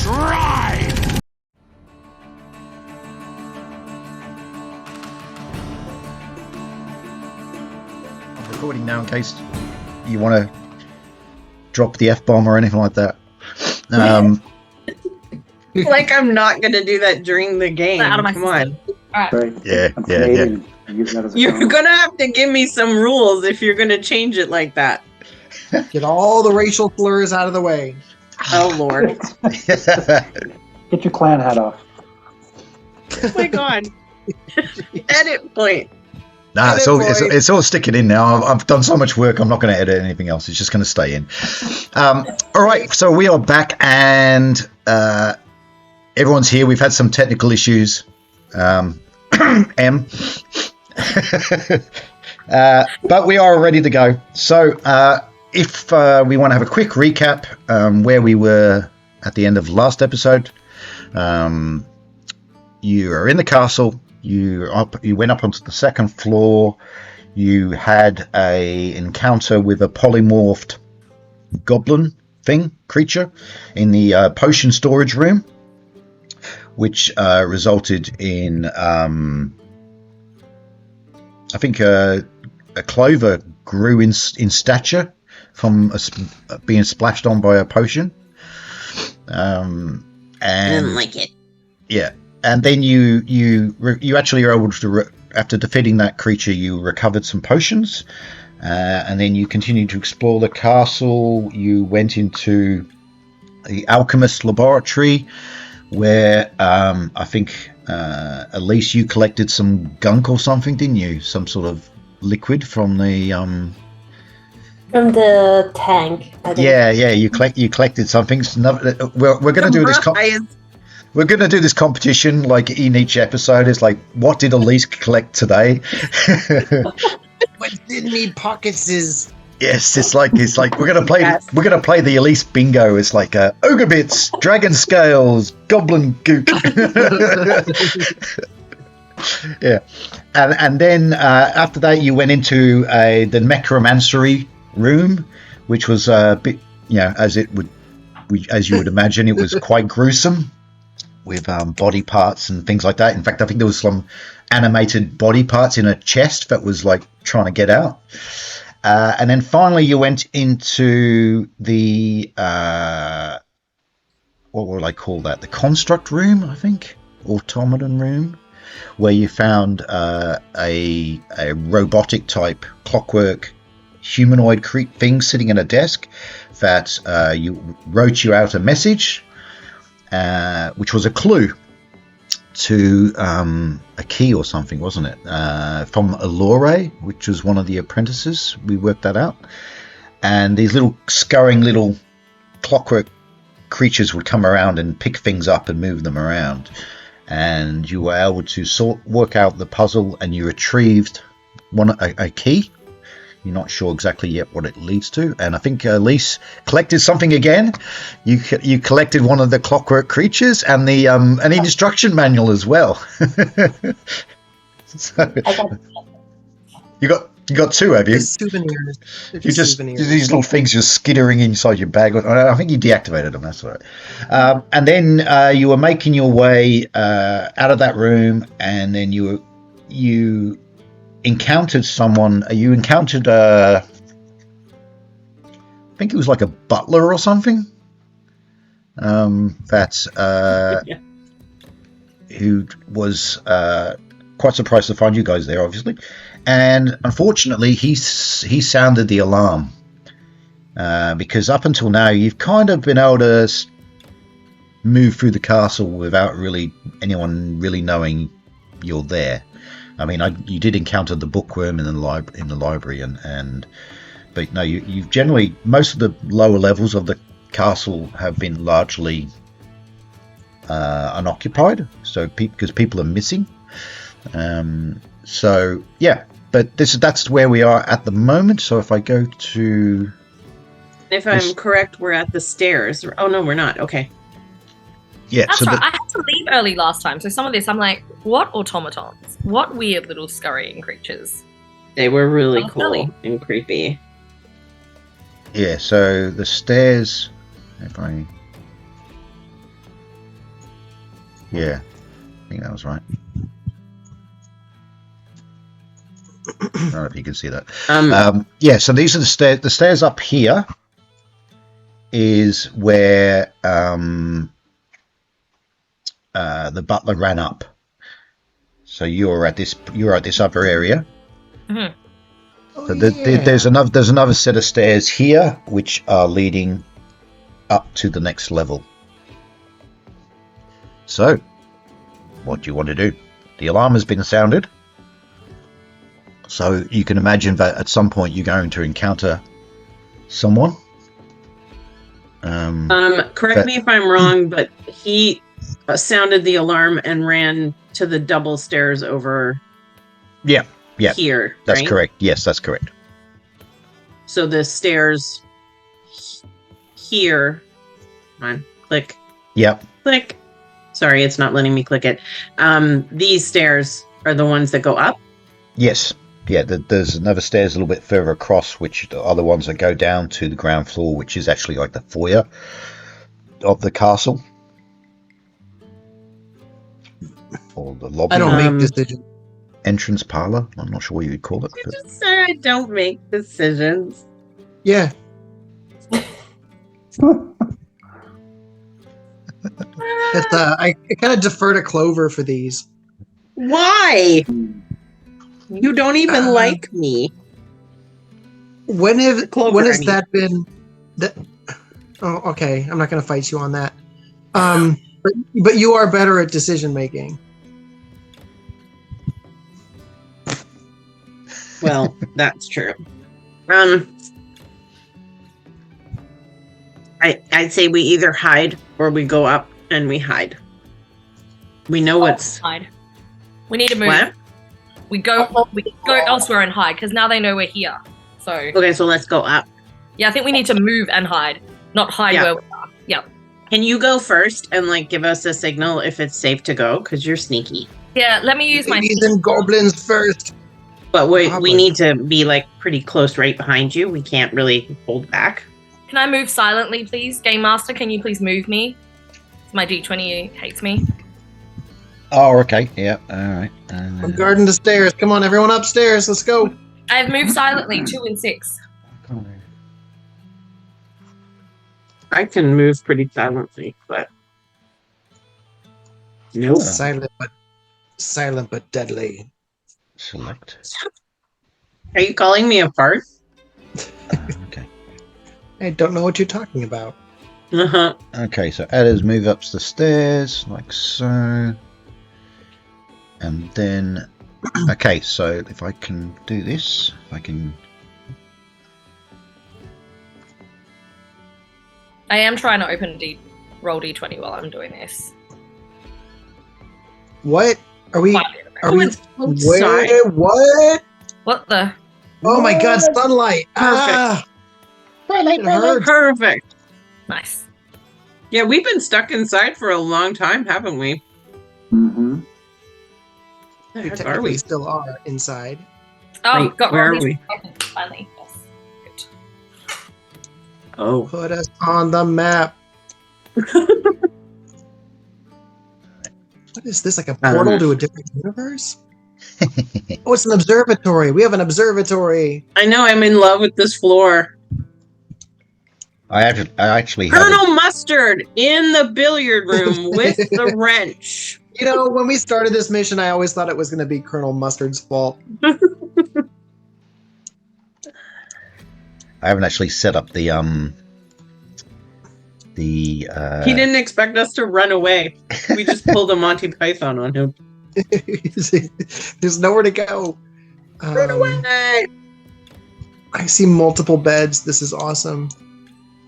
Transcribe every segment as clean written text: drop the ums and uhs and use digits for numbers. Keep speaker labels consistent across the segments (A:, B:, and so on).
A: Drive!
B: I'm recording now in case you want to drop the F-bomb or anything like that.
C: Like I'm not going to do that during the game.
D: Out of my
C: Come on.
D: All right.
E: Right.
B: Yeah,
E: I'm
B: yeah.
E: Canadian. Use that as a
C: You're
E: comment.
C: going to have to give me some rules if you're going to change it like that.
F: Get all the racial slurs out of the way.
C: Oh, Lord.
E: Get your clan hat off.
C: Oh, my God. Edit point.
B: Nah,
F: Edit
B: it's all sticking in now. I've done so much work. I'm not going to edit anything else. It's just going to stay in. All right, so we are back, and everyone's here. We've had some technical issues. M. But we are ready to go. So if we want to have a quick recap where we were at the end of the last episode, you are in the castle. You went up onto the second floor. You had a encounter with a polymorphed goblin creature in the potion storage room, which resulted in I think a clover grew in stature from being splashed on by a potion. And
C: I didn't like it.
B: yeah. And then you actually are able to, after defeating that creature, you recovered some potions, and then you continued to explore the castle. You went into the alchemist laboratory, where I think Elise, you collected some gunk or something, didn't you? Some sort of liquid from the
D: From the tank. I think.
B: Yeah. You collected something. We're going to do this. We're going to do this competition like in each episode. It's like, what did Elise collect today?
F: What didn't need pockets is
B: Yes, it's like we're going to play. Yes. We're going to play the Elise bingo. It's like ogre bits, dragon scales, goblin gook. Yeah, and then after that, you went into the necromancery room, which was a bit, as you would imagine, it was quite gruesome, with body parts and things like that. In fact, I think there was some animated body parts in a chest that was like trying to get out. And then finally, you went into the what would I call that? The construct room, I think, automaton room, where you found a robotic type clockwork humanoid thing sitting at a desk that wrote you out a message, which was a clue to a key or something, wasn't it? From Allure, which was one of the apprentices. We worked that out. And these little scurrying little clockwork creatures would come around and pick things up and move them around. And you were able to work out the puzzle, and you retrieved a key. You're not sure exactly yet what it leads to. And I think Elise collected something again. You collected one of the clockwork creatures and the an instruction manual as well. So, you got two, have you?
F: souvenirs.
B: You just these little things just skittering inside your bag. I think you deactivated them. That's all right. And then you were making your way out of that room, and then you encountered someone. You encountered I think it was like a butler or something. Who was quite surprised to find you guys there, obviously. And unfortunately, he sounded the alarm, because up until now, you've kind of been able to move through the castle without really anyone really knowing you're there. I mean, you did encounter the bookworm in the library, but no, you've generally, most of the lower levels of the castle have been largely unoccupied. So because people are missing. So yeah, but that's where we are at the moment. So if I go to,
C: if I'm correct, we're at the stairs. Oh no, we're not. Okay.
B: Yeah,
D: that's right. I had to leave early last time, so some of this I'm like, what automatons? What weird little scurrying creatures?
C: They were really cool and creepy.
B: Yeah, so the stairs. If I Yeah, I think that was right. I don't know if you can see that. Yeah, so these are the stairs. The stairs up here is where the butler ran up. So you're at this upper area.
D: Mhm.
B: So there's another set of stairs here, which are leading up to the next level. So, what do you want to do? The alarm has been sounded. So you can imagine that at some point you're going to encounter someone.
C: Correct me if I'm wrong, but he sounded the alarm and ran to the double stairs over.
B: Yeah,
C: Here.
B: that's
C: right?
B: correct. Yes, that's correct.
C: So the stairs here. Come on, click,
B: Yep.
C: click. Sorry, it's not letting me click it. These stairs are the ones that go up.
B: Yes. Yeah, there's another stairs a little bit further across, which are the ones that go down to the ground floor, which is actually like the foyer of the castle. Or the lobby.
F: I don't
C: Um,
F: make decisions.
B: Entrance parlor. I'm not sure what you would call it.
C: You
B: But
C: just said I don't make decisions.
F: Yeah. I kind of defer to Clover for these.
C: Why? You don't even
F: Uh,
C: like me.
F: When
C: Clover,
F: has
C: I mean.
F: that been? That, oh, okay. I'm not going to fight you on that. But you are better at decision making.
C: Well, that's true. I'd say we either hide or we go up and we hide. We know what's
D: Hide. We need to move.
C: what?
D: We go elsewhere and hide because now they know we're here. So
C: Okay, so let's go up.
D: yeah, I think we need to move and hide, not hide
C: Yeah.
D: where we are. Yeah.
C: Can you go first and like give us a signal if it's safe to go? Because you're sneaky.
D: Yeah, let me use my
F: Ladies and goblins first.
C: But we
F: Probably.
C: need to be like pretty close right behind you. We can't really hold back.
D: Can I move silently, please? Game Master, can you please move me? My D20 hates me.
B: oh, okay. Yeah. All right.
F: I'm guarding the stairs. Come on, everyone upstairs. Let's go.
D: I have moved silently, 2 and 6.
C: I can move pretty silently, but nope.
F: Silent but deadly.
B: Select.
C: Are you calling me a fart?
B: Okay.
F: I don't know what you're talking about.
C: Uh-huh.
B: Okay, so Edders move up the stairs like so. And then, okay, so if I can do this, I can.
D: I am trying to open roll D20 while I'm doing this.
F: What are we? Are
C: Oh,
F: we?
C: it's outside.
F: Where? What?
D: What the?
F: Oh my God! Sunlight. Ah, it hurts.
C: Perfect.
D: Nice.
C: Yeah, we've been stuck inside for a long time, haven't we?
E: Mm-hmm.
C: The
F: We
C: heck are
F: technically
C: we?
F: still are inside.
D: Oh,
C: Wait,
D: got
C: where
D: roll
C: are we?
D: D20 finally. Yes. Good.
C: Oh.
F: Put us on the map. What is this? Like a portal to a different universe? Oh, it's an observatory. We have an observatory.
C: I know, I'm in love with this floor.
B: I actually have.
C: Colonel Mustard in the billiard room with the wrench.
F: You know, when we started this mission, I always thought it was going to be Colonel Mustard's fault.
B: I haven't actually set up the
C: He didn't expect us to run away. We just pulled a Monty Python on him.
F: There's nowhere to go.
C: Run away!
F: I see multiple beds. This is awesome.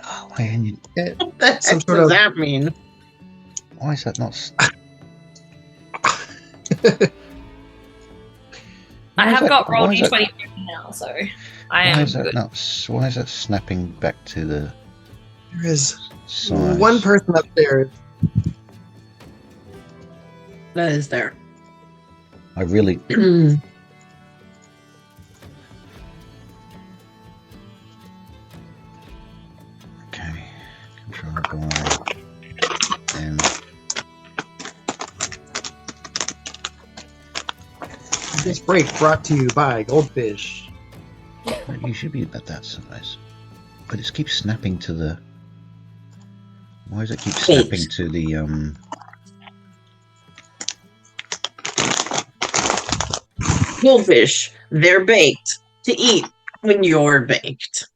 B: Oh, man,
C: What the heck
F: Some sort
C: does
F: of-
C: that mean?
B: why is that not?
D: I have got roll
B: why is
D: D20 now, so I
B: Why
D: am
B: is that
D: good.
B: not? Why is that snapping back to the
F: There is
B: size?
F: one person upstairs.
C: That is there.
B: I really. Okay. Control Y. And
F: This break brought to you by Goldfish.
B: You should be about that size. But it keeps snapping to the... Why does it keep snapping to the...
C: Goldfish, they're baked to eat when you're baked.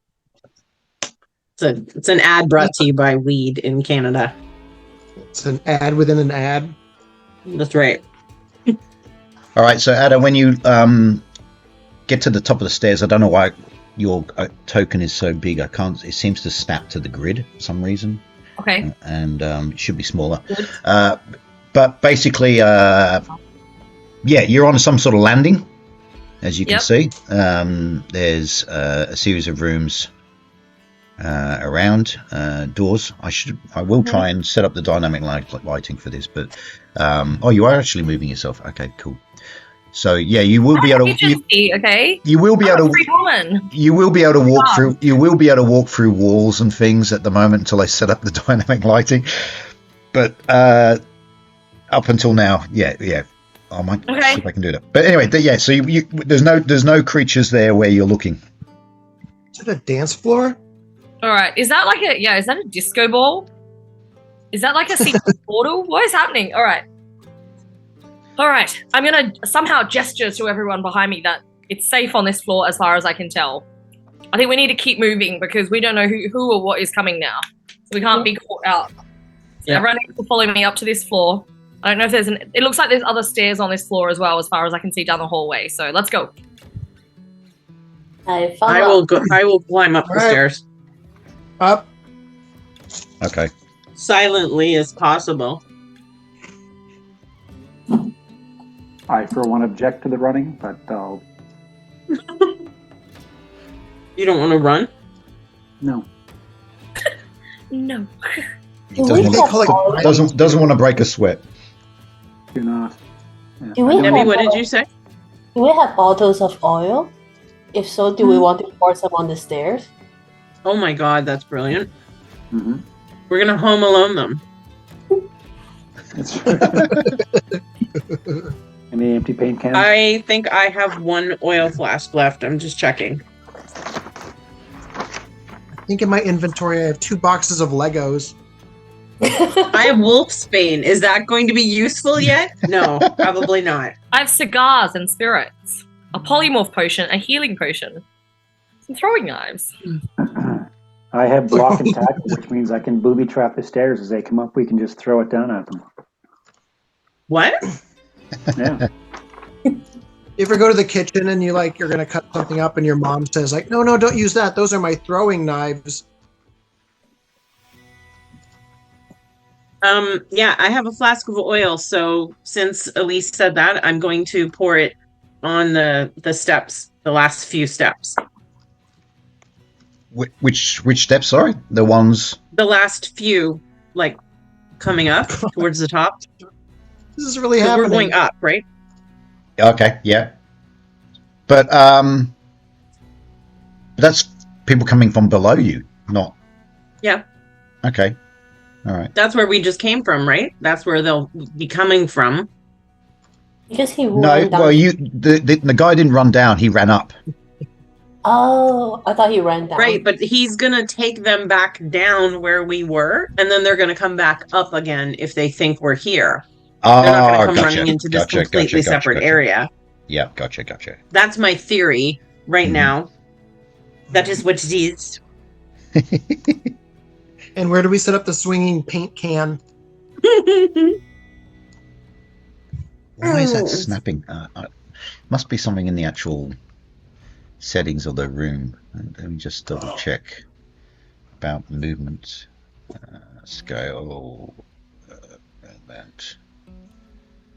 C: It's an ad brought to you by Weed in Canada.
F: It's an ad within an ad.
C: That's right.
B: All right, so Ada, when you get to the top of the stairs, I don't know why your token is so big. I can't. It seems to snap to the grid for some reason.
D: Okay.
B: And it should be smaller. But basically, yeah, you're on some sort of landing, as you can see. There's a series of rooms around, doors. I will try and set up the dynamic lighting for this, but oh, you are actually moving yourself. Okay, cool. So yeah, you will be able to. You will be able to. You will be able to walk through. You will be able to walk through walls and things at the moment until I set up the dynamic lighting. But up until now, yeah, I might see if I can do that. But anyway, yeah. So there's no creatures there where you're looking.
F: Is it a dance floor?
D: All right. Is that like is that a disco ball? Is that like a secret portal? What is happening? All right. I'm going to somehow gesture to everyone behind me that it's safe on this floor as far as I can tell. I think we need to keep moving because we don't know who or what is coming now. So we can't be caught out. So everyone needs to follow me up to this floor. I don't know if there's it looks like there's other stairs on this floor as well as far as I can see down the hallway. So let's go.
C: I will climb up the stairs.
F: Up.
B: Okay.
C: Silently as possible.
E: I, for one, object to the running, but I'll...
C: You don't want to run?
E: No.
D: No.
B: He doesn't want to break a sweat.
E: Do not. Yeah.
A: Do we
C: Debbie, what did you say?
A: Do we have bottles of oil? If so, do we want to pour some on the stairs?
C: Oh my god, that's brilliant.
E: Mm-hmm.
C: We're going to Home Alone them.
E: Any empty paint cans?
C: I think I have one oil flask left. I'm just checking.
F: I think in my inventory I have 2 boxes of Legos.
C: I have Wolfsbane. Is that going to be useful yet? No, probably not.
D: I have cigars and spirits, a polymorph potion, a healing potion, some throwing knives.
E: I have block and tackle, which means I can booby trap the stairs as they come up. We can just throw it down at them.
C: What?
E: Yeah.
F: You ever go to the kitchen and you're gonna cut something up and your mom says no, don't use that. Those are my throwing knives.
C: Yeah, I have a flask of oil. So since Elise said that, I'm going to pour it on the steps, the last few steps.
B: Which steps? Sorry, the ones.
C: The last few, coming up towards the top.
F: This is really happening.
C: We're going up, right?
B: Okay, yeah. But that's people coming from below you, not.
C: Yeah.
B: Okay. All right.
C: That's where we just came from, right? That's where they'll be coming from.
A: Because he
B: No,
A: ran down.
B: well, the guy didn't run down; he ran up.
A: Oh, I thought he ran down.
C: Right, but he's gonna take them back down where we were, and then they're gonna come back up again if they think we're here.
B: Oh,
C: They're not gonna come
B: gotcha,
C: running into this
B: gotcha,
C: completely
B: gotcha,
C: separate
B: gotcha.
C: area.
B: Yeah, gotcha.
C: That's my theory right
B: Mhm.
C: now. That is what it is.
F: And where do we set up the swinging paint can?
B: Why is that snapping? Must be something in the actual settings of the room. Let me just double check about movement, scale, that.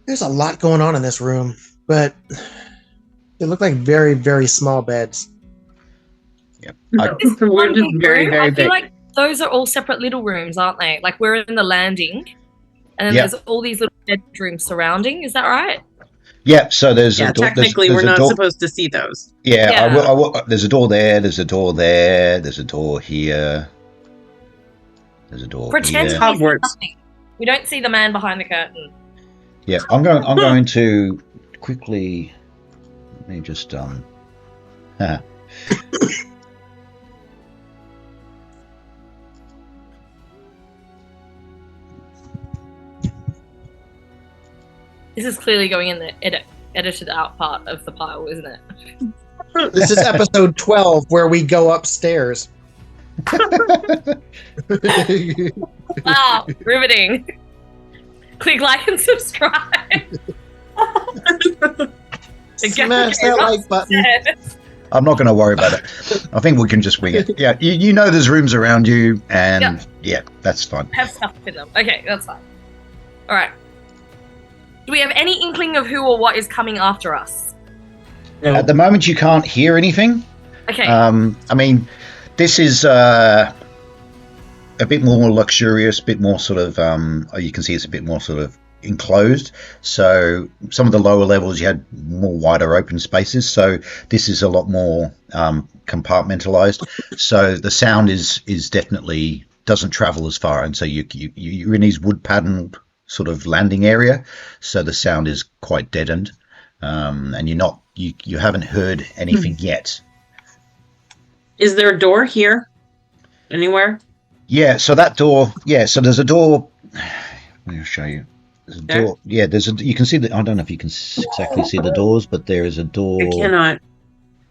F: There's a lot going on in this room, but they look like very, very small beds.
B: Yep.
C: We're just very, very
D: I
C: big.
D: feel like those are all separate little rooms, aren't they? Like we're in the landing, and then
B: Yeah.
D: there's all these little bedrooms surrounding. Is that right?
B: Yeah. So there's
C: Yeah,
B: a door.
C: technically
B: there's
C: we're
B: a
C: not
B: door.
C: supposed to see those.
B: Yeah,
D: Yeah.
B: I will, there's a door there. There's a door there. There's a door here. There's a door
D: Pretend
B: here.
D: we see
C: Hogwarts.
D: nothing. We don't see the man behind the curtain.
B: Yeah, I'm going to quickly Let me just
D: This is clearly going in the edited out part of the pile, isn't it?
F: This is episode 12 where we go upstairs.
D: Wow, riveting. Click like and subscribe.
F: Smash that like button.
B: I'm not going to worry about it. I think we can just wing it. Yeah, you know there's rooms around you, and yeah, that's fine.
D: Have stuff in them. Okay, that's fine. All right. Do we have any inkling of who or what is coming after us?
C: No.
B: At the moment, you can't hear anything.
D: Okay.
B: I mean, this is a bit more luxurious, a bit more sort of, you can see it's a bit more sort of enclosed. So some of the lower levels, you had more wider open spaces. So this is a lot more compartmentalized. So the sound is definitely doesn't travel as far. And so you're in these wood patterned sort of landing area. So the sound is quite deadened. And you haven't heard anything yet.
C: Is there a door here? Anywhere?
B: Yeah, so that door, so there's a door. Let me show you. There's a door. Yeah, you can see I don't know if you can exactly see the doors, but there is a door.
C: I cannot.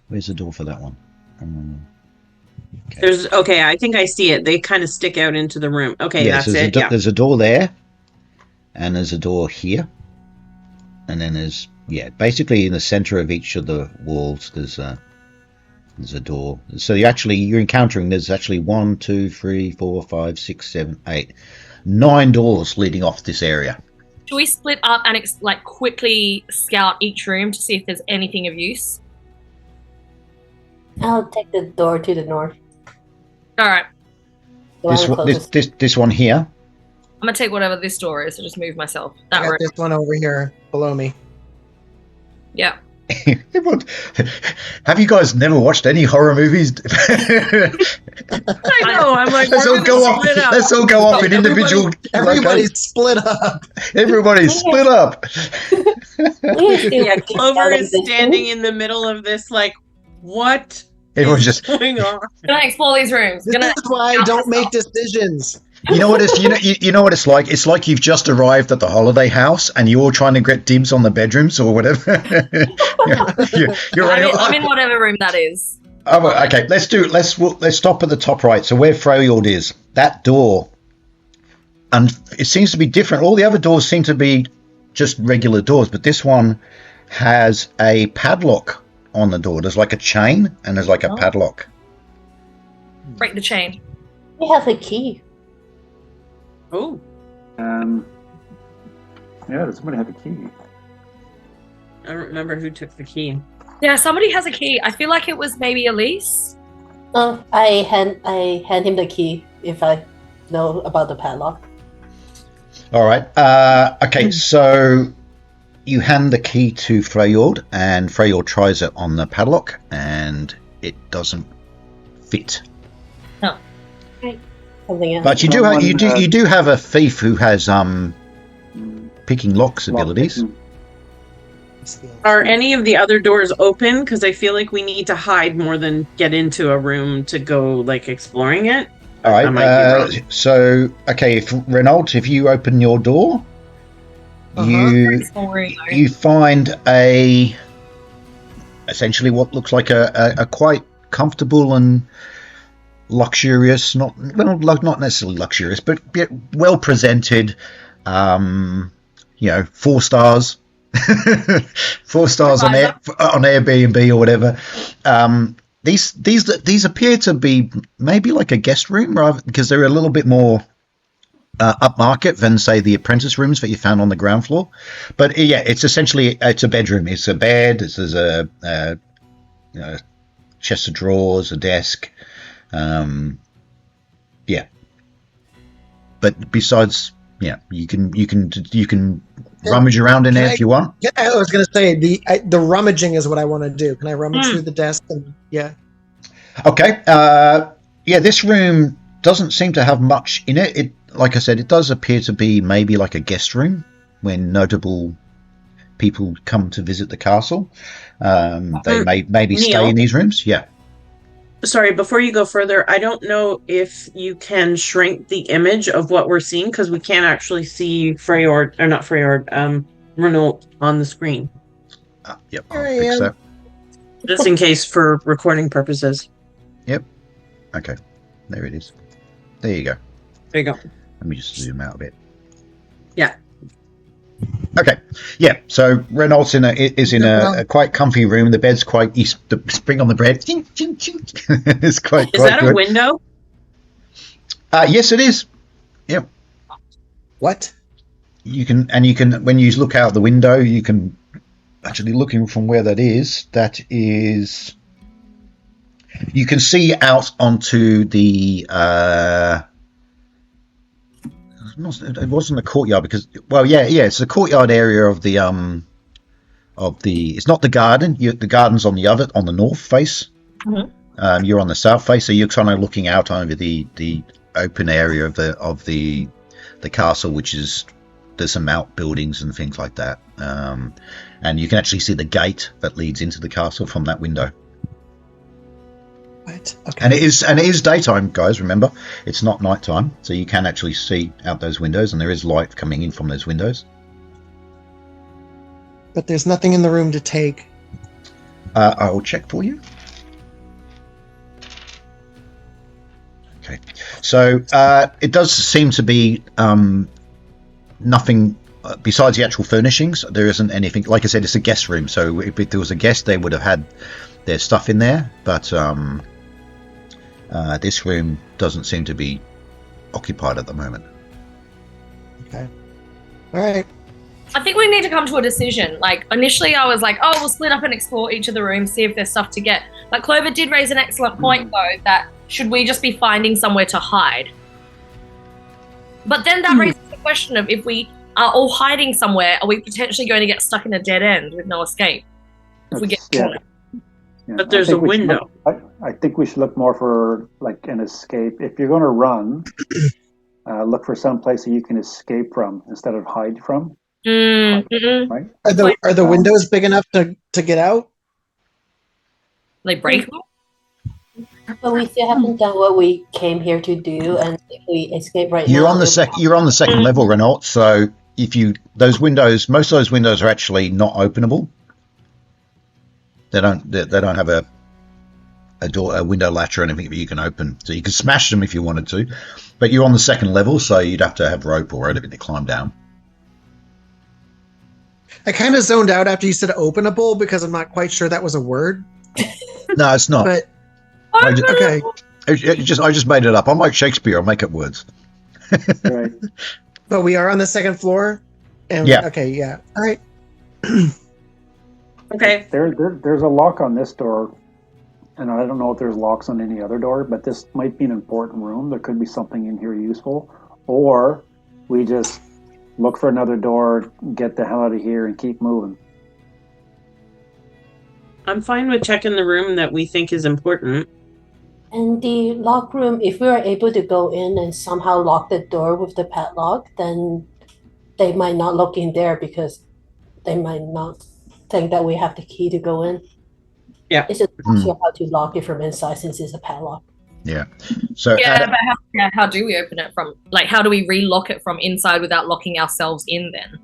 B: Where's the door for that one?
C: Okay, I think I see it. They kind of stick out into the room. Okay,
B: yeah,
C: that's
B: so
C: it.
B: There's a door there, and there's a door here, and then there's basically in the center of each of the walls there's a door. So you're encountering there's actually 1, 2, 3, 4, 5, 6, 7, 8, 9 doors leading off this area.
D: Should we split up and quickly scout each room to see if there's anything of use?
A: I'll take the door to the north.
D: All right.
B: This one here.
D: I'm gonna take whatever this door is. So just move myself.
F: I
D: That
F: got
D: room.
F: this one over here below me.
D: Yeah.
B: Have you guys never watched any horror movies?
C: I know. I'm like,
B: Let's all go off. Let's all go off in individual.
F: Everybody's split up.
B: Everybody's split up.
C: Yeah, Clover is standing in the middle of this. Like, what
B: Everyone's
C: is
B: just.
C: going on?
D: Gonna explore these rooms.
F: This is why I don't make decisions.
B: You know what it's you know what it's like. It's like you've just arrived at the holiday house and you're all trying to get dibs on the bedrooms or whatever.
D: I'm in whatever room that is.
B: Oh, okay. Let's stop at the top right. So where Freyord is, that door, and it seems to be different. All the other doors seem to be just regular doors, but this one has a padlock on the door. There's like a chain and there's like a padlock.
D: Break the chain.
A: He has a key.
C: Oh,
E: Yeah, does somebody have a key?
C: I don't remember who took the key.
D: Yeah, somebody has a key. I feel like it was maybe Elise.
A: I hand him the key if I know about the padlock.
B: All right. Okay, so you hand the key to Freyord, and Freyord tries it on the padlock, and it doesn't fit.
A: Oh. Okay. Something else.
B: But you do have a thief who has picking locks abilities.
C: Are any of the other doors open? Because I feel like we need to hide more than get into a room to go like exploring it.
B: All
C: I might
B: right.
C: be wrong.
B: So, okay, if Renault, if you open your door, you find essentially what looks like a quite comfortable and luxurious, not necessarily luxurious, but well presented. 4 stars. 4 stars on Airbnb or whatever. These appear to be maybe like a guest room, rather, because they're a little bit more upmarket than say the apprentice rooms that you found on the ground floor. But it's essentially a bedroom. It's a bed. There's a chest of drawers, a desk. But besides, you can rummage around in there if you want.
F: Yeah, I was going to say the rummaging is what I want to do. Can I rummage through the desk? Okay.
B: This room doesn't seem to have much in it. It, like I said, it does appear to be maybe like a guest room when notable people come to visit the castle. They may maybe stay
C: Neil?
B: in these rooms. Yeah.
C: Sorry, before you go further, I don't know if you can shrink the image of what we're seeing because we can't actually see Freyord, or not Freyord, Renault on the screen.
B: Yep.
F: Here
B: I'll
F: I
B: fix
F: am.
B: that.
C: Just in case for recording purposes.
B: Okay. There it is. There you go.
C: There you go.
B: Let me just zoom out a bit.
C: Yeah.
B: Okay. Yeah. So Renault's is in a quite comfy room. The bed's quite the spring on the bed. It's quite.
C: Is
B: quite
C: that
B: good.
C: a window?
B: Yes, it is. Yep.
F: What?
B: You can when you look out the window, you can actually looking from where that is. That is. You can see out onto the. It wasn't a courtyard because, well, yeah, it's the courtyard area of the It's not the garden. The garden's on the north face.
D: Mhm.
B: You're on the south face, so you're kind of looking out over the open area of the castle, which is there's some outbuildings and things like that, and you can actually see the gate that leads into the castle from that window.
F: What? Okay.
B: And it is daytime, guys. Remember, it's not nighttime, so you can actually see out those windows, and there is light coming in from those windows.
F: But there's nothing in the room to take.
B: I will check for you. Okay, so it does seem to be nothing besides the actual furnishings. There isn't anything. Like I said, it's a guest room, so if there was a guest, they would have had their stuff in there. But this room doesn't seem to be occupied at the moment.
F: Okay. All right.
D: I think we need to come to a decision. Like, initially I was like, oh, we'll split up and explore each of the rooms, see if there's stuff to get. But Clover did raise an excellent point, though, that should we just be finding somewhere to hide? But then that raises the question of if we are all hiding somewhere, are we potentially going to get stuck in a dead end with no escape? If we get caught?
E: Yeah,
C: But there's
E: I think
C: a
E: we should
C: window.
E: I think we should look more for like an escape. If you're going to run, look for some place that you can escape from instead of hide from. Right?
F: Are the windows big enough to get out?
D: They break them?
A: But we still haven't done what we came here to do, and if we escape right now,
B: You're on the second level, Renault. So if you most of those windows are actually not openable. They don't have a window latch or anything that you can open. So you can smash them if you wanted to, but you're on the second level, so you'd have to have rope or anything to climb down.
F: I kind of zoned out after you said openable because I'm not quite sure that was a word.
B: No, it's not.
F: But
B: I
F: okay.
B: just made it up. I'm like Shakespeare. I make up words.
E: Right.
F: But we are on the second floor. And
B: Yeah.
F: Okay. Yeah. All right.
C: Okay.
E: There's a lock on this door, and I don't know if there's locks on any other door, but this might be an important room. There could be something in here useful, or we just look for another door, get the hell out of here, and keep moving.
C: I'm fine with checking the room that we think is important.
A: And the lock room, if we are able to go in and somehow lock the door with the padlock, then they might not look in there because they might not think that we have the key to go in.
C: Yeah.
A: It's just not sure how to lock it from inside since it's a padlock.
B: Yeah. So
D: Yeah, but how do we open it from, like, how do we relock it from inside without locking ourselves in then?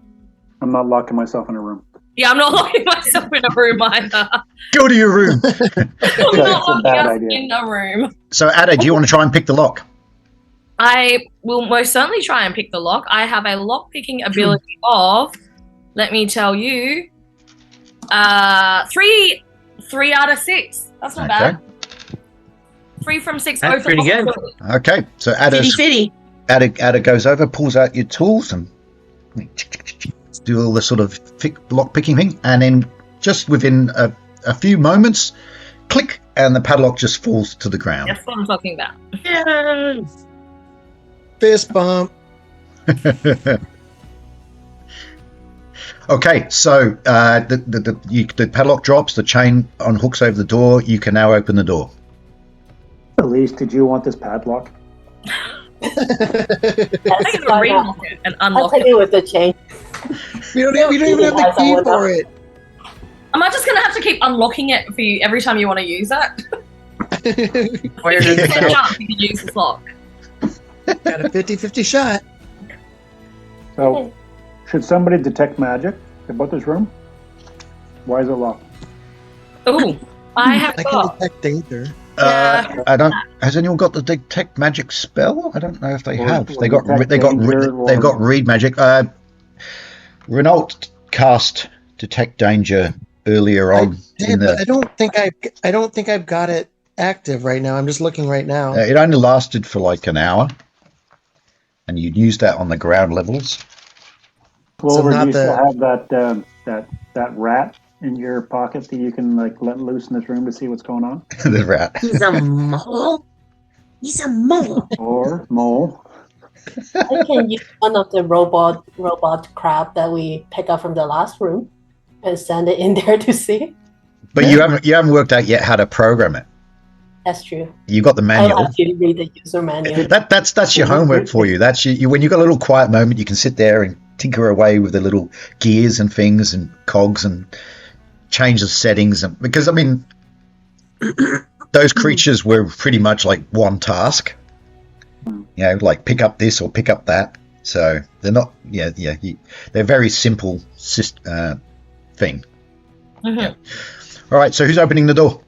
E: I'm not locking myself in a room.
D: Yeah, I'm not locking myself in a room either.
B: go to your room.
D: I'm
E: That's
D: not
E: a
D: locking
E: bad
D: us
E: idea.
D: in a room.
B: So Ada, do you want to try and pick the lock?
D: I will most certainly try and pick the lock. I have a lock picking ability of, let me tell you, 3 out of 6. That's not bad. 3 from 6.
C: That's
D: both
C: pretty good.
D: possibilities.
B: Okay. So
C: Fitty.
B: Ada goes over, pulls out your tools, and do all the sort of lock picking thing, and then just within a few moments, click, and the padlock just falls to the ground.
D: That's what I'm talking about.
C: Yes.
F: Fist bump.
B: Okay, so the padlock drops, the chain unhooks over the door. You can now open the door.
E: Elise, did you want this padlock?
D: I'm going to relock it and
A: I'll
D: unlock
A: take
D: it.
A: it with the chain.
F: We don't even have the key for it.
D: Am I just gonna have to keep unlocking it for you every time you want to use it?
C: Where does it
D: Percent
C: go?
D: chance you can use this lock.
F: Got a 50-50 shot.
E: So, should somebody detect magic about this room? Why is it locked?
D: Ooh, I have
F: I can
D: got.
F: detect danger.
D: Yeah.
B: I don't. Has anyone got the detect magic spell? I don't know if they
E: Or-
B: have.
E: or
B: They got.
E: detect
B: They got.
E: danger,
B: They've got
E: or-
B: read magic. Renault cast detect danger earlier on
F: Yeah,
B: in
F: but I
B: the.
F: don't think I've got it active right now. I'm just looking right now.
B: It only lasted for like an hour, and you'd use that on the ground levels.
E: Clover,
F: not
E: do you still
F: the-
E: have that rat in your pocket that you can like let loose in this room to see what's going on?
B: The rat.
C: He's a mole. He's a mole.
E: Or mole?
A: I can use one of the robot crab that we pick up from the last room and send it in there to see.
B: But you haven't worked out yet how to program it.
A: That's true.
B: You got the
A: I'll
B: manual.
A: have to read the user manual.
B: That's your homework for you. That's you. When you got a little quiet moment, you can sit there and tinker away with the little gears and things and cogs and change the settings. And because I mean, those creatures were pretty much like one task. You know, like pick up this or pick up that. So they're not. They're very simple thing.
D: Mhm.
B: All right. So who's opening the door?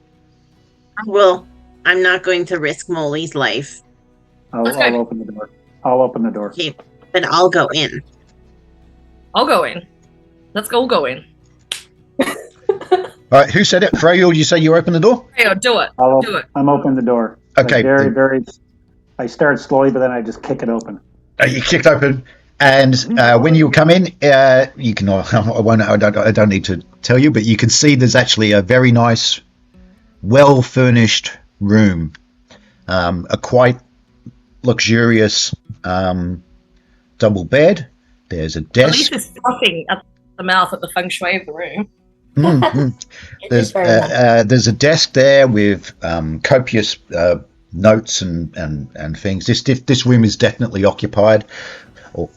C: Well, I'm not going to risk Molly's life,
E: I'll
D: Okay.
E: open the door. I'll open the door.
C: okay, but I'll go in.
D: I'll go in. Let's all go in.
B: All right. Who said it? Freya, did you say you open the door?
D: Hey, do it.
E: I'll
D: Do it.
E: I'm opening the door.
B: Okay.
E: Like very. I start slowly, but then I just kick it open.
B: You kicked open, and when you come in, you can. I don't need to tell you, but you can see there's actually a very nice, well furnished room, a quite luxurious double bed. There's a
D: At
B: desk.
D: least it's frothing at the mouth at the feng shui of the room.
A: It is very nice.
B: There's a desk there with copious notes and things. This room is definitely occupied.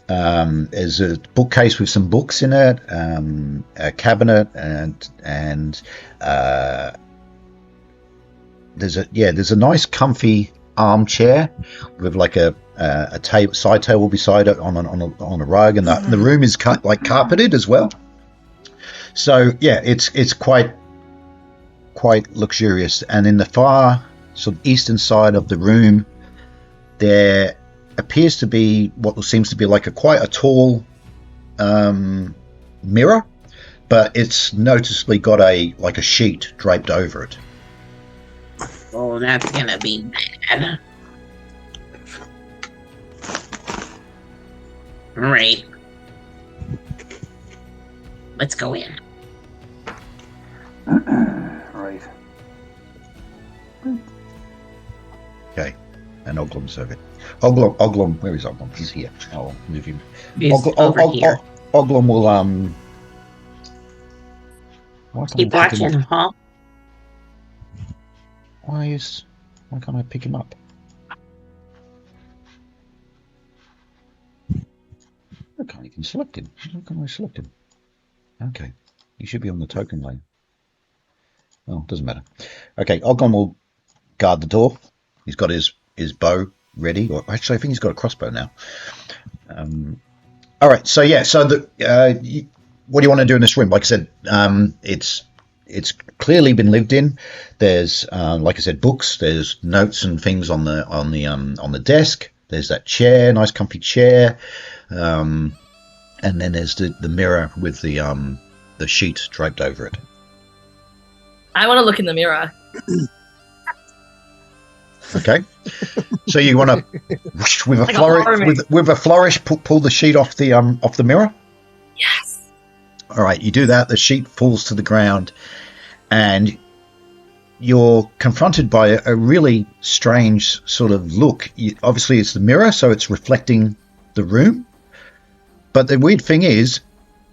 B: There's a bookcase with some books in it, a cabinet, and there's a nice comfy armchair with like a side table beside it on a rug, and the room is carpeted as well. So yeah, it's quite luxurious. And in the far sort of eastern side of the room, there appears to be what seems to be like quite a tall mirror, but it's noticeably got a sheet draped over it.
C: Oh, that's gonna be bad. All right. Let's go in.
E: Right.
B: Okay, and Oglum's over. Oglum, where is Oglum? He's here. I'll move him.
C: He's over here.
B: Oglum will why can't
C: Keep
B: I pick him
C: watching,
B: up?
C: huh?
B: Why can't I pick him up? I can't even select him. How can I select him? Okay, he should be on the token lane. Oh, doesn't matter. Okay, Oglum will guard the door. He's got his bow ready. Or actually, I think he's got a crossbow now. All right. So yeah. So what do you want to do in this room? Like I said, it's clearly been lived in. There's like I said, books. There's notes and things on the desk. There's that chair, nice comfy chair, and then there's the mirror with the sheet draped over it.
D: I want to look in the mirror.
B: Okay, so you want to with a
D: Like a horror movie.
B: with a flourish pull the sheet off the mirror.
D: Yes.
B: All right, you do that. The sheet falls to the ground, and you're confronted by a really strange sort of look. Obviously, it's the mirror, so it's reflecting the room. But the weird thing is,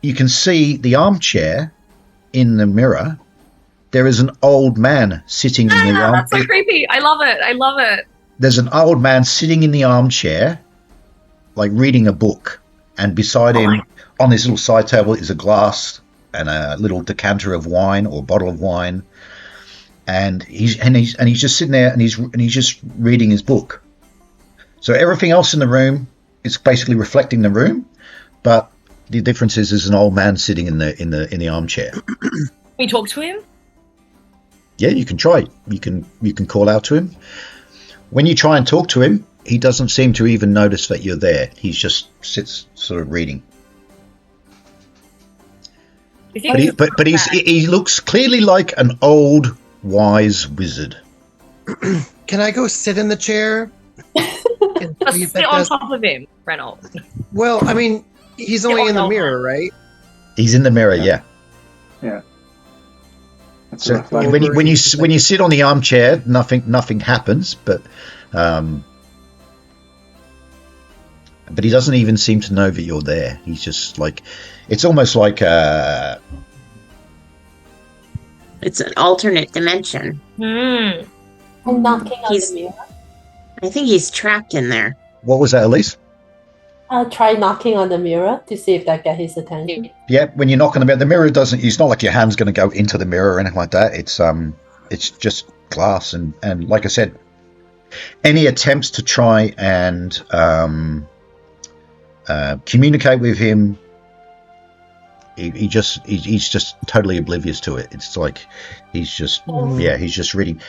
B: you can see the armchair in the mirror. There is an old man sitting in the armchair.
D: That's so creepy. I love it. I love it.
B: There's an old man sitting in the armchair, like reading a book, and beside him, on his little side table, is a glass a little decanter of wine or bottle of wine, and he's just sitting there and he's just reading his book. So everything else in the room is basically reflecting the room, but the difference is there's an old man sitting in the armchair.
D: Can we talk to him?
B: Yeah, you can try. You can call out to him. When you try and talk to him, he doesn't seem to even notice that you're there. He just sits sort of reading.
D: You think
B: But he looks clearly like an old wise wizard.
F: Can I go sit in the chair? And
D: Just
F: see if
D: sit
F: that
D: on
F: does-
D: top of him, Reynolds.
F: Well, I mean, he's only in the mirror, right?
B: He's in the mirror, yeah.
E: That's
B: So
E: what I thought.
B: when you sit on the armchair, nothing happens. But he doesn't even seem to know that you're there. He's just like, it's almost like
C: It's an alternate dimension.
D: Hmm.
A: I'm knocking on
C: He's-
A: the mirror.
C: I think he's trapped in there.
B: what was that, Elise?
A: I'll try knocking on the mirror to see if that gets his attention.
B: Yeah, when you knock on the mirror doesn't. It's not like your hand's going to go into the mirror or anything like that. It's just glass, and like I said, any attempts to try and communicate with him, he's just totally oblivious to it. It's like he's just reading,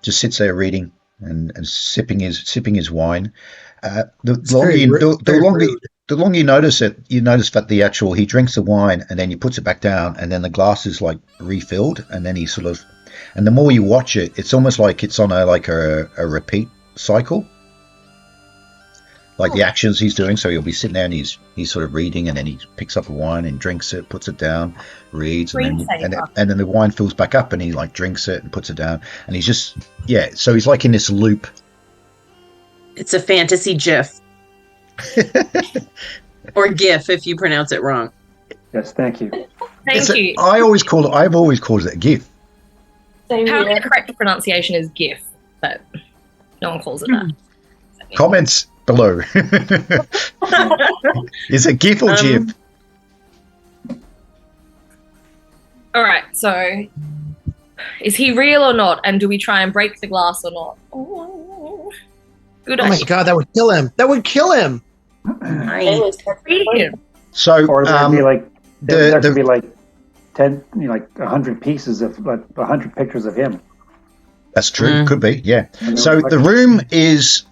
B: just sits there reading and sipping his wine. The longer you notice it, you notice that he drinks the wine and then he puts it back down, and then the glass is like refilled, and then he sort of, and the more you watch it, it's almost like it's on a repeat cycle, like the actions he's doing. So he'll be sitting there and he's sort of reading, and then he picks up a wine and drinks it, puts it down, reads, and then the wine fills back up, and he like drinks it and puts it down, and he's just so he's like in this loop.
C: It's a fantasy GIF. Or GIF if you pronounce it wrong.
E: Yes, thank you.
D: Thank you.
B: I've always called it a GIF.
A: Same
D: Apparently,
A: here.
D: the correct pronunciation is GIF, but no one calls it that.
B: Comments below. Is it GIF or GIF?
D: All right, so is he real or not? And do we try and break the glass or not? Oh, good
F: Oh my
D: idea.
F: god, that would kill him. That would kill him.
A: It
C: Right.
A: was
D: Read him.
B: So
E: Or there could be like there
B: the-
E: could be like 10, 100 pieces of 100 pictures of him.
B: that's true. Could be, yeah.
E: And
B: So
E: they're
B: the room is,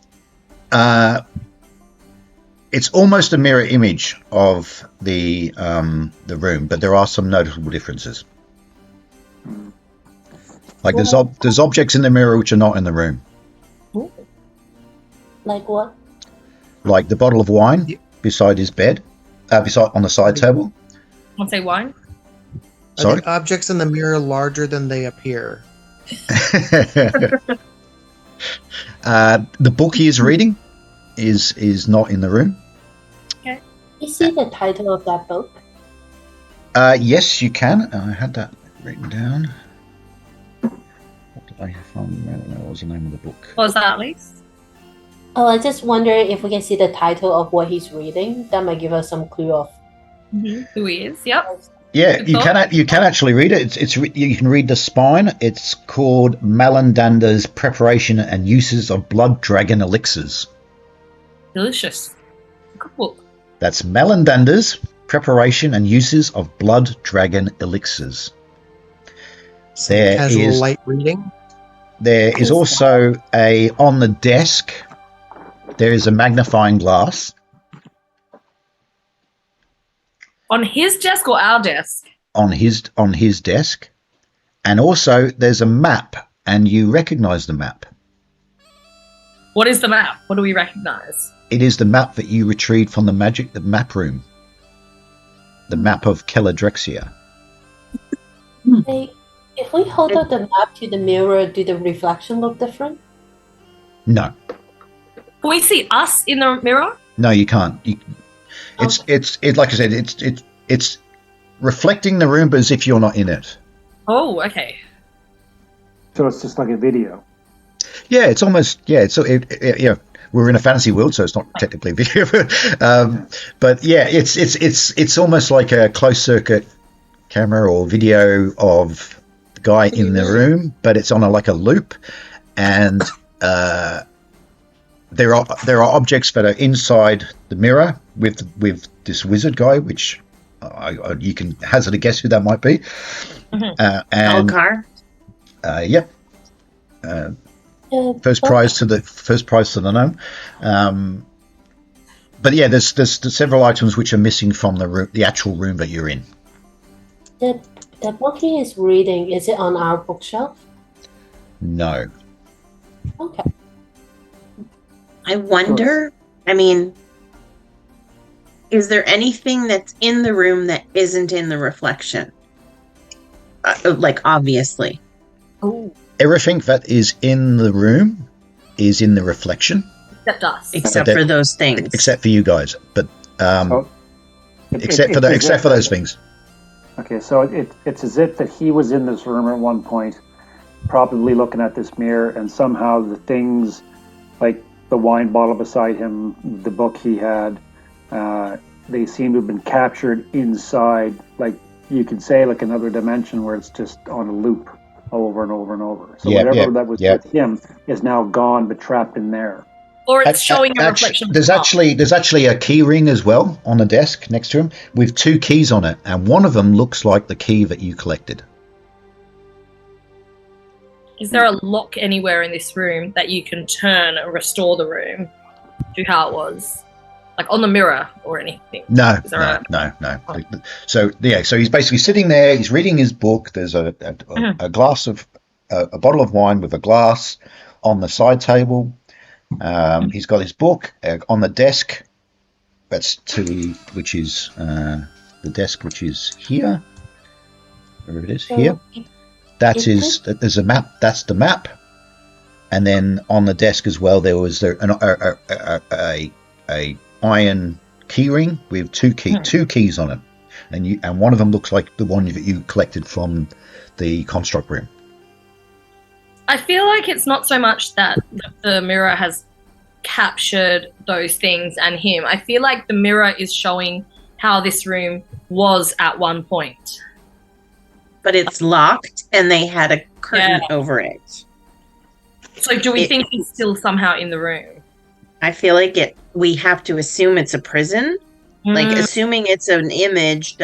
B: it's almost a mirror image of the room, but there are some noticeable differences. Like there's objects in the mirror which are not in the room,
A: like what?
B: like the bottle of wine beside his bed, beside on the side table.
D: Want to say wine?
F: Are
B: Sorry.
F: the objects in the mirror larger than they appear?
B: The book he is reading is not in the room.
A: You see the title of that book?
B: Yes, you can. I had that written down. What did I find? I don't know what was the name of the book.
D: What was that, at least?
A: Oh, I just wonder if we can see the title of what he's reading. That might give us some clue of.
D: Who he is? Yep.
B: Yeah,
D: Good
B: you
D: thought.
B: can actually read it. You can read the spine. It's called Malandander's Preparation and Uses of Blood Dragon Elixirs.
D: Delicious. Good book.
B: That's Malandander's Preparation and Uses of Blood Dragon Elixirs. There
F: Casual
B: is
F: light reading.
B: there is also on the desk. There is a magnifying glass.
D: On his desk or our desk?
B: on his desk, and also there's a map, and you recognize the map.
D: What is the map? What do we recognize?
B: It is the map that you retrieved from the map room, the map of Keladrexia.
A: Hey, if we hold up the map to the mirror, do the reflection look different?
B: No,
D: Can we see us in the mirror?
B: no, you can't. It's like I said, it's reflecting the room, but as if you're not in it.
D: Oh, okay.
E: So it's just like a video.
B: Yeah, it's almost we're in a fantasy world, so it's not technically video, but yeah, it's almost like a closed circuit camera or video of the guy in the room, but it's on a loop, and there are objects that are inside the mirror with this wizard guy, which you can hazard a guess who that might be. And
C: Elgar?
B: Yep. First prize to the gnome. But yeah, there's several items which are missing from the actual room that you're in.
A: The book he is reading, is it on our bookshelf?
B: No.
A: Okay.
C: I wonder, I mean, is there anything that's in the room that isn't in the reflection? Obviously.
A: Oh.
B: Everything that is in the room is in the reflection.
D: Except us.
C: Except for those things.
B: Except for you guys. But except for those things.
E: Okay, so it's as if that he was in this room at one point, probably looking at this mirror, and somehow the things, like the wine bottle beside him, the book he had, they seem to have been captured inside, like you could say, like another dimension where it's just on a loop over and over and over. So whatever that was with him is now gone, but trapped in there.
D: Or it's showing a reflection.
B: There's actually a key ring as well on the desk next to him with 2 keys on it, and one of them looks like the key that you collected.
D: Is there a lock anywhere in this room that you can turn and restore the room to how it was? Like on the mirror or anything?
B: No.
D: Oh.
B: So he's basically sitting there, he's reading his book, there's a glass of a bottle of wine with a glass on the side table. He's got his book on the desk. Which is the desk, which is here. Where it is here. There's a map. That's the map. And then on the desk as well, there was a iron key ring with 2 keys on it, and one of them looks like the one that you collected from the construct room.
D: I feel like it's not so much that the mirror has captured those things and him. I feel like the mirror is showing how this room was at one point.
C: But it's locked and they had a curtain over it.
D: So do we think he's still somehow in the room?
C: I feel like we have to assume it's a prison. Like assuming it's an image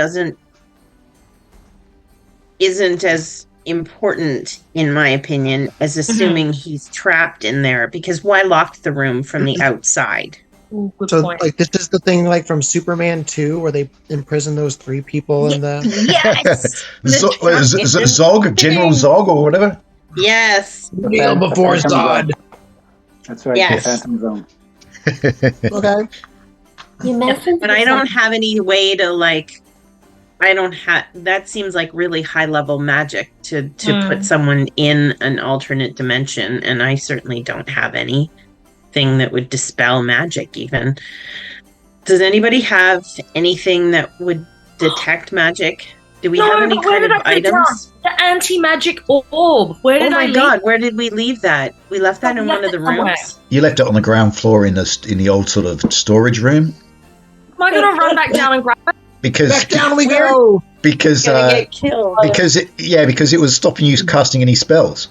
C: isn't as important, in my opinion, as assuming he's trapped in there, because why lock the room from the outside?
D: Ooh, good
F: So,
D: point.
F: like, this is the thing, like from Superman 2, where they imprison those 3 people in the.
C: Yes,
B: Zog, General Zog, or whatever.
C: Yes,
F: Kneel before Zod.
E: That's right.
C: Yes.
E: The Phantom Zone.
F: Okay.
A: You mentioned,
C: but I don't have any way to that seems like really high level magic to put someone in an alternate dimension, and I certainly don't have anything that would dispel magic even. Does anybody have anything that would detect magic? Do we have any kind of items?
D: The anti-magic orb. Where did I leave?
C: God, where did we leave that? We left that in one of the
D: somewhere.
C: rooms.
B: You left it on the ground floor in the old sort of storage room.
D: Am I going to run back down and grab it?
B: Because
F: Back down we go.
B: because
C: Get killed.
B: because it was stopping you casting any spells.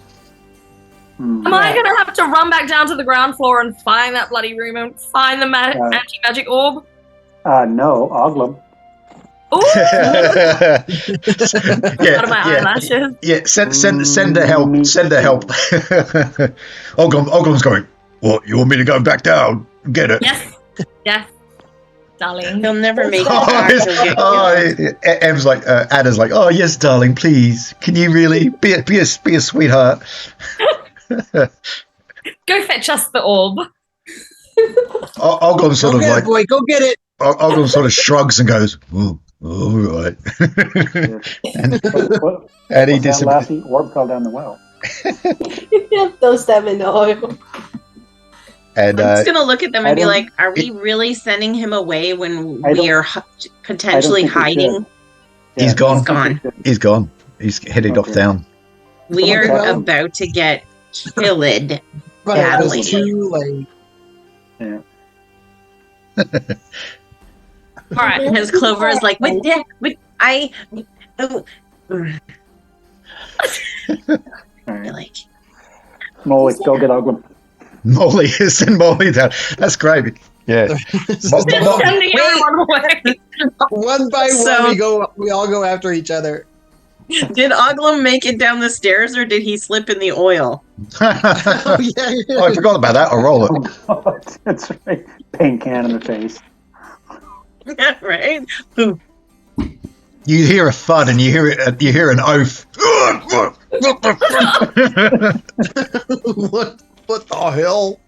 A: Hmm.
D: Am I going to have to run back down to the ground floor and find that bloody room and find the anti-magic orb?
E: No, Oglum.
D: Ooh! Out of my
B: yeah,
D: eyelashes.
B: yeah. Send her help. Send her help. Oglum's going. What? You want me to go back down? Get it?
D: Yes, darling.
C: He'll never make it back. He'll get killed.
B: Em's like, Anna's like, oh yes, darling, please. Can you really be a sweetheart?
D: Go fetch us the orb.
B: Oglum sort
F: Go
B: of
F: get
B: like,
F: it, boy. Go get it.
B: Oglum sort of shrugs and goes, "Ooh, all right." and he
E: That
B: disappears.
E: lassie orb fell down the well.
A: those them in the oil.
B: And
C: I'm just gonna look at them and be
E: don't-
C: like, "Are we really sending him away when
E: I
C: we are potentially
E: I don't think we
C: hiding?
E: should.
B: He's gone.
C: He's gone.
B: He's gone. He's headed off
E: Okay.
B: down.
C: We are
E: Okay.
C: about to get killed."
F: But
C: Badly.
F: it was too late.
E: Yeah.
D: All right.
C: Because Clover is like, Oh, mm,
E: All
C: I
E: right.
C: like.
E: Molly, go get Uglum.
B: Molly, send Molly down. That's great. Yeah. Mo- mo- mo-
D: Sending everyone away.
F: One by
C: So-
F: one, we all go after each other.
C: Did Oglum make it down the stairs, or did he slip in the oil?
F: Oh, yeah.
B: Oh, I forgot about that. I'll roll it.
E: Oh, God, that's right. Paint can in the face.
C: Right? Ooh.
B: You hear a thud and you hear an oath.
F: What the hell?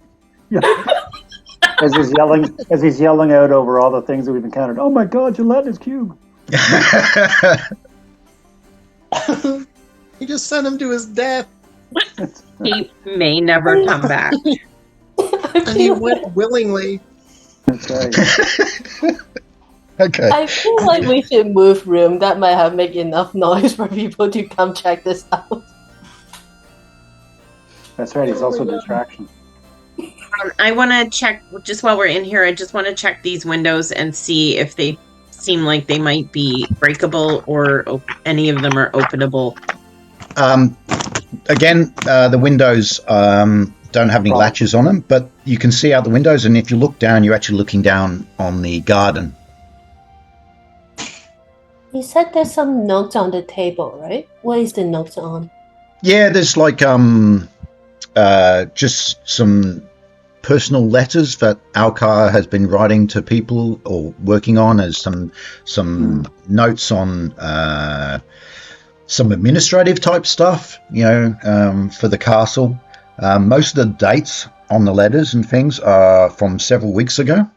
E: As he's yelling out over all the things that we've encountered. Oh my God, gelatinous cube.
F: You just sent him to his death.
C: He may never come back.
F: And he went willingly.
E: That's right.
B: Okay.
A: I feel like we should move room. That might have made enough noise for people to come check this out.
E: That's right. He's also a distraction.
C: I want to check, just while we're in here, I just want to check these windows and see if they seem like they might be breakable or any of them are openable.
B: Again, the windows don't have any latches on them, but you can see out the windows, and if you look down, you're actually looking down on the garden.
A: You said there's some notes on the table, right? What is the notes on?
B: Yeah, there's like just some personal letters that Alcar has been writing to people or working on, as some notes on some administrative type stuff, for the castle. Most of the dates on the letters and things are from several weeks ago.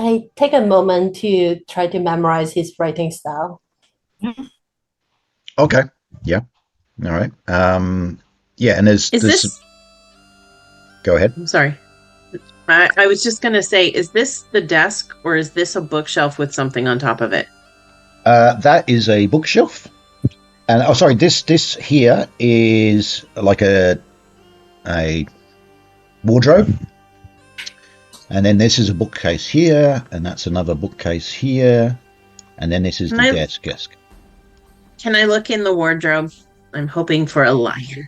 A: I take a moment to try to memorize his writing style.
B: Okay. Yeah. All right. Yeah, and
C: Is this?
B: Go ahead.
C: I'm sorry. I was just going to say, is this the desk or is this a bookshelf with something on top of it?
B: That is a bookshelf. And this here is like a wardrobe. And then this is a bookcase here, and that's another bookcase here. And then this is the desk.
C: Can I look in the wardrobe? I'm hoping for a lion.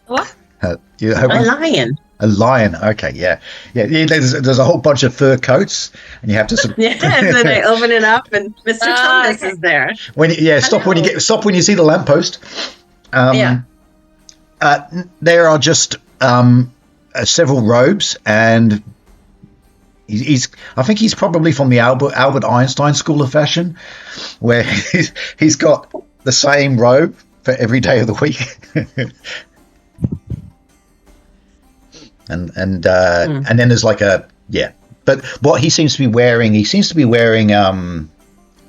D: What?
C: A lion.
B: A lion. Okay, yeah. There's a whole bunch of fur coats, and you have to.
C: Yeah, and then I open it up, and Mr. Thomas is there.
B: Stop when you see the lamppost. There are just several robes, and I think he's probably from the Albert Einstein School of Fashion, where he's got the same robe for every day of the week. and then there's like but what he seems to be wearing,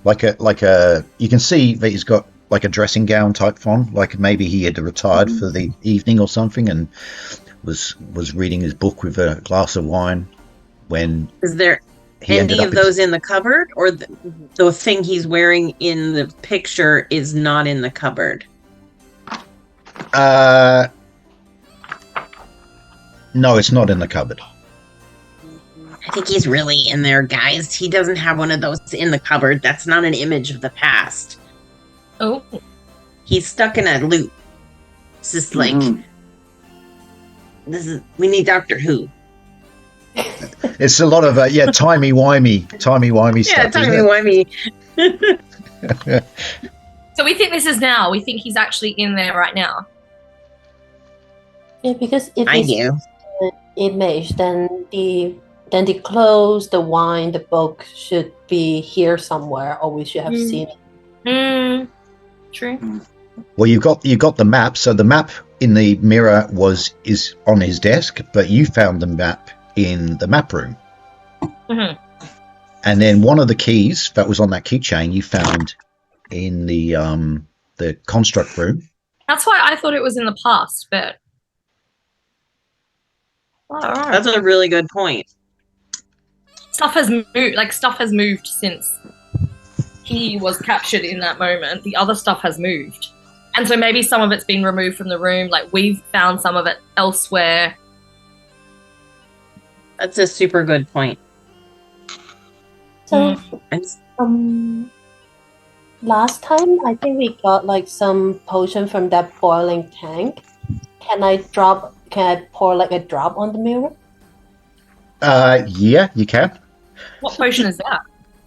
B: like a you can see that he's got like a dressing gown type on, like maybe he had retired for the evening or something and was reading his book with a glass of wine. When
C: is there any of those in the cupboard, or the thing he's wearing in the picture is not in the cupboard?
B: No, it's not in the cupboard.
C: I think he's really in there, guys. He doesn't have one of those in the cupboard. That's not an image of the past.
D: Oh.
C: He's stuck in a loop. It's just like, we need Doctor Who.
B: It's a lot of timey-wimey stuff.
C: Yeah, timey-wimey.
D: So we think this is now. We think he's actually in there right now.
A: Yeah, because if
C: I
A: it's
C: do.
A: an image, then the clothes, the wine, the book should be here somewhere, or we should have seen it.
D: True.
B: Well, you've got the map. So the map in the mirror is on his desk, but you found the map in the map room.
D: Mm-hmm.
B: And then one of the keys that was on that keychain you found in the construct room.
D: That's why I thought it was in the past, but
C: That's a really good point.
D: Stuff has moved. Like stuff has moved since he was captured in that moment. The other stuff has moved, and so maybe some of it's been removed from the room. Like we've found some of it elsewhere.
C: That's a super good point.
A: So, Last time, I think we got like some potion from that boiling tank. Can I pour like a drop on the mirror?
B: Yeah, you can.
D: What potion is that?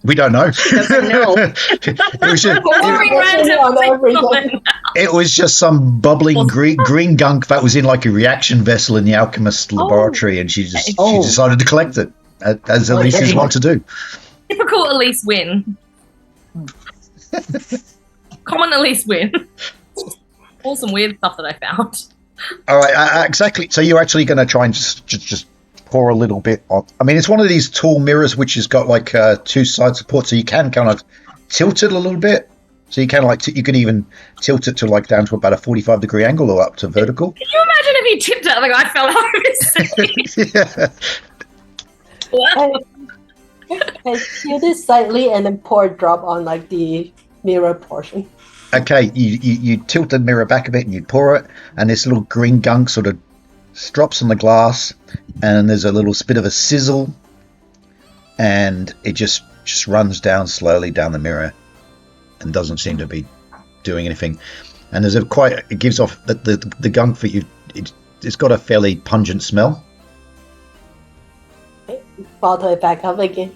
B: We don't know.
C: doesn't know.
B: it was just,
D: Pouring random
A: on
D: things on
A: everything.
B: it was just some bubbling green gunk that was in like a reaction vessel in the alchemist laboratory, and she decided to collect it, as Elise's want to do.
D: Typical Elise win. Common Elise win. All some weird stuff that I found.
B: All right, exactly. So you're actually going to try and just pour a little bit on. I mean, it's one of these tall mirrors which has got like two side supports, so you can kind of tilt it a little bit. So you can you can even tilt it to like down to about a 45-degree angle or up to vertical.
D: Can you imagine if he tipped it and the guy fell out of his seat?
B: Yeah.
D: What?
A: I tilt it slightly and then pour a drop on like the mirror portion.
B: Okay, you tilt the mirror back a bit and you pour it, and this little green gunk sort of drops on the glass, and there's a little bit of a sizzle, and it just runs slowly down the mirror and doesn't seem to be doing anything. And there's it gives off the gunk for you. It's got a fairly pungent smell.
A: Bottle it back up again.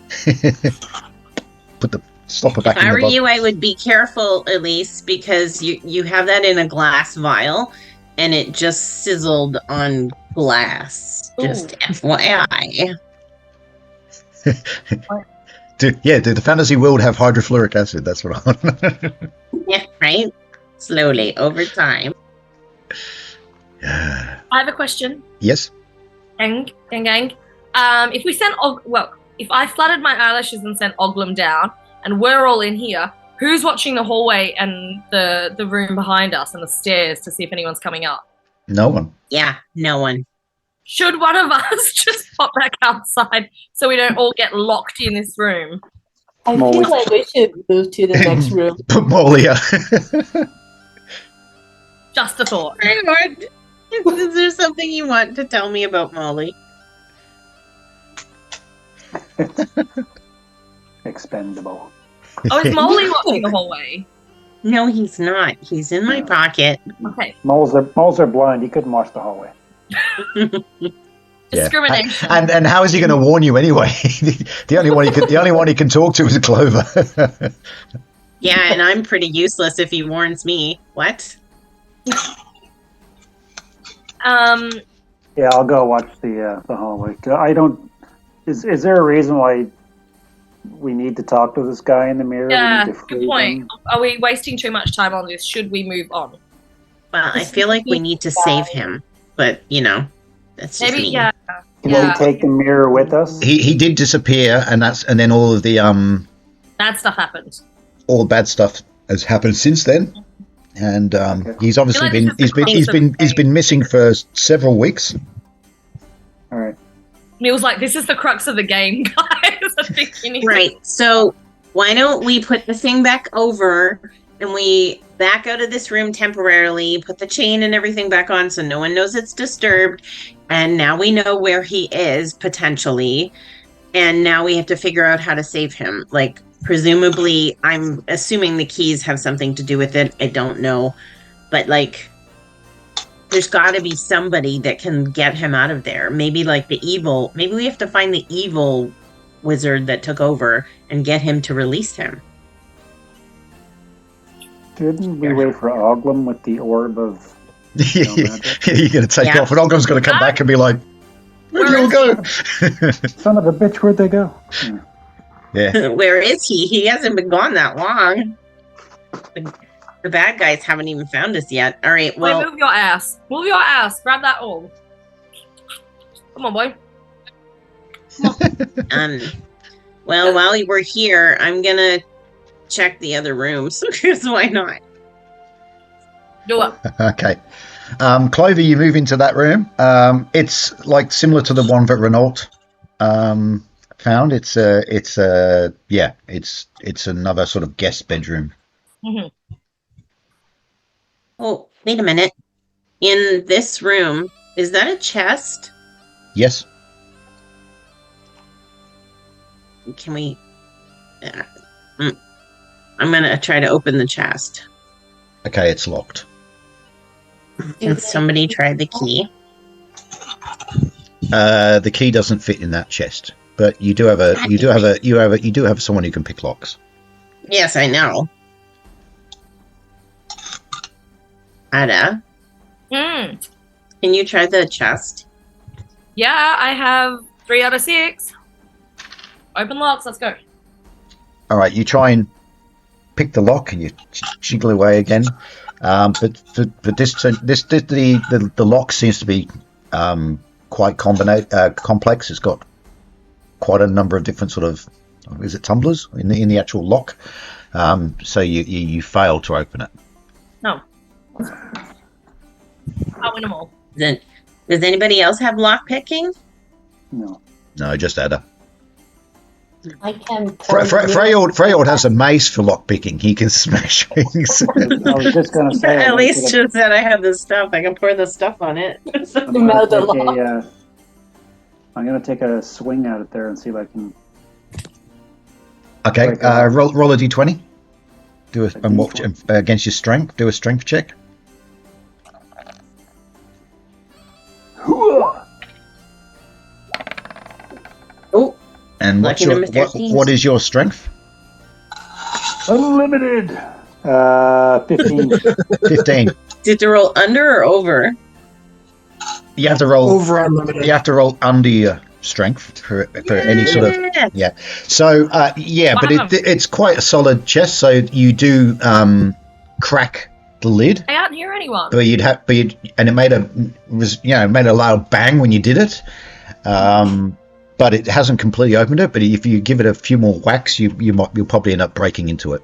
B: Stop it back
C: If
B: in
C: I
B: the
C: were
B: bottle.
C: you, I would be careful, Elise, because you have that in a glass vial, and it just sizzled on glass. Just FYI.
B: Did the fantasy world have hydrofluoric acid? That's what I want.
C: Yeah, right? Slowly, over time.
D: I have a question.
B: Yes.
D: Gang. If we sent if I flooded my eyelashes and sent Oglum down, and we're all in here, who's watching the hallway and the room behind us and the stairs to see if anyone's coming up?
B: No one.
C: Yeah, no one.
D: Should one of us just pop back outside so we don't all get locked in this room?
A: I feel like we should move to the next room.
B: Put Molia.
D: Just a thought.
C: Is there something you want to tell me about Molly?
E: Expendable.
D: Oh, is Molly watching the hallway?
C: No, he's not. He's in my pocket.
D: Okay.
E: Moles are blind. He couldn't watch the hallway.
D: Discrimination.
B: And how is he going to warn you anyway? the only one he can talk to is Clover.
C: Yeah, and I'm pretty useless if he warns me. What?
E: Yeah, I'll go watch the hallway. I don't. Is there a reason why we need to talk to this guy in the mirror?
D: Yeah,
E: We need to
D: good
E: free
D: point.
E: him?
D: Are we wasting too much time on this? Should we move on?
C: Well, I feel like we need to save him, but that's just
D: Maybe,
C: me.
D: yeah.
E: Can we take the mirror with us?
B: he did disappear, and then all of the
D: Bad stuff happened.
B: all the bad stuff has happened since then. And he's obviously
D: I feel like this is the crux of
B: he's been missing for several weeks.
E: All right.
D: Neil's like, this is the crux of the game, guys. I think you need
C: Right. So why don't we put the thing back over and we back out of this room temporarily, put the chain and everything back on so no one knows it's disturbed. And now we know where he is potentially. And now we have to figure out how to save him. Like, presumably, I'm assuming the keys have something to do with it. I don't know. But, like, there's got to be somebody that can get him out of there. Maybe, like, maybe we have to find the evil wizard that took over and get him to release him.
E: Didn't we wait for Oglum with the orb of
B: You're going to take off, and Olga's going to come back and be like, "Where'd you all go?"
E: son of a bitch? Where'd they go?
B: Yeah.
C: Where is he? He hasn't been gone that long. The bad guys haven't even found us yet. All right, well,
D: Wait, move your ass. Move your ass. Grab that orb. Come on, boy.
C: well, while we're here, I'm gonna check the other rooms because why not?
D: Do it.
B: Okay. Clover, you move into that room. It's like similar to the one that Renault found. It's another sort of guest bedroom.
D: Mm-hmm.
C: Oh, wait a minute. In this room, is that a chest?
B: Yes.
C: Can we? I'm gonna try to open the chest.
B: Okay, it's locked.
C: Can somebody try the key?
B: The key doesn't fit in that chest, but you do have someone who can pick locks.
C: Yes, I know. Ada,
D: Hmm.
C: can you try the chest?
D: Yeah, I have 3 out of 6. Open locks. Let's go.
B: All right, you try and pick the lock, and you jiggle away again. But the lock seems to be quite complex. It's got quite a number of different sort of, is it tumblers in the actual lock? So you fail to open it.
D: No. I'll win them all.
C: Then, does anybody else have lock picking?
E: No.
B: No, just Ada.
A: I can.
B: Freyord has a mace for lock picking. He can smash things.
E: I was just going to say.
C: At least just that I have this stuff. I can pour the stuff on it.
A: Know the lock.
E: I'm going to take a swing at it there and see if I can.
B: Okay, roll a d20. Do
E: A D20.
B: Against your strength. Do a strength check.
C: Oh,
B: And
C: Lucky number 13.
B: what is your strength?
E: Unlimited. 15.
B: 15.
C: did you roll under or over?
B: You have to roll.
F: Over unlimited.
B: You have to roll under your strength for any sort of.
C: Yes.
B: Yeah. So but
D: Wow.
B: it's quite a solid chest. So you do crack the lid,
D: I can't hear anyone.
B: but and it made a loud bang when you did it. But it hasn't completely opened it. But if you give it a few more whacks, you'll probably end up breaking into it.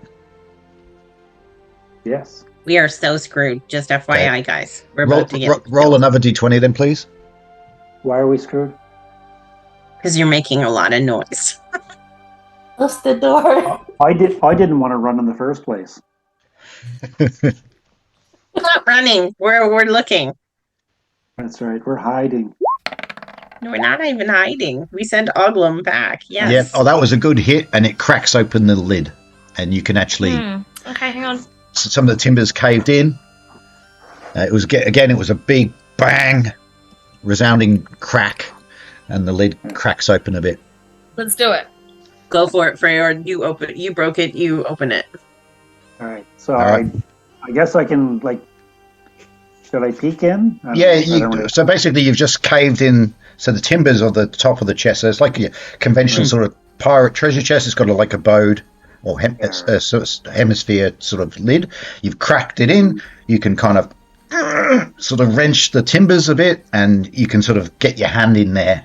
E: Yes.
C: We are so screwed. Just FYI, guys. We're
B: Roll,
C: about to get
B: roll another d20 then, please.
E: Why are we screwed?
C: because you're making a lot of noise.
A: Close the door.
E: I didn't want to run in the first place.
C: We're not running. We're looking.
E: That's right. We're hiding.
C: No, we're not even hiding. We sent Oglum back. Yes.
B: Yeah. Oh, that was a good hit, and it cracks open the lid, and you can actually.
D: Okay, hang on.
B: Some of the timbers caved in. It was a big bang, resounding crack, and the lid cracks open a bit.
D: Let's do it.
C: Go for it, Freyord. You open it. You broke it. You open it.
E: All right. So
B: All right.
E: I guess I can should I peek in?
B: So basically you've just caved in. So the timbers are the top of the chest. So it's like a conventional sort of pirate treasure chest. It's got like a bowed or hemisphere sort of lid. You've cracked it in. You can kind of sort of wrench the timbers a bit, and you can sort of get your hand in there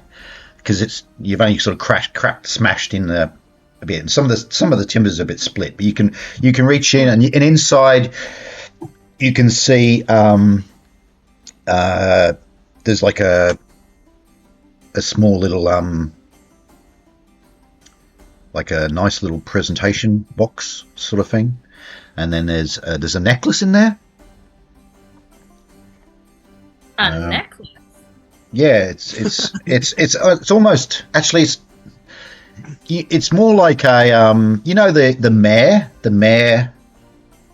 B: because you've only sort of smashed in there a bit. And some of the timbers are a bit split, but you can reach in, and inside you can see there's like a small little like a nice little presentation box sort of thing, and then there's a necklace in there.
D: A necklace.
B: Yeah, it's almost actually it's more like a the mayor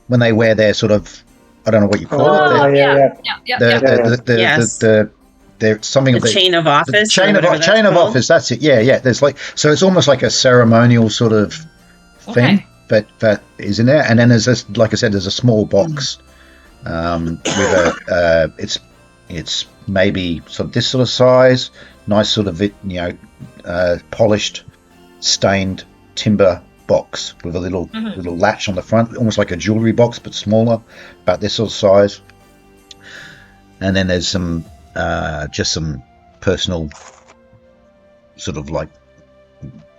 B: when they wear their sort of, I don't know what you call it. There's something of
C: The chain of office.
B: chain of office. That's it. Yeah. There's so it's almost like a ceremonial sort of thing that is in there. And then there's this, like I said, there's a small box with it's maybe sort of this sort of size, nice sort of polished, stained timber box with a little latch on the front, almost like a jewelry box but smaller, about this sort of size. And then there's some just some personal sort of like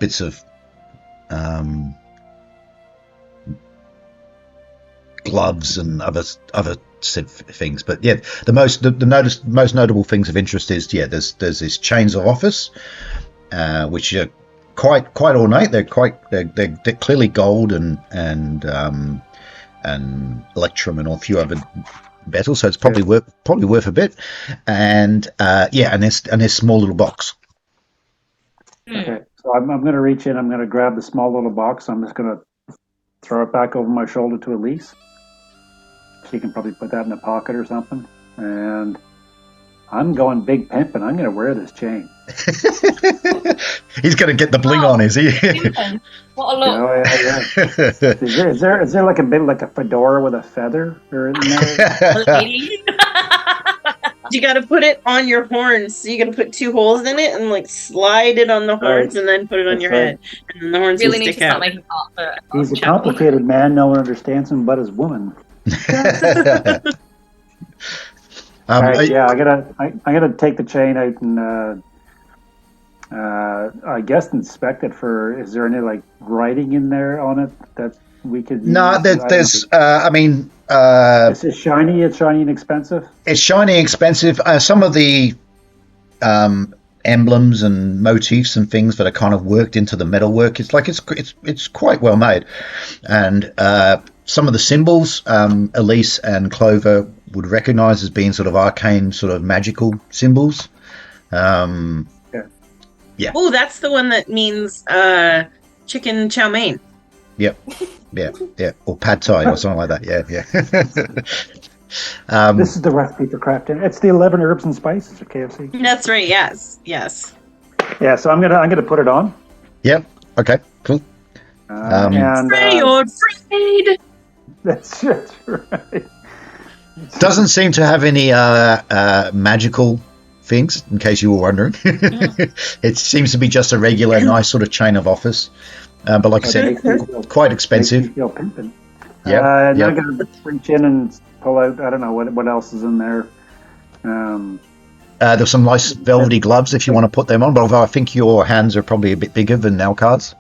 B: bits of gloves and other things. But yeah, the most notable things of interest is there's these chains of office, which are quite ornate. They're clearly gold and electrum and a few other metals, so it's probably worth a bit. And and this small little box.
E: Okay, so I'm going to reach in. I'm going to grab the small little box. I'm just going to throw it back over my shoulder to Elise. She can probably put that in a pocket or something. And I'm going big pimp, and I'm going to wear this chain.
B: He's going to get the bling on, is he?
D: What a look.
E: Oh, yeah. Is there like a bit like a fedora with a feather or in there?
D: Lady.
C: You got to put it on your horns. So you got to put 2 holes in it and like slide it on the horns, and then put it on your head, and then the horns
D: Really
C: will
D: need to
C: stick
D: start
C: out.
D: making art for
E: He's a
D: chapel.
E: complicated man. No one understands him but his woman. All right, yeah, I gotta take the chain out and I guess inspect it for. Is there any like writing in there on it that we could?
B: No, there's.
E: This is shiny. It's shiny and expensive.
B: It's shiny and expensive. Some of the emblems and motifs and things that are kind of worked into the metalwork. It's quite well made, and some of the symbols Elise and Clover would recognize as being sort of arcane, sort of magical symbols.
C: Oh, that's the one that means chicken chow mein.
B: Yep. Yeah, or pad thai or something like that. Yeah.
E: This is the recipe for crafting. It's the 11 herbs and spices of KFC.
C: That's right. Yes.
E: Yeah, so I'm gonna put it on.
B: Yep. Okay. Cool.
E: And
C: Ready or afraid.
E: that's right.
B: Doesn't seem to have any magical things, in case you were wondering. It seems to be just a regular, nice sort of chain of office. But like I said, quite expensive.
E: Makes me feel pimpin'.
B: Yeah.
E: Now I'm gonna reach in and pull out. I don't know what else is in there.
B: There's some nice velvety gloves if you want to put them on. But although I think your hands are probably a bit bigger than Alcard's.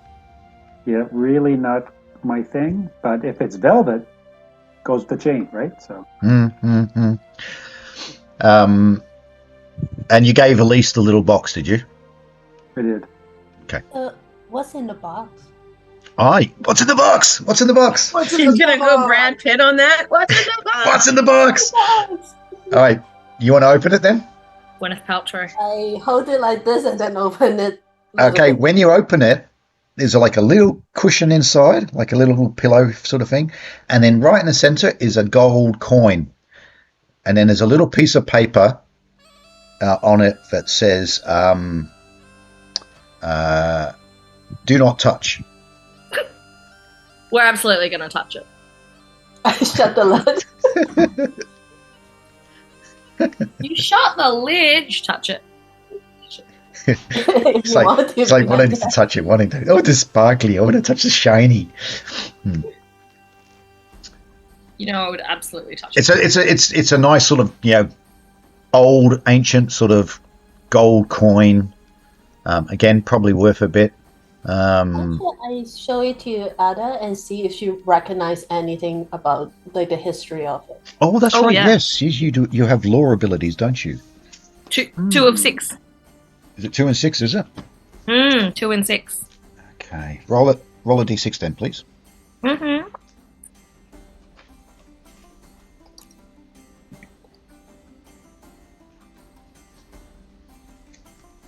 E: Yeah, really not my thing. But if it's velvet, goes with the chain, right? So.
B: And you gave Elise the little box, did you?
E: I did.
A: What's in the box?
B: Aye. What's in the box? What's in the box?
C: She's gonna go Brad Pitt on that. What's in the box?
B: What's in the box? All right. You want to open it then?
D: Gwyneth Paltrow.
A: I hold it like this and then open it.
B: Okay. When you open it, there's like a little cushion inside, like a little pillow sort of thing. And then right in the center is a gold coin. And then there's a little piece of paper on it that says, do not touch.
D: We're absolutely going to touch it.
A: I shut the lid.
D: You shut the lid. You touch it.
B: It's like wanting to touch it, oh, it's sparkly. I want to touch the shiny.
D: You know, I would absolutely touch it.
B: It's a nice sort of old ancient sort of gold coin. Again, probably worth a bit.
A: I show it to Ada and see if she recognize anything about like the history of it.
B: Oh, that's right.
D: Yeah.
B: Yes, you do. You have lore abilities, don't you?
D: Two of 6.
B: Is it 2 and 6? Is it?
D: 2 and 6.
B: Okay. Roll a d6 then, please.
D: Mm-hmm.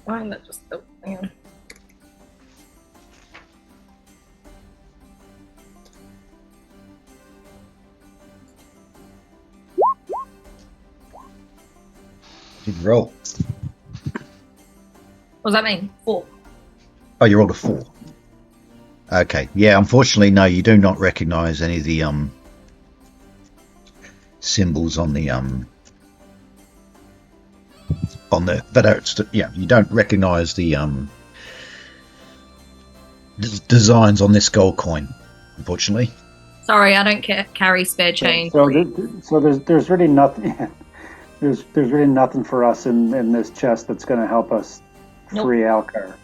D: Why is that just hang on.
B: Did you roll?
D: What does that mean? 4.
B: Oh, you rolled a 4. Okay. Yeah. Unfortunately, no. You do not recognise any of the symbols on the you don't recognise the designs on this gold coin, unfortunately.
D: Sorry, I don't carry spare change.
E: So there's really nothing. There's really nothing for us in this chest that's going to help us free Alcar.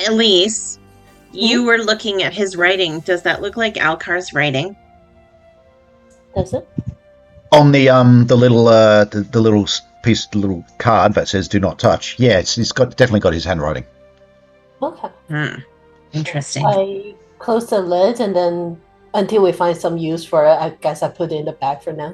C: Elise, you were looking at his writing. Does that look like Alcar's writing?
A: Does it?
B: On the little the little piece, the little card that says "Do not touch." Yeah, it's definitely got his handwriting.
A: Okay.
C: Interesting.
A: I close the lid and then until we find some use for it, I guess I put it in the bag for now.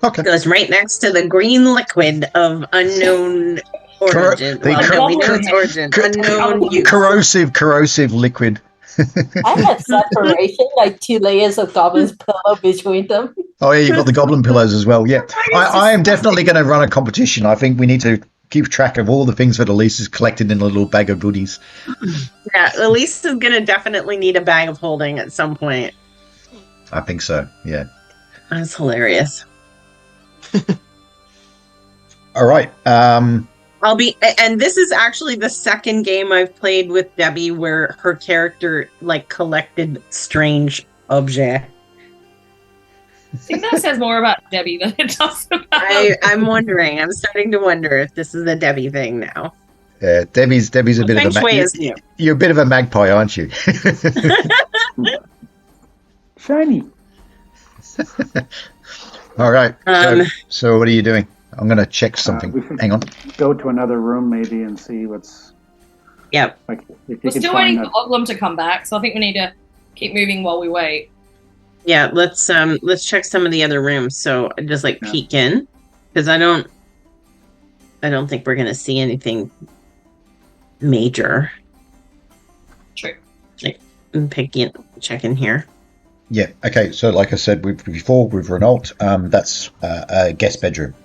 B: Okay.
C: Goes right next to the green liquid of unknown origin.
B: We know
C: its origin. Unknown use.
B: Corrosive liquid.
A: I have separation, like 2 layers of goblin's pillow between them.
B: Oh yeah, you've got the goblin pillows as well. Yeah, I am definitely going to run a competition. I think we need to keep track of all the things that Elise has collected in a little bag of goodies.
C: Yeah, Elise is gonna definitely need a bag of holding at some point.
B: I think so. Yeah.
C: That's hilarious.
B: All right.
C: And this is actually the second game I've played with Debbie where her character like collected strange objects.
D: I think that says more about Debbie than it does about.
C: I'm wondering. I'm starting to wonder if this is a Debbie thing now.
B: Debbie's a bit
C: Feng
B: of a
C: Shui is new.
B: You're a bit of a magpie, aren't you?
E: Shiny.
B: All right. So what are you doing? I'm going to check something.
E: We should
B: Hang on.
E: Go to another room maybe and see what's.
C: Yep.
E: Like, if you
D: We're
E: can
D: still
E: find
D: waiting for Oglum to come back, so I think we need to keep moving while we wait.
C: Yeah, let's check some of the other rooms. So just like
E: Yeah.
C: peek in, because I don't think we're gonna see anything major.
D: True.
C: I'm check in here.
B: Yeah. Okay. So, like I said before with Renault, that's a guest bedroom.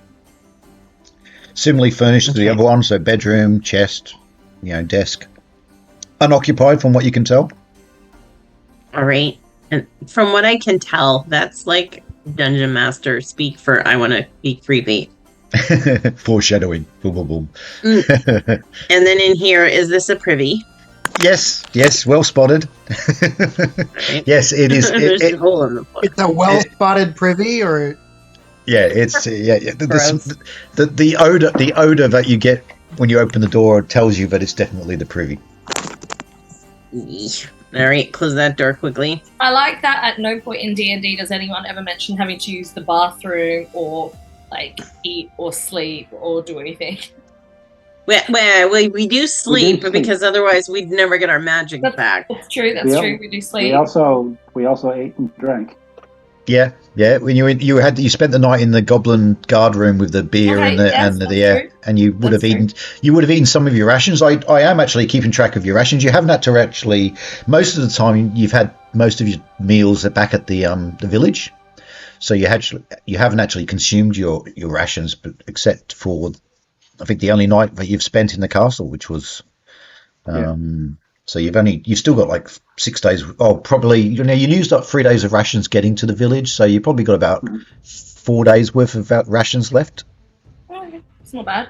B: Similarly furnished to the
C: Okay.
B: other one. So, bedroom, chest, desk, unoccupied from what you can tell.
C: All right, and from what I can tell, that's like Dungeon Master speak for I want to be creepy.
B: Foreshadowing. Boom, boom, boom.
C: And then in here, is this a privy?
B: Yes. Well spotted.
C: Right.
B: Yes, it is.
C: There's a hole in the floor.
F: It's a well-spotted privy, or
B: Yeah, it's
C: Gross.
B: the odor that you get when you open the door tells you that it's definitely the privy.
C: Eesh. All right, close that door quickly.
D: I like that at no point in D&D does anyone ever mention having to use the bathroom or like eat or sleep or do anything.
C: We do sleep
E: sleep.
C: because otherwise we'd never get our magic
D: That's-
C: back.
D: That's true, that's
E: Yeah.
D: true. We do sleep.
E: We also ate and drank.
B: Yeah. When you spent the night in the goblin guard room with the beer
D: Okay,
B: and the
D: yes,
B: and the
D: that's true.
B: and you would
D: That's
B: have eaten some of your rations. I am actually keeping track of your rations. You haven't had to actually most of the time you've had most of your meals back at the village, so you haven't actually consumed your rations, but except for I think the only night that you've spent in the castle, which was so you've still got like 6 days. Oh, probably you used up 3 days of rations getting to the village, so you probably got about 4 days worth of rations left.
D: Oh, okay. It's not bad.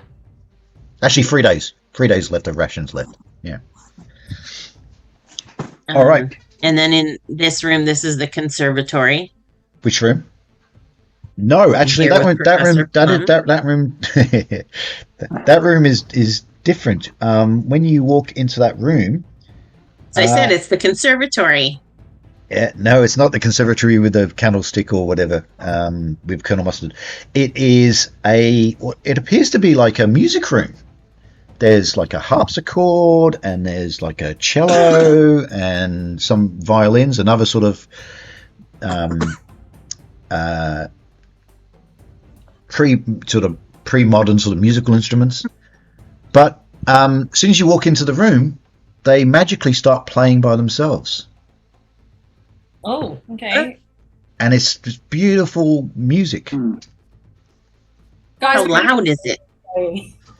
B: Actually, 3 days. 3 days left of rations left. Yeah. All right.
C: And then in this room, this is the conservatory.
B: Which room? No, actually,
C: Here with Professor Plum.
B: that room is different. When you walk into that room.
C: So I said it's the conservatory.
B: Yeah, no, it's not the conservatory with the candlestick or whatever. With Colonel Mustard, it is it appears to be like a music room. There's like a harpsichord and there's like a cello and some violins and other sort of pre-modern sort of musical instruments. But as soon as you walk into the room, they magically start playing by themselves.
D: Oh, okay.
B: And it's just beautiful music.
D: Guys,
C: How loud is it?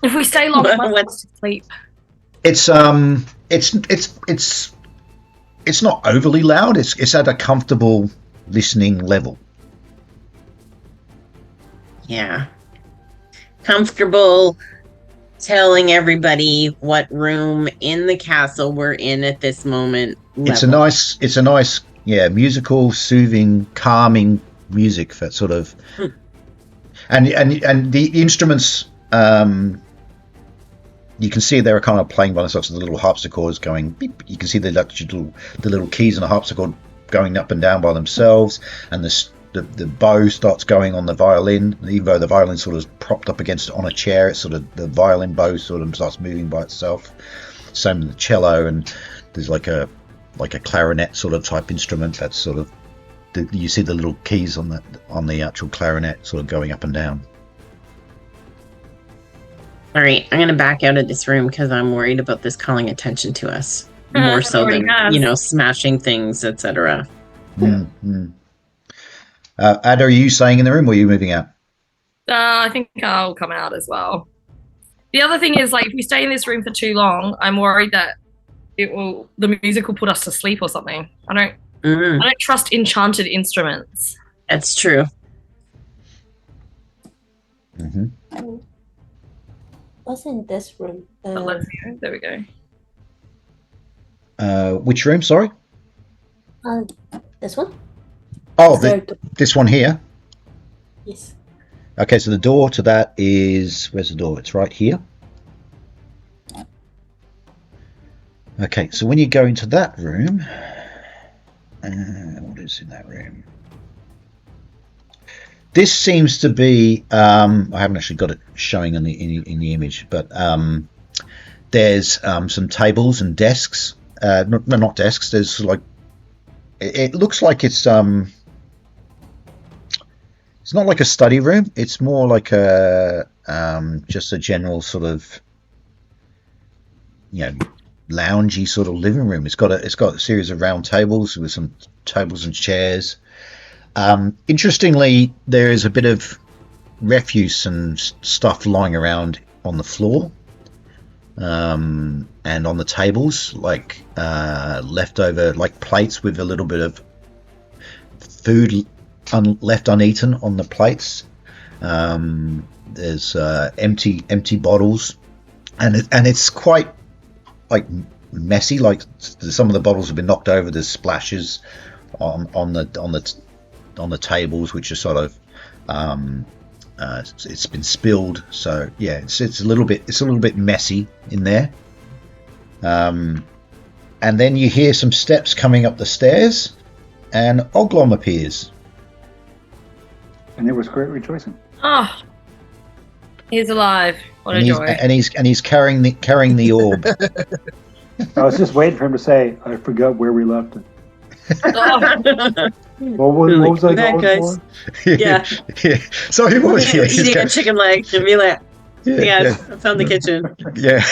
D: if we stay long, we might
C: What's-
D: have to sleep.
B: It's not overly loud. It's at a comfortable listening level.
C: Yeah. Comfortable telling everybody what room in the castle we're in at this moment.
B: It's a
C: level.
B: nice, musical, soothing, calming music that sort of, and the instruments, you can see they're kind of playing by themselves. So the little harpsichords going beep. You can see the little keys on the harpsichord going up and down by themselves, and the bow starts going on the violin. Even though the violin's sort of propped up against on a chair, it's sort of the violin bow sort of starts moving by itself. Same with the cello, and there's like a clarinet sort of type instrument that's sort of you see the little keys on the actual clarinet sort of going up and down.
C: All right, I'm going to back out of this room because I'm worried about this calling attention to us. more so
D: Already
C: than
D: has.
C: smashing things, etc.
B: Mm. Ad, are you staying in the room or are you moving out?
D: I think I'll come out as well. The other thing is, like, if we stay in this room for too long, I'm worried that the music will put us to sleep or something. I don't trust enchanted instruments.
C: That's true.
A: What's in this room?
D: But let's go. There we go.
B: Which room? Sorry.
A: This one?
B: Oh,
A: Third door.
B: this one here.
A: Yes.
B: Okay, so the door to that is, where's the door? It's right here. Okay, so when you go into that room, what is in that room? This seems to be, I haven't actually got it showing in the image, but there's some tables and desks. Not desks. There's like, it looks like it's not like a study room. It's more like a just a general sort of loungy sort of living room. It's got a series of round tables with some tables and chairs. Interestingly, there is a bit of refuse and stuff lying around on the floor, and on the tables, like leftover, like plates with a little bit of food left uneaten on the plates. There's empty bottles, and it's quite like messy. Like some of the bottles have been knocked over. There's splashes on the tables, which are sort of it's been spilled. So yeah, it's a little bit messy in there. And then you hear some steps coming up the stairs, and Oglom appears.
E: And there was great rejoicing.
D: Oh, he's alive. What a joy.
B: And he's carrying the orb.
E: I was just waiting for him to say, "I forgot where we left it." What was I
C: that,
E: going
C: guys?
E: for?
C: Yeah.
B: Sorry, what was he?
C: Eating a chicken leg and be like, I found the kitchen.
B: Yeah.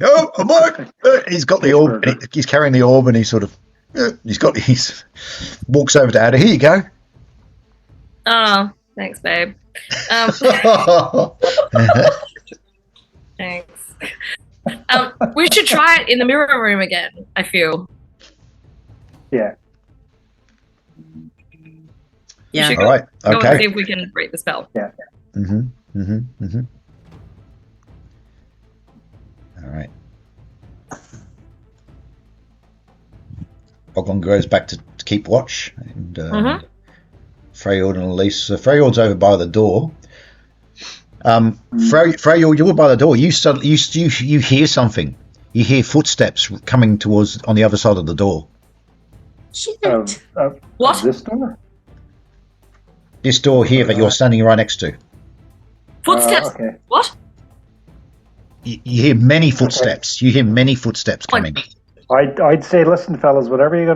B: Oh, I'm back. He's got the orb. He's carrying the orb, and he sort of walks over to Ada. Here you go.
D: Oh, thanks, babe. Thanks. We should try it in the mirror room again, I feel.
E: Yeah.
C: Yeah.
D: should
B: All right.
D: Go and see
B: Okay.
D: if we can break the spell.
B: All right. Oglon goes back to keep watch, and Freyord and Elise. So Freyord's over by the door. Freyord, you're by the door. You hear something. You hear footsteps coming towards on the other side of the door.
D: What?
E: This door?
B: This door here that you're standing right next to.
D: Footsteps.
E: Okay.
D: What?
B: You hear many footsteps. You hear many footsteps coming.
E: I'd say, listen, fellas, whatever you're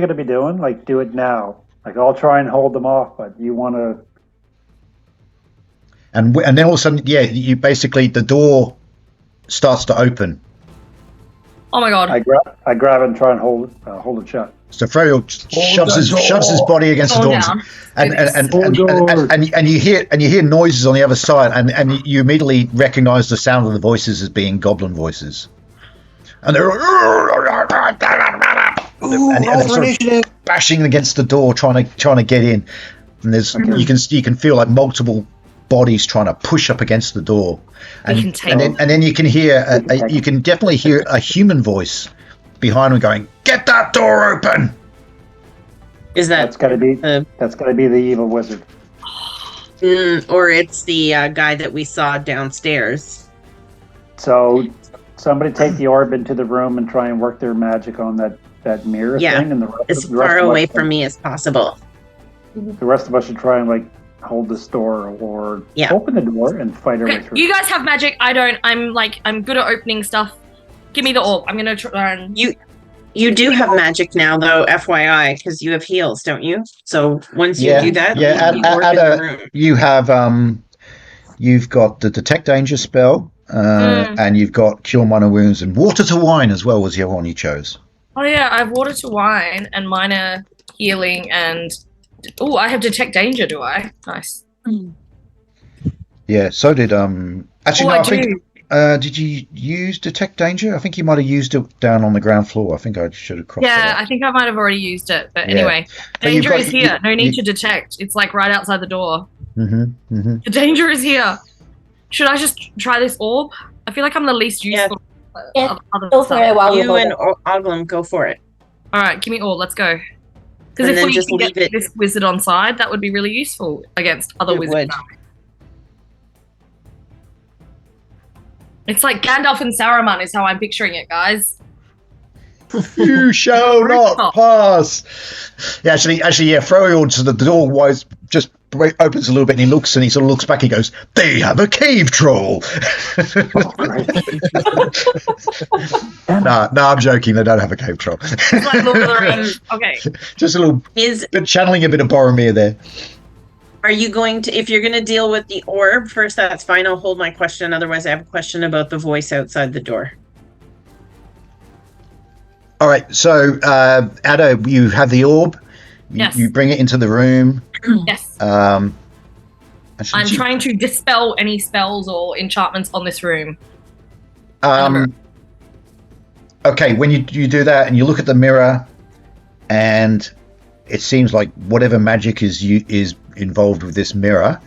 E: gonna be doing, like, do it now. Like, I'll try and hold them off, but you want to.
B: And then all of a sudden, yeah, you basically the door starts to open.
D: Oh my god.
E: I grab it and try and hold it shut.
B: So Freyo shoves his body against the
D: Calm
B: door,
D: down.
B: and you hear noises on the other side, and you immediately recognise the sound of the voices as being goblin voices, and they're sort of bashing against the door, trying to get in, and you can feel like multiple bodies trying to push up against the door, and then you can hear you can definitely hear a human voice behind him going, "Get that door open!"
C: Is
E: That's gotta be the evil wizard.
C: Or it's the guy that we saw downstairs.
E: So somebody take the orb into the room and try and work their magic on that mirror thing, and
C: as far away from me as possible.
E: The rest of us should try and like hold this door or open the door and fight our way through.
D: You guys have magic. I don't. I'm good at opening stuff. Give me the orb. I'm gonna try and.
C: You do have magic now, though, FYI, because you have heals, don't you? So once you do that,
B: you have you've got the detect danger spell. and you've got cure minor wounds and water to wine as well was the other one you chose.
D: Oh yeah, I have water to wine and minor healing and I have detect danger, do I? Nice.
B: Yeah, so did actually no,
D: I
B: I think
D: do.
B: did you use detect danger? I think you might have used it down on the ground floor. I think I should have crossed
D: Yeah,
B: that
D: I think I might have already used it, but
B: Yeah.
D: anyway.
B: But you've
D: Danger
B: got-
D: is here. No need
B: you-
D: to detect. It's like right outside the door.
B: Mm-hmm.
D: The danger is here. Should I just try this orb? I feel like I'm the least
C: Yeah.
D: useful.
A: Yeah,
D: other
A: Go for
D: stuff.
A: it while we
C: You
A: hold
C: and
A: it.
C: Oglum, go for it.
D: All right, give me orb. Let's go. Because
C: And
D: if
C: then
D: we
C: just
D: can get
C: leave it-
D: this wizard on side, that would be really useful against other
C: It
D: wizards.
C: would.
D: It's like Gandalf and Saruman is how I'm picturing it, guys.
B: You shall not
D: Rooftop.
B: pass. Yeah, actually, yeah. Froyord to the door wise just opens a little bit, and he looks, and he sort of looks back. And he goes, "They have a cave troll." No, I'm joking. They don't have a cave troll.
D: It's like Lord of the Rings. Okay.
B: Just a little bit channeling a bit of Boromir there.
C: Are you going to, if you're going to deal with the orb first, that's fine. I'll hold my question. Otherwise, I have a question about the voice outside the door.
B: All right, so Ada, you have the orb.
D: Yes.
B: You bring it into the room.
D: Yes.
B: Actually,
D: I'm trying to dispel any spells or enchantments on this room.
B: Okay, when you do that and you look at the mirror, and it seems like whatever magic is involved with this mirror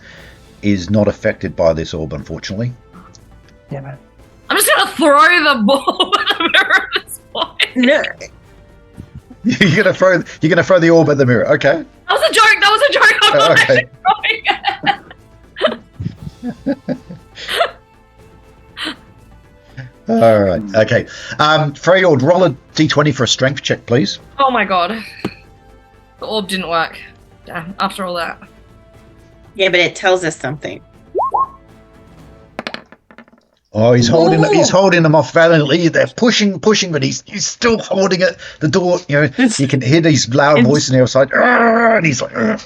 B: is not affected by this orb, unfortunately.
E: Damn it.
D: I'm just gonna throw the ball at the mirror at this point.
C: No.
B: You're gonna throw the orb at the mirror. Okay.
D: That was a joke. That was a joke. I'm not
B: Okay.
D: actually throwing it.
B: All right. Okay. Freyord, roll a d20 for a strength check, please.
D: Oh my god. The orb didn't work. Damn, after all that.
C: Yeah, but it tells us something.
B: Oh, he's holding them off valiantly. They're pushing, but he's still holding it. The door, you can hear these loud voices on the outside, and he's like, Yeah.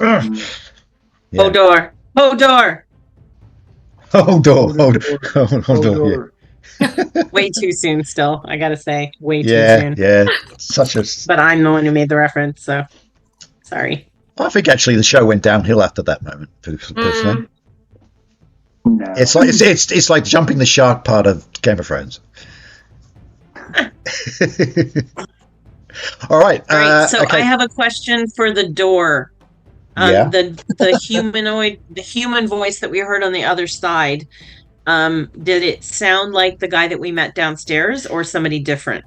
C: Hodor. Hodor.
B: Hold on.
C: Way too soon still, I gotta say. Way too
B: Yeah,
C: soon.
B: yeah. Such a.
C: But I'm the one who made the reference, so sorry.
B: I think actually the show went downhill after that moment. Personally,
E: No.
B: it's like jumping the shark part of Game of Thrones. All right.
C: All right, so
B: okay.
C: I have a question for the door.
B: Yeah.
C: The humanoid, the human voice that we heard on the other side. Did it sound like the guy that we met downstairs, or somebody different?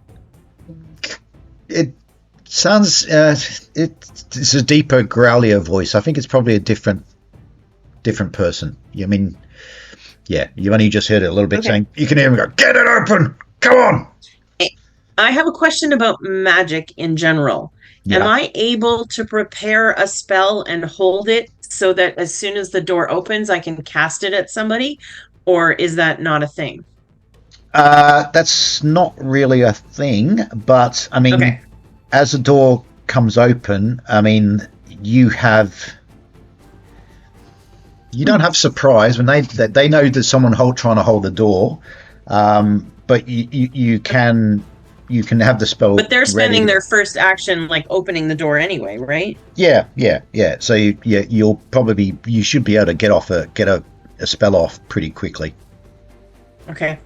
B: It sounds it's a deeper, growlier voice. I think it's probably a different person. I mean, yeah, you only just heard it a little bit
C: Okay.
B: saying, you can hear him go, "Get it open, come on."
C: I have a question about magic in general. Am
B: Yeah.
C: I able to prepare a spell and hold it so that as soon as the door opens, I can cast it at somebody? Or is that not a thing?
B: That's not really a thing, but I mean,
C: Okay.
B: as the door comes open, I mean, you don't have surprise when they know there's someone trying to hold the door, but you can have the spell.
C: But they're spending
B: ready.
C: their first action like opening the door anyway, right?
B: Yeah. So you should be able to get a spell off pretty quickly.
C: Okay.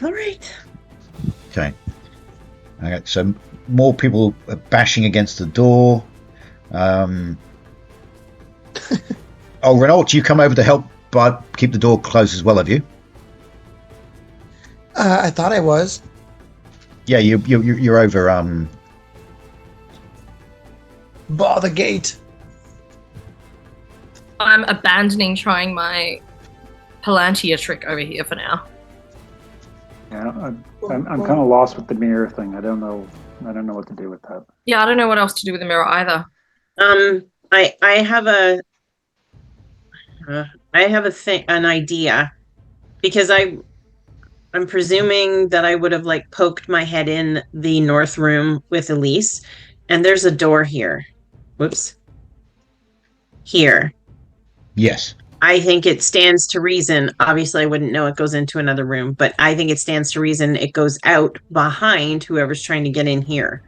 C: All right.
B: Okay. So more people are bashing against the door. Renault, you come over to help, but keep the door closed as well, have you?
F: I thought I was.
B: Yeah, you're over.
F: Bar the gate.
D: I'm abandoning trying my Palantir trick over here for now.
E: Yeah, I'm kind of lost with the mirror thing. I don't know what to do with that.
D: Yeah, I don't know what else to do with the mirror either.
C: I have an idea, because I'm presuming that I would have like poked my head in the north room with Elise, and there's a door here. Whoops. Here.
B: Yes.
C: I think it stands to reason. Obviously, I wouldn't know it goes into another room, but I think it stands to reason it goes out behind whoever's trying to get in here.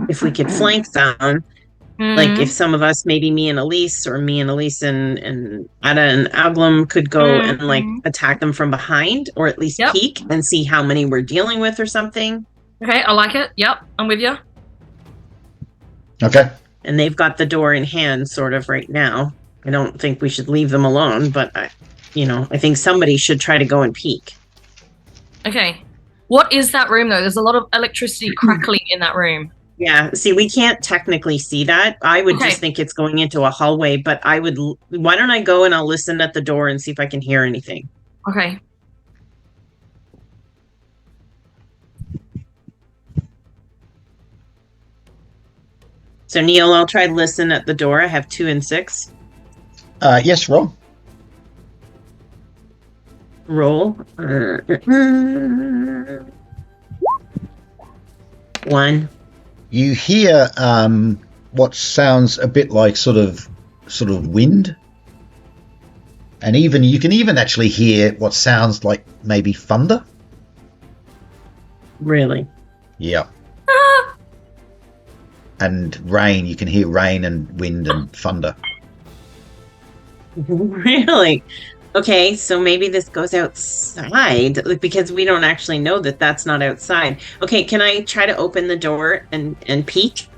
C: If we could flank them, like if some of us, maybe me and Elise, or me and Elise and Ada and Aglum could go and like attack them from behind, or at least peek and see how many we're dealing with or something.
D: Okay, I like it. Yep, I'm with you.
B: Okay.
C: And they've got the door in hand sort of right now. I don't think we should leave them alone, but I think somebody should try to go and peek.
D: Okay. What is that room though? There's a lot of electricity crackling in that room.
C: Yeah, see, we can't technically see that. I would just think it's going into a hallway, but why don't I go and I'll listen at the door and see if I can hear anything.
D: Okay.
C: So Neil, I'll try to listen at the door. I have 2 and 6.
B: Yes, roll.
C: Roll. 1.
B: You hear what sounds a bit like sort of wind, and you can even actually hear what sounds like maybe thunder.
C: Really?
B: Yeah. And rain. You can hear rain and wind and thunder.
C: Really? Okay, so maybe this goes outside, because we don't actually know that that's not outside. Okay, can I try to open the door and peek?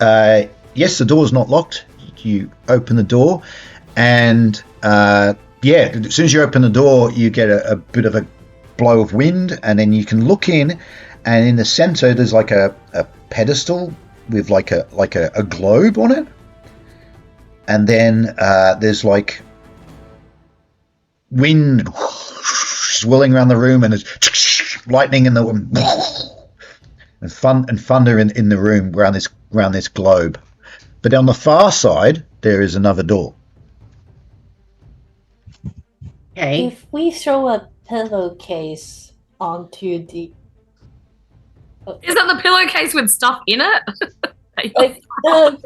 B: Yes, the door's not locked. You open the door, and as soon as you open the door, you get a bit of a blow of wind, and then you can look in, and in the center there's like a pedestal with like a globe on it, and then there's like wind swirling around the room, and there's lightning in the and thunder in the room around this globe. But on the far side there is another door.
C: Okay.
A: If we throw a pillowcase onto the
D: Is that the pillowcase with stuff in it?
A: like
B: come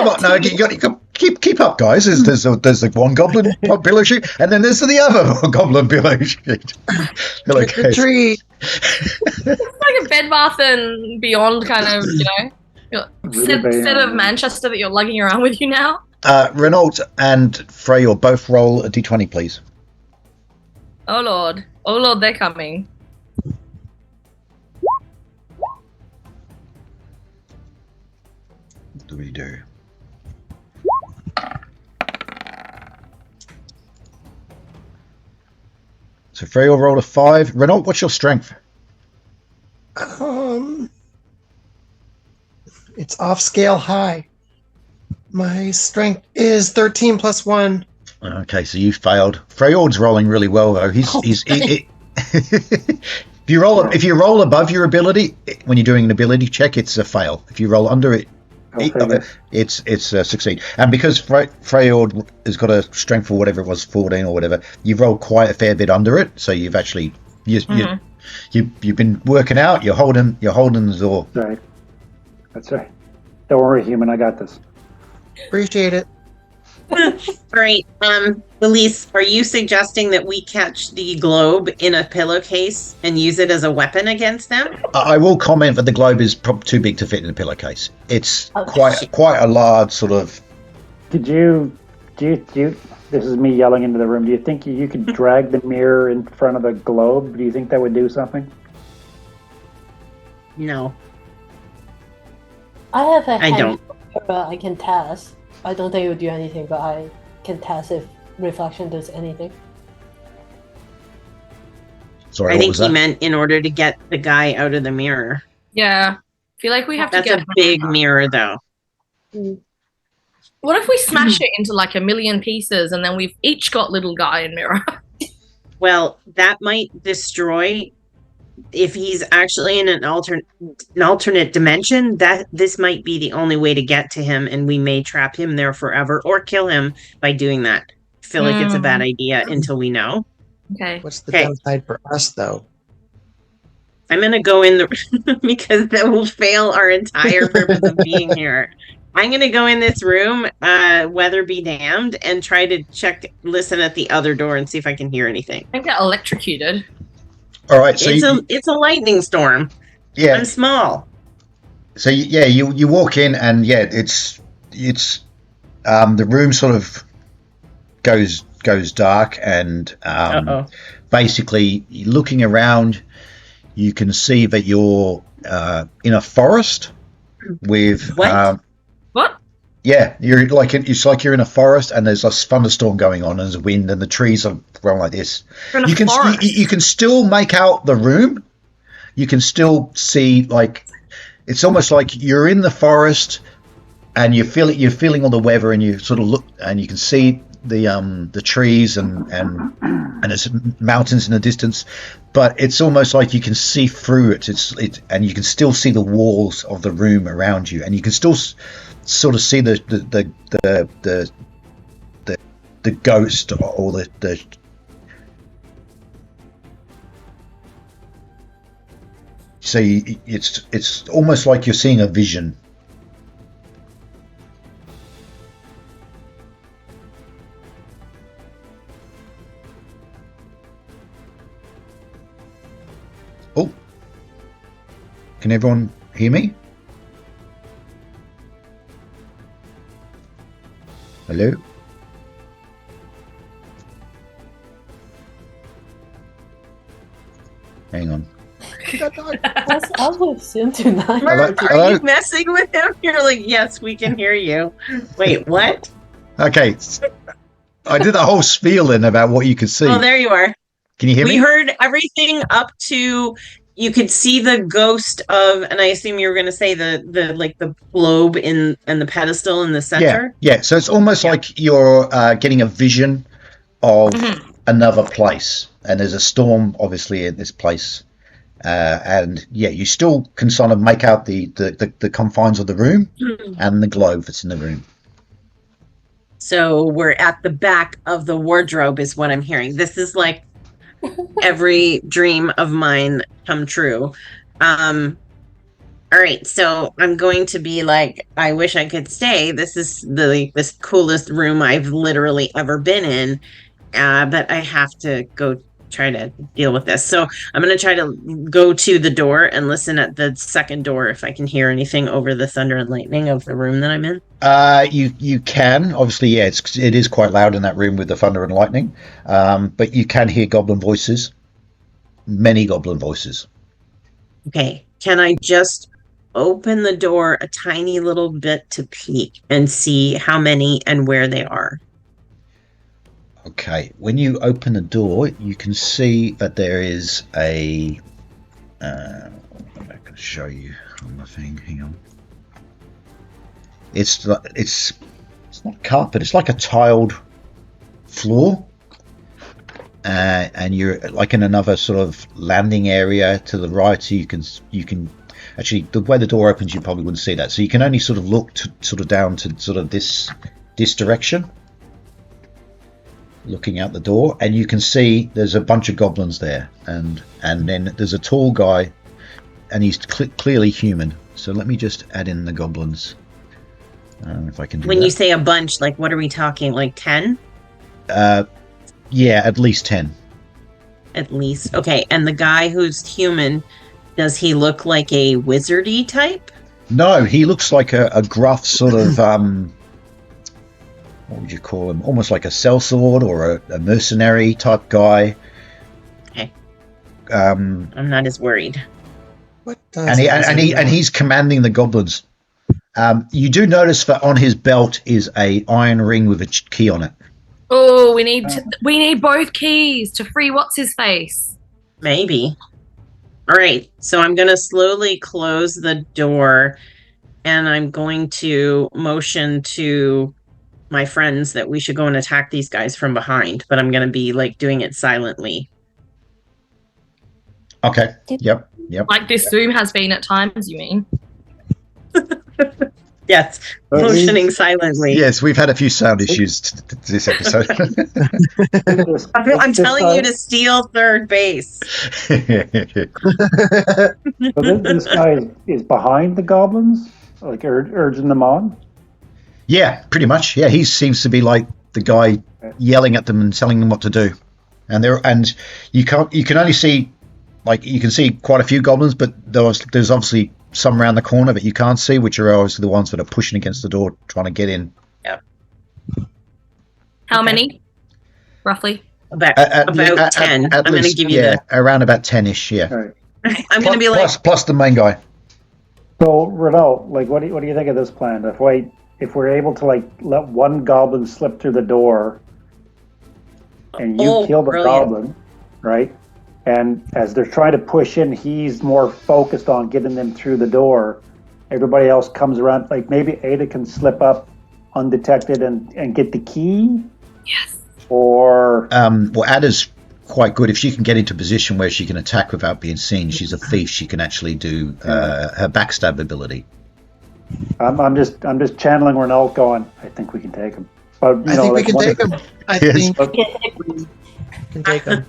B: on, no, you got keep up, guys. There's the one goblin pillow sheet, and then there's the other goblin pillow sheet.
F: Trick or treat.
D: It's like a Bed Bath and Beyond kind of, set of Manchester that you're lugging around with you now.
B: Renault and Freyr both roll a d20, please.
D: Oh lord, they're coming.
B: What do we do? So Freyr rolled a 5. Renault, what's your strength?
F: It's off scale high. My strength is 13 plus 1.
B: Okay, so you failed. Freyaud's rolling really well though. If you roll above your ability when you're doing an ability check, it's a fail. If you roll under it, it's a succeed. And because Freyaud has got a strength for whatever it was, 14 or whatever, you've rolled quite a fair bit under it. So you've actually you've been working out. You're holding the door.
E: Right. That's right. Don't worry, human. I got this.
F: Appreciate it.
C: All right. Elise, are you suggesting that we catch the globe in a pillowcase and use it as a weapon against them?
B: I will comment that the globe is probably too big to fit in a pillowcase. It's quite a large sort of.
E: Do you? This is me yelling into the room. Do you think you could drag the mirror in front of the globe? Do you think that would do something?
C: No.
A: I have a
C: I don't.
A: I can test. I don't think it would do anything, but I can test if reflection does anything.
B: Sorry,
C: I think he
B: that?
C: meant in order to get the guy out of the mirror.
D: Yeah. I feel like we have
C: That's
D: to get
C: a big mirror, though.
D: What if we smash it into like a million pieces and then we've each got little guy and mirror?
C: Well, that might destroy. If he's actually in an alternate dimension, that this might be the only way to get to him, and we may trap him there forever or kill him by doing that. I feel like it's a bad idea until we know.
D: Okay.
F: What's the downside for us, though?
C: I'm gonna go in the because that will fail our entire purpose of being here. I'm gonna go in this room, weather be damned, and try to listen at the other door and see if I can hear anything.
D: I get electrocuted.
B: All right, so
C: It's a lightning storm.
B: yeah,
C: I'm small.
B: so you walk in and it's the room sort of goes dark and basically looking around, you can see that you're in a forest with
C: What?
D: What?
B: yeah, you're like it's like you're in a forest and there's a thunderstorm going on and there's wind and the trees are growing like this.
D: We're in a
B: You can
D: forest.
B: you can still make out the room. You can still see like it's almost like you're in the forest and you're feeling all the weather and you sort of look and you can see the trees and there's mountains in the distance, but it's almost like you can see through it. It's and you can still see the walls of the room around you, and you can still sort of see the ghost or the so it's almost like you're seeing a vision. Oh, can everyone hear me? Hello? Hang on.
A: I would assume tonight.
C: Murph,
B: Hello?
C: are you messing with him? You're like, yes, we can hear you. Wait, what?
B: Okay. I did a whole spiel then about what you could see.
C: Oh, there you are.
B: Can you hear
C: We
B: me?
C: heard everything up to you could see the ghost of, and I assume you were going to say the globe and the pedestal in the center.
B: Yeah. So it's almost like you're getting a vision of another place, and there's a storm obviously in this place, and yeah, you still can sort of make out the confines of the room and the globe that's in the room.
C: So we're at the back of the wardrobe, is what I'm hearing. This is like every dream of mine come true. All right, so I'm going to be like, I wish I could stay. This is this coolest room I've literally ever been in, but I have to go try to deal with this. So I'm going to try to go to the door and listen at the second door if I can hear anything over the thunder and lightning of the room that I'm in.
B: You can obviously, yeah, it is quite loud in that room with the thunder and lightning, but you can hear goblin voices, many goblin voices.
C: Okay, can I just open the door a tiny little bit to peek and see how many and where they are?
B: Okay, when you open the door, you can see that there is a. I'm going to show you on the thing. Hang on. It's not carpet. It's like a tiled floor, and you're like in another sort of landing area to the right. So you can actually, the way the door opens, you probably wouldn't see that. So you can only sort of look sort of down to sort of this direction, looking out the door, and you can see there's a bunch of goblins there, and then there's a tall guy, and he's clearly human. So let me just add in the goblins. If I can do
C: When
B: that.
C: you say a bunch, like what are we talking? Like 10?
B: Yeah, at least 10.
C: At least. Okay, and the guy who's human, does he look like a wizardy type?
B: No, he looks like a gruff sort of what would you call him? Almost like a sellsword or a mercenary type guy.
C: Okay.
B: I'm
C: not as worried.
F: What
B: and he's commanding the goblins. You do notice that on his belt is a iron ring with a key on it.
D: Oh, we need both keys to free what's his face.
C: Maybe. All right, so I'm going to slowly close the door, and I'm going to motion to my friends that we should go and attack these guys from behind, but I'm going to be like doing it silently.
B: Okay. Yep.
D: Like this Zoom has been at times, you mean?
C: Yes, motioning silently.
B: Yes, we've had a few sound issues this episode.
C: I'm telling you to steal third base.
E: So this guy is behind the goblins, like urging them on.
B: Yeah, pretty much. Yeah, he seems to be like the guy yelling at them and telling them what to do. And you can only see, like, you can see quite a few goblins, but there's obviously some around the corner that you can't see, which are obviously the ones that are pushing against the door trying to get in.
D: How many? Roughly.
C: About
B: At
C: 10.
B: at
C: I'm going to
B: least,
C: give you
B: yeah, around about 10ish. Yeah,
E: All right.
C: I'm going to be like,
B: plus the main guy.
E: So Renault, like, what do you think of this plan? If we're able to like let one goblin slip through the door, and you kill the
C: brilliant.
E: goblin, right? And as they're trying to push in, he's more focused on getting them through the door. Everybody else comes around. Like maybe Ada can slip up undetected and get the key.
D: Yes.
E: Or
B: Well, Ada's quite good if she can get into a position where she can attack without being seen. She's a thief. She can actually do her backstab ability.
E: I'm just channeling Renault, going, I think we can take him. But
F: I think we can take him. I think we can take him.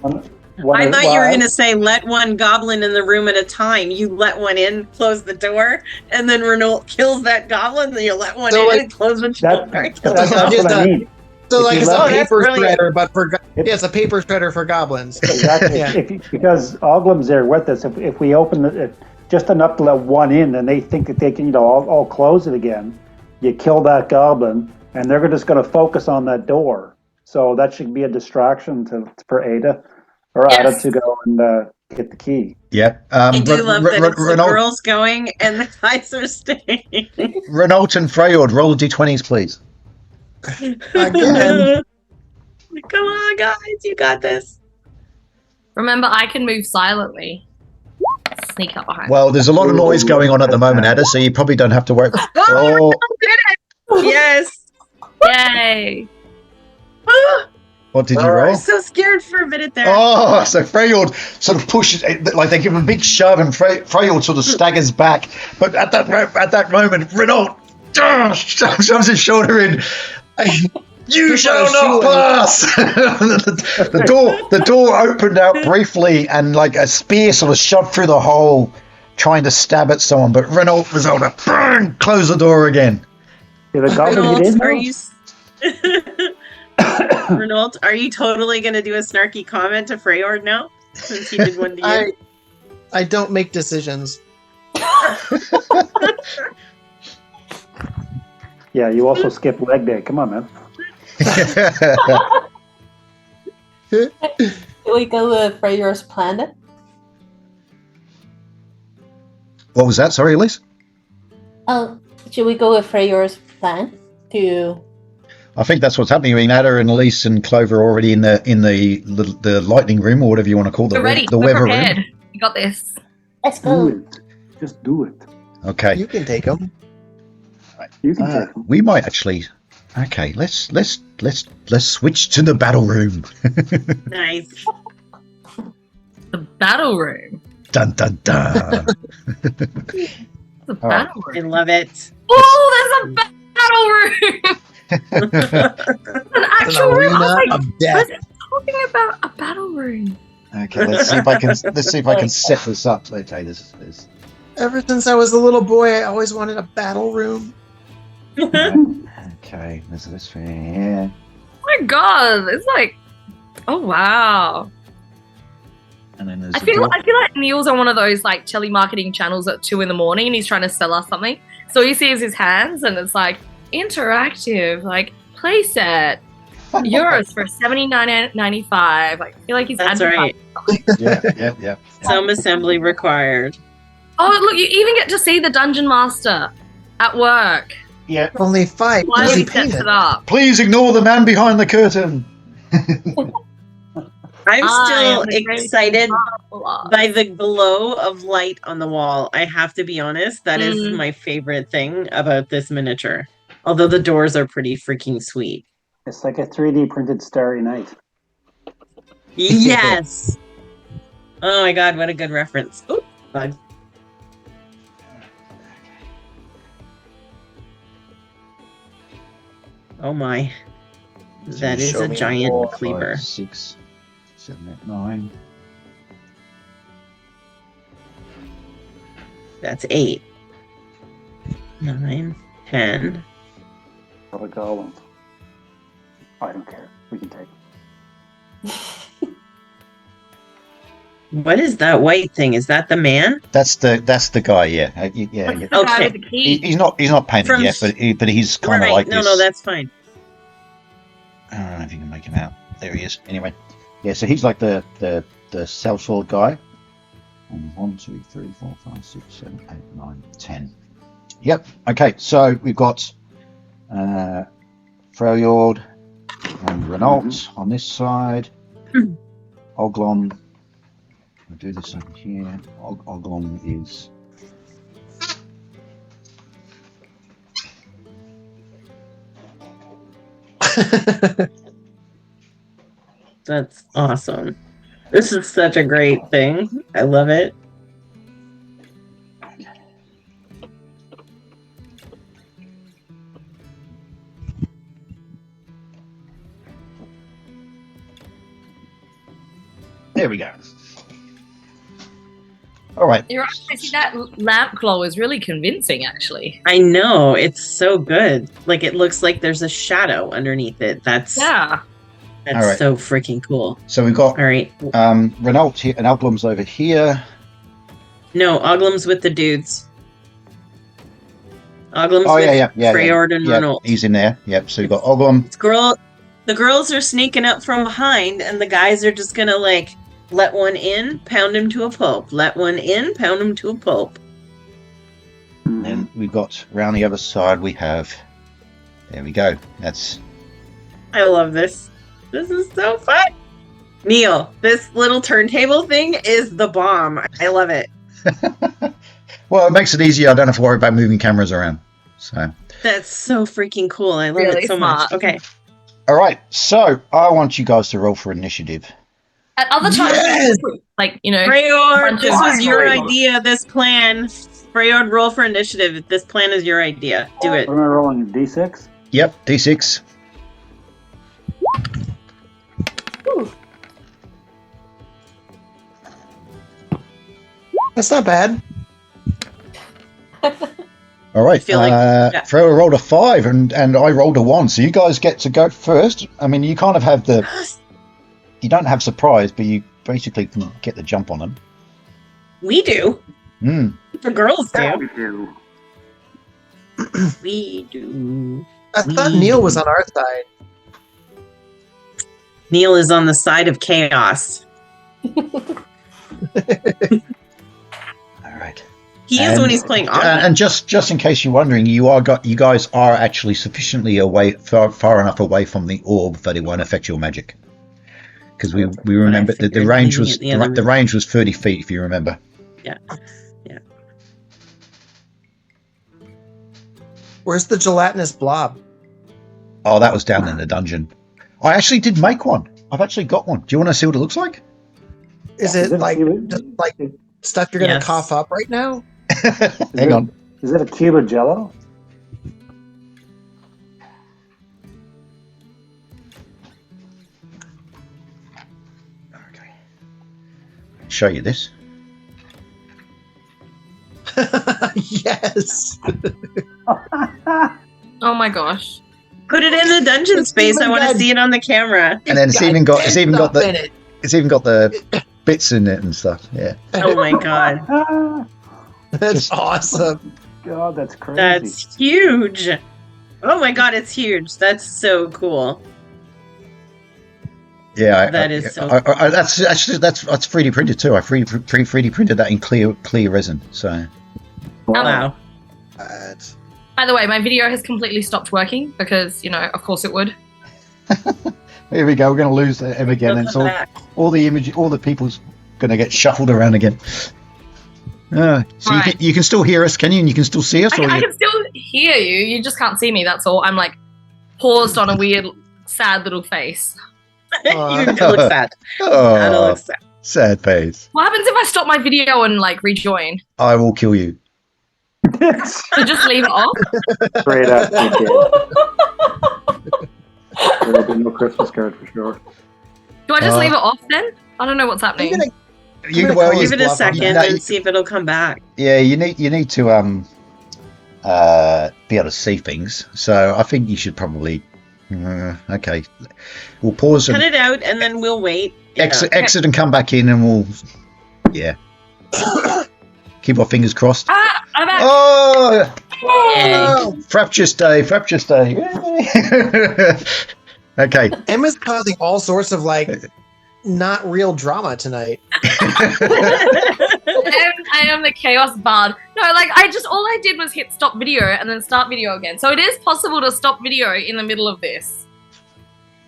C: I thought you were going to say, let one goblin in the room at a time. You let one in, close the door, and then Renault kills that goblin, then you let one
F: So,
C: in
F: like,
C: and close the door.
E: That's
F: Just
E: what I mean.
F: So like
E: you
F: it's a
E: let-
F: paper
C: brilliant.
F: shredder, but it's a paper shredder for goblins.
E: Exactly.
F: Yeah.
E: Because Oglim's there with us. If we open it just enough to let one in, and they think that they can, all close it again, you kill that goblin, and they're just going to focus on that door. So that should be a distraction for Ada or Ada
D: Yes.
E: to go and get the key.
B: Yeah.
C: I do love that it's the
B: Renault,
C: girls going and the guys are staying.
B: Renault and Freyord, roll d20s, please.
F: Again.
C: Come on, guys, you got this.
D: Remember, I can move silently. Sneak up behind.
B: Well, there's a lot of noise going on at the moment, Ada, so you probably don't have to worry.
C: Oh, Yes.
D: Yay!
B: What did you
C: I
B: roll?
C: was so scared for a minute there.
B: Oh, so Freyord sort of pushes, like they give him a big shove, and Freyord sort of staggers back. But at that moment, Renault shoves his shoulder in. You shall not pass. the door opened out briefly, and like a spear sort of shoved through the hole, trying to stab at someone. But Renault was able to close the door again.
E: Did the goblin get in?
C: Renault, are
E: now?
C: you Renault, are you totally going to do a snarky comment to Freyord now? Since he did one to you?
F: I don't make decisions.
E: Yeah, you also skipped leg day. Come on, man.
A: Should we go with Freyr's planet?
B: What was that? Sorry, Elise?
A: Oh, should we go with Freyr's plan to?
B: I think that's what's happening. I mean, Ada and Elise and Clover are already in the lightning room, or whatever you want to call
D: We're ready.
B: the
D: We're
B: weather
D: prepared.
B: room.
D: You got this.
A: Let's
E: Do
A: go.
E: it. Just do it.
B: Okay.
F: You can take him.
E: You can take him.
B: We might actually. Okay, let's switch to the battle room.
C: Nice.
D: The battle room.
B: Dun dun dun.
D: The
B: All
D: battle
C: I
D: room.
C: love it.
D: Oh, there's a battle room. An
F: An
D: actual room. I was
F: arena
D: like,
F: of death.
D: what is talking about a battle room?
B: Okay, let's see if I can set this up. Okay, this is.
F: Ever since I was a little boy, I always wanted a battle room.
B: Okay, there's this thing here.
D: Oh my god, it's like, oh wow.
B: And then there's
D: I feel like Neil's on one of those like telemarketing channels at 2 a.m. and he's trying to sell us something. So you see his hands and it's like interactive, like playset, yours for $79.95. Like I feel like he's
C: That's
D: advertising.
C: right.
B: yeah.
C: Some assembly required.
D: Oh look, you even get to see the dungeon master at work.
B: Yeah.
F: Only 5
D: While
F: easy
D: he sets
F: payment.
D: it up.
B: Please ignore the man behind the curtain.
C: I'm
D: I
C: still
D: am the greatest
C: excited
D: marvel
C: by the glow of light on the wall. I have to be honest, that is
D: Mm.
C: my favorite thing about this miniature. Although the doors are pretty freaking sweet.
E: It's like a 3D printed Starry Night.
C: Yes. Oh my god, what a good reference. Oop, bug. Oh my. That is a giant
B: 4,
C: cleaver.
B: 5, 6, 7, 8, 9.
C: That's 8. 9, 10.
E: for the golems. I don't care. We can take it.
C: What is that white thing? Is that the man?
B: That's the guy. Yeah, yeah.
D: That's the guy
C: Okay.
D: with the key.
B: He's not painted
C: From-
B: yet, but he's kind of
C: Right.
B: like
C: No,
B: this.
C: no, that's fine.
B: I don't know if you can make him out. There he is. Anyway, yeah. So he's like the cell sword guy. 1, 2, 3, 4, 5, 6, 7, 8, 9, 10. Yep. Okay. So we've got Freljord and Renault on this side. Oglon. I'll do this over here. Oglon is.
C: That's awesome. This is such a great thing. I love it.
B: There we go. All right.
D: You're right. I see that lamp glow is really convincing, actually.
C: I know. It's so good. Like, it looks like there's a shadow underneath it. That's
D: Yeah.
C: that's
B: All right.
C: so freaking cool.
B: So we've got
C: All right.
B: Renault here and Alglum's over here.
C: No, Oglim's with the dudes. Oglim's
B: Oh
C: with
B: yeah.
C: Freyord and
B: Yeah,
C: Renault.
B: he's in there. Yep. So we've got Oglum.
C: The girls are sneaking up from behind, and the guys are just gonna like let one in, pound him to a pulp. Let one in, pound him to a pulp.
B: And then we've got around the other side we have. There we go. That's
C: I love this. This is so fun. Neil, this little turntable thing is the bomb. I love it.
B: well, it makes it easier. I don't have to worry about moving cameras around. So
C: That's so freaking cool. I love
D: Really
C: it so
D: smart.
C: much. Okay.
B: all right. So I want you guys to roll for initiative.
D: At other times,
F: Yes!
D: like, you know,
C: Freyord,
D: bunch
C: this
D: of
C: was your
D: Freyord.
C: idea, this plan. Freyord, roll for initiative. This plan is your idea. Do it.
E: What am I rolling? D6?
B: Yep. D6.
F: That's not bad.
B: All right.
C: I feel like- yeah.
B: Freya rolled a 5 and I rolled a 1. So you guys get to go first. I mean, you kind of have the. You don't have surprise, but you basically can get the jump on them.
C: We do.
B: Hmm.
C: The girls do.
E: We do.
C: We do.
F: I thought Neil was on our side.
C: Neil is on the side of chaos.
B: All right.
C: He is when he's playing Oglim.
B: And just in case you're wondering, you guys are actually sufficiently far enough away from the orb that it won't affect your magic. Because we remember that the range was the range was 30 feet, if you remember.
C: Yeah.
F: Where's the gelatinous blob?
B: Oh, that was down in the dungeon. I actually did make one. I've actually got one. Do you want to see what it looks like?
F: Is it like just like stuff you're gonna
C: Yes.
F: cough up right now?
B: Hang on.
E: Is it a cube of Jello?
B: Okay. Show you this.
F: Yes.
D: oh my gosh.
C: Put it in the dungeon
F: It's
C: space. I
F: even
C: want to
F: got-
C: see it on the camera.
B: And then it's even got
F: stuff in
B: the
F: it.
B: it's even got the bits in it and stuff. Yeah.
C: Oh my god.
F: That's awesome.
E: God, that's crazy.
C: That's huge. Oh my god, it's huge. That's so cool.
B: Yeah,
C: That is so
B: that's actually that's 3D printed too. I 3D printed that in clear resin. So
C: Wow.
F: That's-
D: By the way, my video has completely stopped working because, you know, of course it would.
B: here we go. We're going to lose him again, and so all the people's going to get shuffled around again. So
D: Right.
B: you can still hear us, can you? And you can still see us,
D: I
B: or
D: can still hear you. You just can't see me. That's all. I'm like paused on a weird, sad little face.
C: You don't look sad. I don't
B: oh,
C: look sad.
B: sad face.
D: What happens if I stop my video and like rejoin?
B: I will kill you.
D: So just leave it off?
E: Straight up. There will be no Christmas card for sure.
D: Do I just
B: Uh,
D: leave it off then? I don't know what's
F: I'm
D: happening.
F: gonna-
B: You,
F: gonna
B: well,
F: call
B: you,
C: Give it a
F: bluff on
C: second
B: that.
C: and see if it'll come back.
B: yeah, you need to be able to see things. So I think you should probably. Okay, we'll pause
C: Cut
B: and
C: it out, and then we'll wait.
B: exit and come back in, and we'll. Yeah. Keep our fingers crossed.
D: Ah, I'm back.
B: Oh,
C: Yay.
B: fraptious day, fraptious day. Okay.
F: Emma's causing all sorts of not real drama tonight.
D: I am the chaos bard. No, all I did was hit stop video and then start video again. So it is possible to stop video in the middle of this.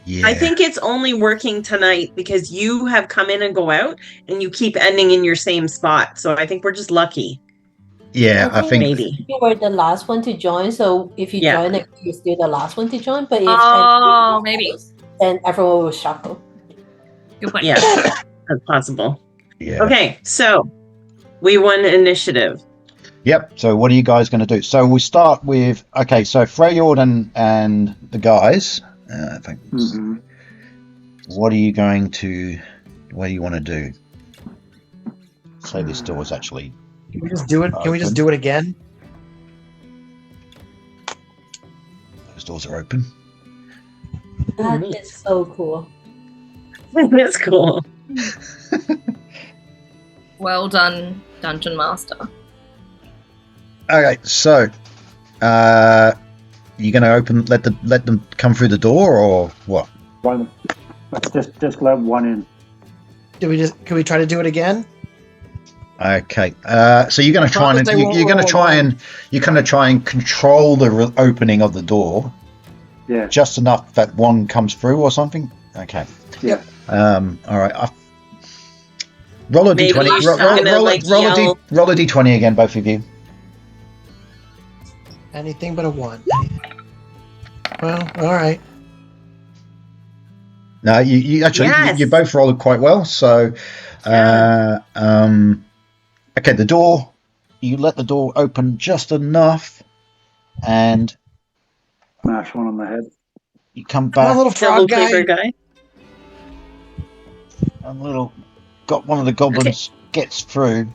B: Yeah.
C: I think it's only working tonight because you have come in and go out, and you keep ending in your same spot. So I think we're just lucky.
B: Yeah, I think.
C: Maybe.
A: You were the last one to join, so if you
C: Yeah.
A: join, you're still the last one to join. But if
D: Oh, maybe.
A: then everyone will shuffle.
D: Good point.
C: Yeah, that's possible.
B: Yeah.
C: Okay, so we won initiative.
B: Yep. So what are you guys going to do? So we start with so Freyord and the guys. I think.
E: Mhm.
B: What are you going to? What do you want to do? Say this door is actually.
F: Can we just do it? Can we just do it again?
B: Those doors are open.
A: That
C: neat.
A: is so cool.
C: That's cool.
D: Well done, Dungeon Master.
B: Okay. So, you going to let them come through the door or what?
E: One. Let's just let one in.
F: Can we try to do it again?
B: Okay. So you're going to try
F: Promise
B: and
F: they won't
B: you're going to
F: roll
B: try and control the opening of the door
E: Yeah.
B: just enough that one comes through or something. Okay.
E: Yeah.
B: All right. Roll a
C: Maybe
B: d20.
C: you're still gonna, yell.
B: Roll a d20 again, both of you.
F: Anything but a 1. Well, all right.
B: No, you actually
C: Yes.
B: you both rolled quite well. So, okay, the door. You let the door open just enough, and
E: Smash one on the head.
B: you come
F: Come on,
B: back.
F: little
C: Double
F: frog guy.
C: cleaver guy.
B: Got one of the goblins gets through.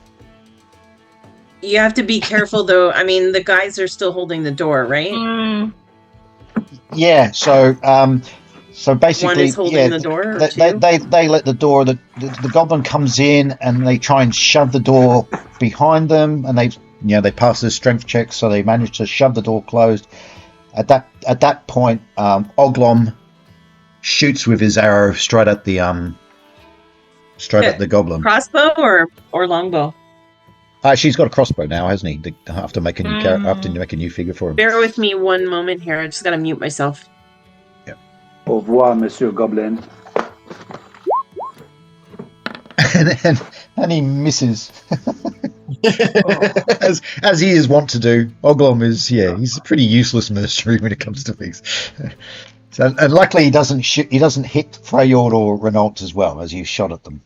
C: You have to be careful, though. I mean, the guys are still holding the door, right?
D: Mm,
B: Yeah. So basically,
C: One is holding the door, or
B: they,
C: two?
B: they let the door. The goblin comes in and they try and shove the door behind them, and they pass the strength check, so they manage to shove the door closed. At that point, Oglom shoots with his arrow straight at the goblin.
C: Crossbow or longbow?
B: She's got a crossbow now, hasn't he? After making a new figure for him.
C: Bear with me one moment here. I just gotta mute myself.
E: Au revoir, Monsieur Goblin.
B: and he misses. as he is wont to do. Oglom he's a pretty useless mercenary when it comes to things. So, and luckily he doesn't hit Freyord or Renault as well as you shot at them.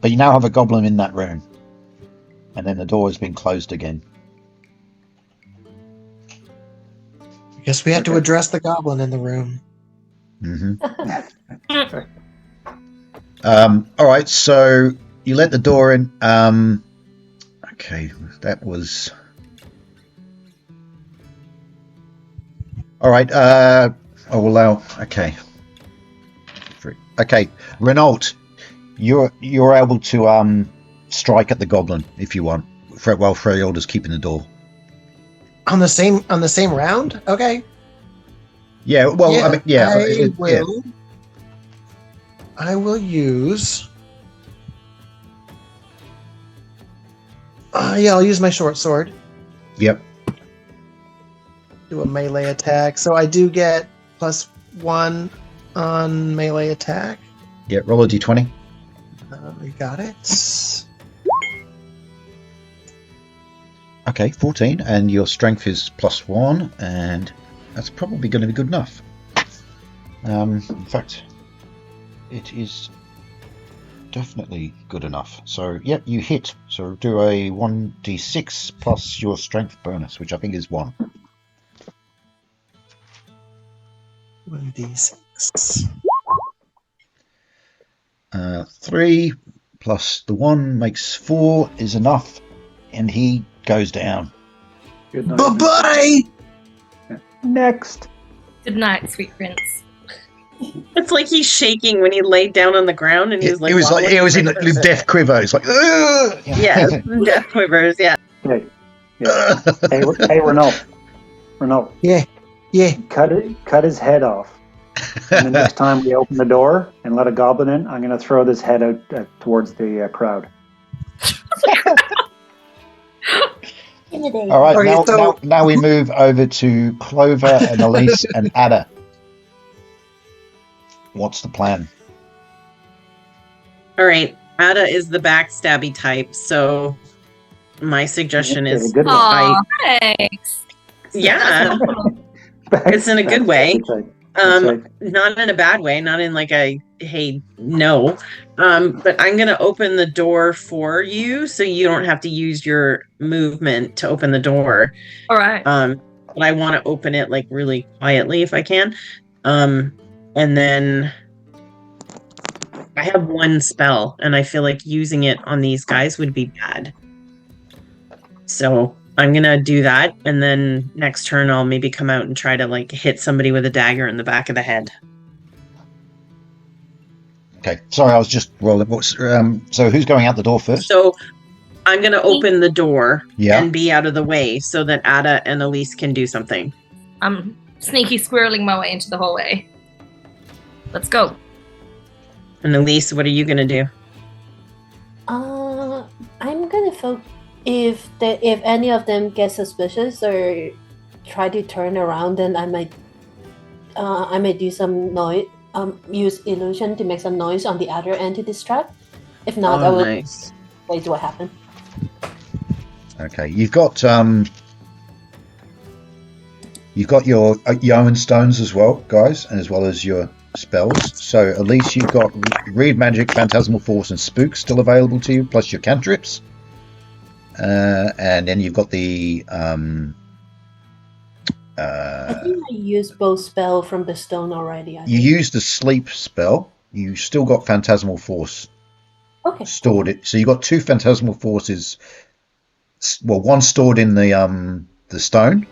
B: But you now have a goblin in that room. And then the door has been closed again.
F: I guess we had to address the goblin in the room.
B: All right, so you let the door in. Okay, that was. All right. I'll allow. Okay. Okay, Renault, you're able to strike at the goblin if you want, while Freyord is keeping the door.
F: On the same round? Okay.
B: Yeah. Well, I mean, yeah.
F: I will use. I'll use my short sword.
B: Yep.
F: Do a melee attack. So I do get +1 on melee attack.
B: Yeah. Roll a d20.
F: We got it.
B: Okay, 14, and your strength is +1, and that's probably going to be good enough. In fact, it is definitely good enough. So, yep, you hit. So do a 1d6 plus your strength bonus, which I think is 1.
F: 1d6.
B: 3 plus the 1 makes 4 is enough, and he goes down.
E: Good night.
F: Bye-bye!
E: Next.
D: Good night, sweet prince.
C: It's like he's shaking when he laid down on the ground and he was like,
B: It was like
C: wobbling.
B: it was in a death quiver. It's like, "Ugh!"
C: Yeah, death quivers. Yeah.
E: Okay. Yeah. Hey, Renault.
F: Yeah.
E: Cut his head off. And the next time we open the door and let a goblin in, I'm going to throw this head out towards the crowd.
B: All right,
F: Okay,
B: now we move over to Clover and Elise and Ada. What's the plan?
C: All right. Ada is the backstabby type, so my suggestion
E: It's
C: is
E: a good one.
D: Aw, thanks.
C: yeah, it's in a good way.
E: That's right.
C: Not in a bad way, not in like a hey no. But I'm gonna open the door for you so you don't have to use your movement to open the door.
D: All right.
C: But I want to open it like really quietly if I can. And then I have one spell and I feel like using it on these guys would be bad. So I'm gonna do that, and then next turn I'll maybe come out and try to like hit somebody with a dagger in the back of the head.
B: Okay, sorry, I was just rolling. So who's going out the door first?
C: So I'm gonna open the door
B: Yeah.
C: and be out of the way so that Ada and Elise can do something.
D: I'm sneaky squirreling my way into the hallway. Let's go.
C: And Elise, what are you gonna do?
A: I'm gonna if any of them get suspicious or try to turn around, then I might do some noise. Use illusion to make some noise on the other end to distract. If not, I will
C: Nice.
A: wait what happen.
B: Okay, you've got your Yoan stones as well, guys, and as well as your spells. So at least you've got Read Magic, Phantasmal Force, and Spook still available to you, plus your cantrips. And then you've got the
A: I think I used both spell from the stone already.
B: you used the sleep spell. You still got Phantasmal Force
A: Okay.
B: stored it. So you got two Phantasmal Forces. Well, one stored in the stone,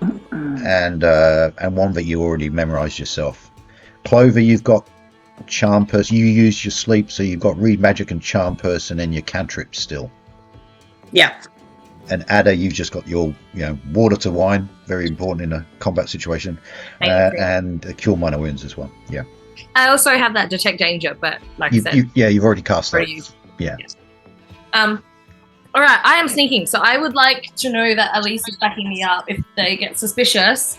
B: and one that you already memorized yourself. Clover, you've got Charm Person. You used your sleep, so you've got Read Magic and Charm Person, and your cantrips still.
C: Yeah.
B: And Ada, you've just got your water to wine, very important in a combat situation,
D: I agree.
B: and Cure Minor Wounds as well. Yeah,
D: I also have that detect danger, but like I said,
B: you've already cast that.
D: already used.
B: Yeah.
D: All right, I am sneaking, so I would like to know that Elise is backing me up. If they get suspicious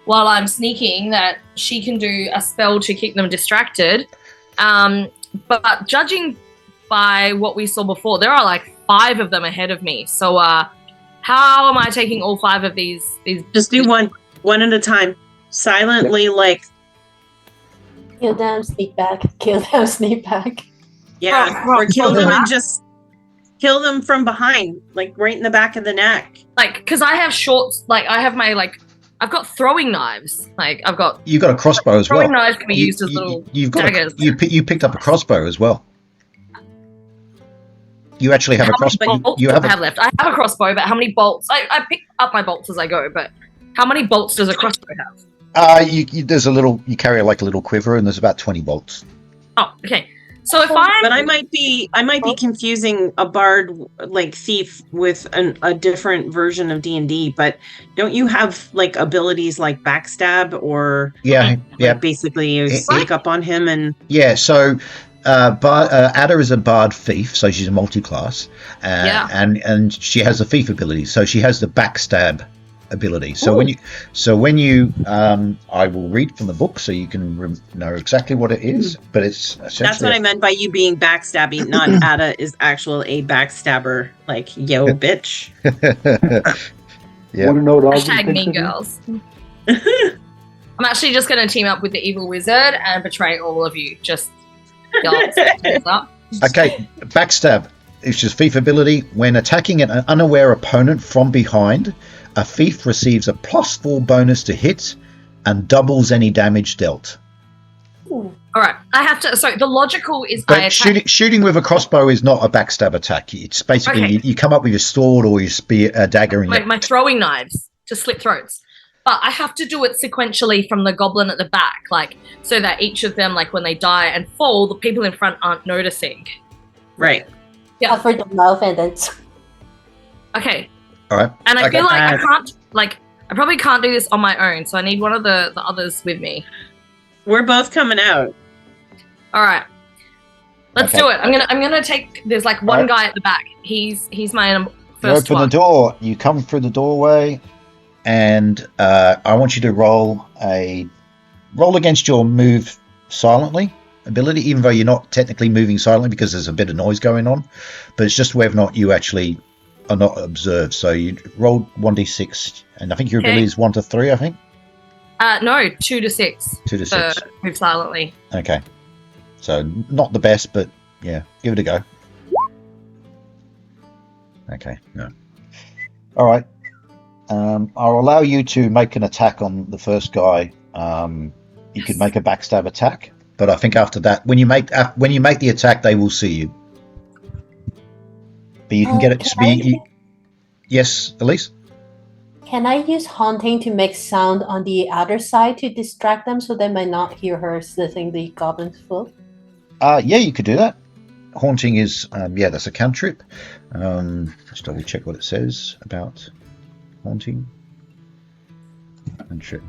D: while I'm sneaking, that she can do a spell to keep them distracted. But judging by what we saw before, there are like 5 of them ahead of me. So how am I taking all 5 of these?
C: Just do one at a time. Silently, like,
A: Kill them, sneak back. Kill them, sneak back.
C: yeah. Or kill them and just kill them from behind, like right in the back of the neck.
D: Like, because I have shorts, like I have my I've got throwing knives. Like I've got
B: You've got a crossbow as well.
D: throwing knives can be used as little
B: You've got
D: daggers.
B: you picked up a crossbow as well. You actually have a
D: How many
B: crossbow.
D: bolts
B: You
D: do
B: have
D: I have left? I have a crossbow, but how many bolts? I pick up my bolts as I go, but how many bolts does a crossbow have?
B: there's a little. You carry like a little quiver, and there's about 20 bolts.
D: Oh, okay. So if
C: But I might be confusing a bard like thief with a different version of D&D. But don't you have like abilities like backstab or
B: Yeah, yeah,
C: basically you
B: It-
C: sneak up on him and
B: yeah. So. Ada is a bard thief, so she's a multi-class,
D: Yeah.
B: and she has the thief ability, so she has the backstab ability. So
D: Ooh.
B: when you, I will read from the book so you can know exactly what it is, but it's essentially
C: that's what I meant by you being backstabby. Not Ada is actual a backstabber. Like yo bitch.
B: Yeah.
E: Want to know what Ogden
D: hashtag
E: thinks
D: mean
E: of you?
D: girls. I'm actually just going to team up with the evil wizard and betray all of you. Just y'all heads up.
B: Okay, backstab. It's just thief ability. When attacking an unaware opponent from behind, a thief receives a +4 bonus to hit and doubles any damage dealt.
A: Ooh.
D: All right, I have to. So the logical is I
B: But
D: attack.
B: shooting with a crossbow is not a backstab attack. It's basically
D: Okay.
B: you come up with your sword or your spear, dagger, and
D: my throwing knives to slit throats. But I have to do it sequentially from the goblin at the back, like so that each of them, like when they die and fall, the people in front aren't noticing.
C: Right.
D: Yeah.
A: Cover the mouth and then.
D: Okay.
B: all right.
D: And I
B: Okay.
D: feel like I can't, like, I probably can't do this on my own, so I need one of the others with me.
C: We're both coming out.
D: All right. Let's
B: Okay.
D: do it. I'm gonna take. There's like one
B: Alright.
D: guy at the back. He's my
B: You
D: first
B: open
D: one.
B: the door. You come through the doorway, and I want you to roll against your move silently ability, even though you're not technically moving silently because there's a bit of noise going on. But it's just whether or not you actually are not observed. So you roll 1d6, and I think your
D: Okay.
B: ability is 1 to 3. I think
D: No, 2 to 6.
B: 2 to
D: So
B: 6.
D: move silently.
B: Okay. So not the best, but yeah, give it a go. Okay, no. All right. I'll allow you to make an attack on the first guy. You could make a backstab attack, but I think after that, when you make the attack, they will see you. But you can get it to be. Yes, Elise.
A: Can I use haunting to make sound on the other side to distract them so they might not hear her slitting the goblin's foot?
B: Yeah, you could do that. Haunting is, that's a cantrip. Just double check what it says about haunting. Cantrip.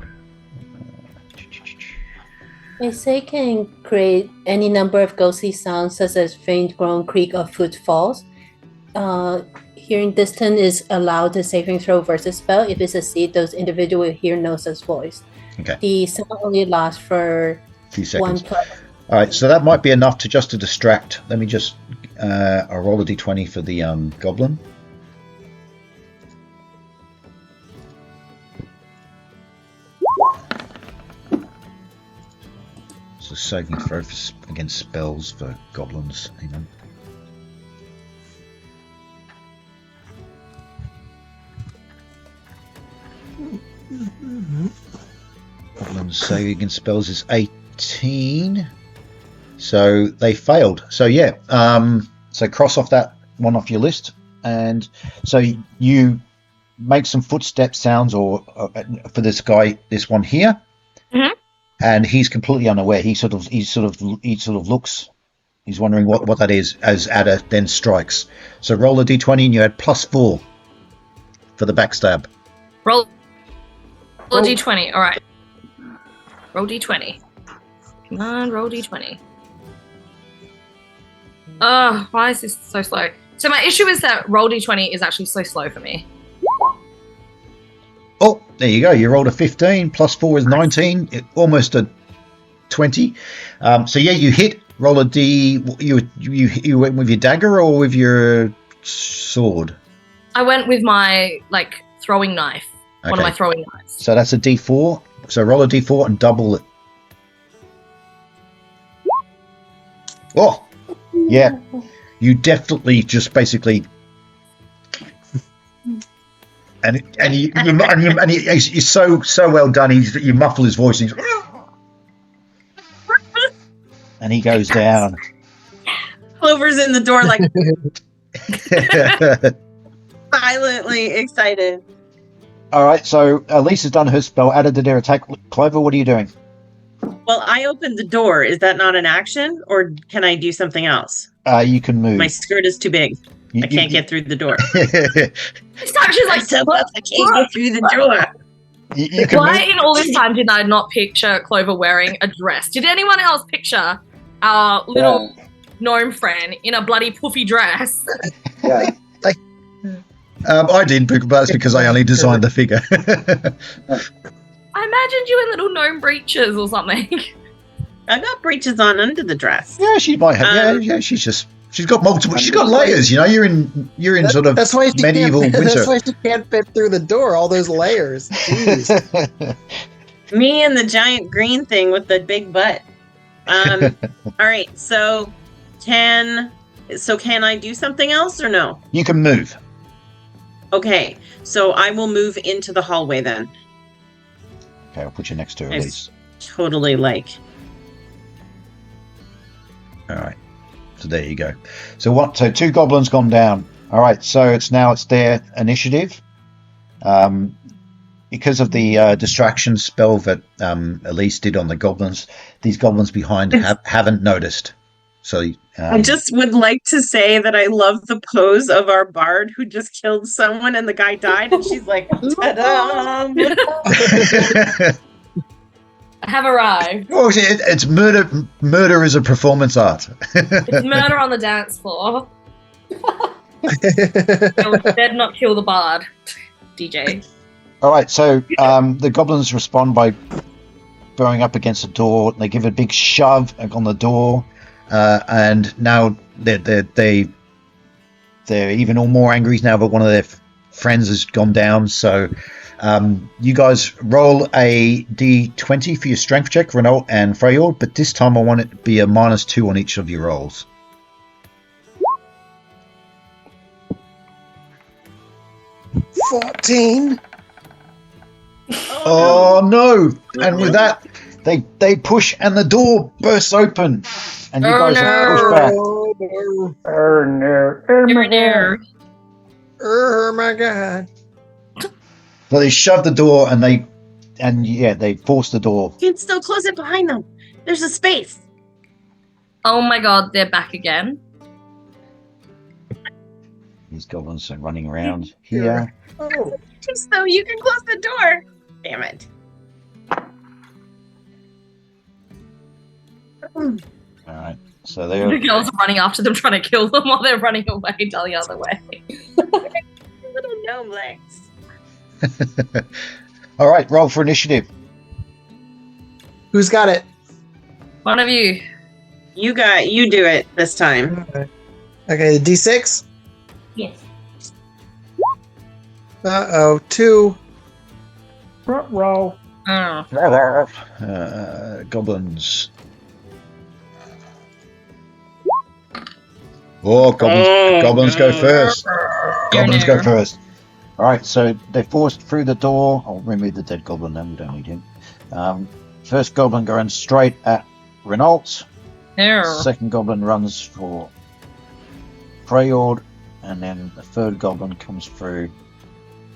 A: They say can create any number of ghostly sounds such as faint groan, creak, or footfalls. Hearing distant is allowed a saving throw versus spell. If it succeeds, those individuals will hear no such voice.
B: Okay.
A: The sound only lasts for
B: A few
A: 1
B: seconds.
A: plus.
B: All right, so that might be enough to distract. Let me just I'll roll a d20 for the goblin. It's a saving throw against spells for goblins. Hang on. Goblins saving against spells is 18. So they failed. So yeah, so cross off that one off your list, and so you make some footstep sounds or for this guy, this one here, and he's completely unaware. He sort of looks. He's wondering what that is as Ada then strikes. So roll a d20 and you add +4 for the backstab.
D: Roll a d20. All right. Roll d20. Come on, roll d20. Why is this so slow? So my issue is that roll d20 is actually so slow for me.
B: Oh, there you go. You rolled a 15. +4 is 19. Almost a 20. So yeah, you hit. Roll a d. You went with your dagger or with your sword?
D: I went with my throwing knife. One of
B: Okay.
D: my throwing knives.
B: So that's a d4. So roll a d4 and double it. Oh, yeah. You definitely just basically. He's so well done. You muffle his voice. And he goes down.
C: Clover's in the door, like violently excited.
B: All right. So Elise has done her spell. Added to their attack. Clover, what are you doing?
C: Well, I opened the door. Is that not an action, or can I do something else?
B: You can move.
C: My skirt is too big. I can't get through the door.
D: She's like,
C: I can't get through the door.
B: you can
D: why
B: move.
D: in all this time did I not picture Clover wearing a dress? Did anyone else picture our little gnome friend in a bloody poofy dress?
E: Yeah.
B: I didn't, but that's because I only designed the figure.
D: I imagined you in little gnome breeches or something.
C: I got breeches on under the dress.
B: Yeah, she might have. Yeah. She's got multiple. She's got layers. You know, you're in sort of
F: That's why she
B: medieval
F: can't,
B: winter.
F: That's why she can't fit through the door. All those layers. Jeez.
C: Me and the giant green thing with the big butt. All right. So can I do something else or no?
B: You can move.
C: Okay. So I will move into the hallway then.
B: Okay, I'll put you next to her,
C: Nice.
B: Elise.
C: Totally
B: All right. So there you go. So what? So 2 goblins gone down. All right. So it's their initiative. Because of the distraction spell that Elise did on the goblins, these goblins behind haven't noticed. So
C: I just would like to say that I love the pose of our bard who just killed someone and the guy died, and she's like, ta-da!
D: I have arrived.
B: Oh, it's murder. Murder is a performance art.
D: It's murder on the dance floor. Dead, not kill the bard. DJ.
B: All right, so the goblins respond by throwing up against the door. They give a big shove on the door, and now they're even all more angry now that one of their friends has gone down. So you guys roll a d20 for your strength check, Renault and Freyord, but this time I want it to be a -2 on each of your rolls.
F: $14.
B: Oh no! And with that, they push and the door bursts open, and you guys are pushed back.
F: Oh my god.
B: So they shove the door and they force the door.
C: You can still close it behind them. There's a space.
D: Oh my god, they're back again.
B: These goblins are running around here.
F: Oh.
C: Just so you can close the door. Damn it.
B: All right, so
D: The
B: they're
D: girls are running after them, trying to kill them while they're running away the other way.
C: Little gnome legs.
B: all right. Roll for initiative.
F: Who's got it?
D: One of you.
C: You do it this time.
F: Okay, the D6.
D: Yes.
F: Uh-oh, 2.
E: Row.
B: Goblins. Oh, goblins go first. Goblins go first. All right, so they forced through the door. I'll remove the dead goblin then. We don't need him. First goblin going straight at Renault.
D: Here.
B: Second goblin runs for Freyord, and then the third goblin comes through,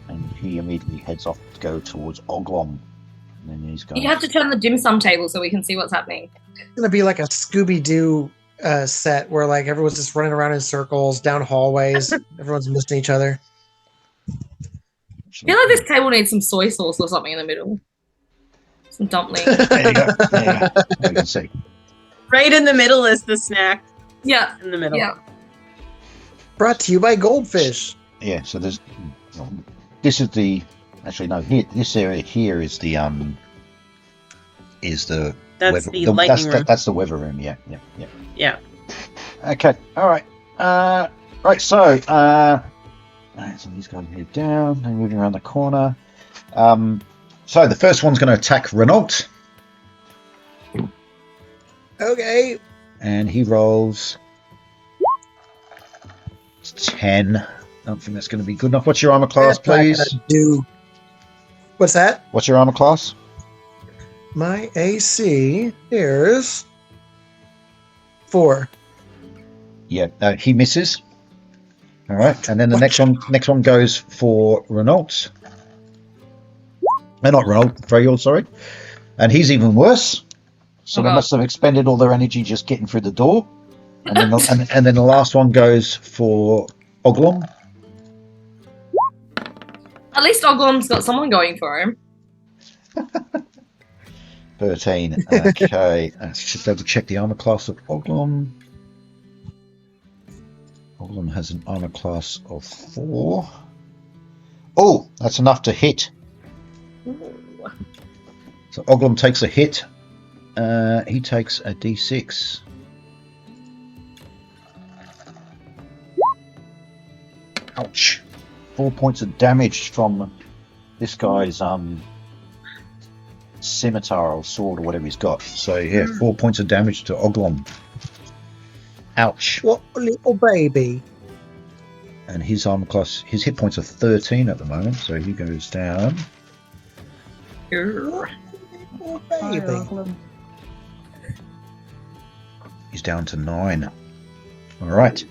B: and he immediately heads off to go towards Oglom. And then he's going.
D: You have to turn the dim sum table so we can see what's happening.
F: It's gonna be like a Scooby-Doo set where like everyone's just running around in circles down hallways. Everyone's missing each other.
D: I feel like this table needs some soy sauce or something in the middle. Some dumplings.
B: There you go. You can see.
C: Right in the middle is the snack.
D: Yeah.
C: In the middle.
D: Yeah.
F: Brought to you by Goldfish.
B: Yeah. So there's. This is the. Actually, no. Here, this area here is the Is the.
C: That's
B: weather,
C: the lightning room.
B: That's the weather room. Yeah.
C: Yeah.
B: Okay. All right. Right. So. So these guys move down. They're moving around the corner. So the first one's going to attack Renault.
F: Okay.
B: And he rolls 10. I don't think that's going to be good enough. What's your armor class, please?
F: What's that?
B: What's your armor class?
F: My AC is 4.
B: Yeah, he misses. All right, and then the next one goes for Renault. Not Renault, Freyord, sorry. And he's even worse. So they must have expended all their energy just getting through the door. And then and then the last one goes for Oglom.
D: At least Oglom's got someone going for him.
B: 13. Okay, let's just double check the armor class of Oglom. Oglom has an armor class of 4. Oh, that's enough to hit.
D: Ooh.
B: So Oglom takes a hit. He takes a d6. Ouch. 4 points of damage from this guy's scimitar or sword or whatever he's got. So yeah, 4 points of damage to Oglom. Ouch.
F: What a little baby.
B: And his armor class, his hit points are 13 at the moment, so he goes down.
F: Little baby.
B: is down to 9. All right.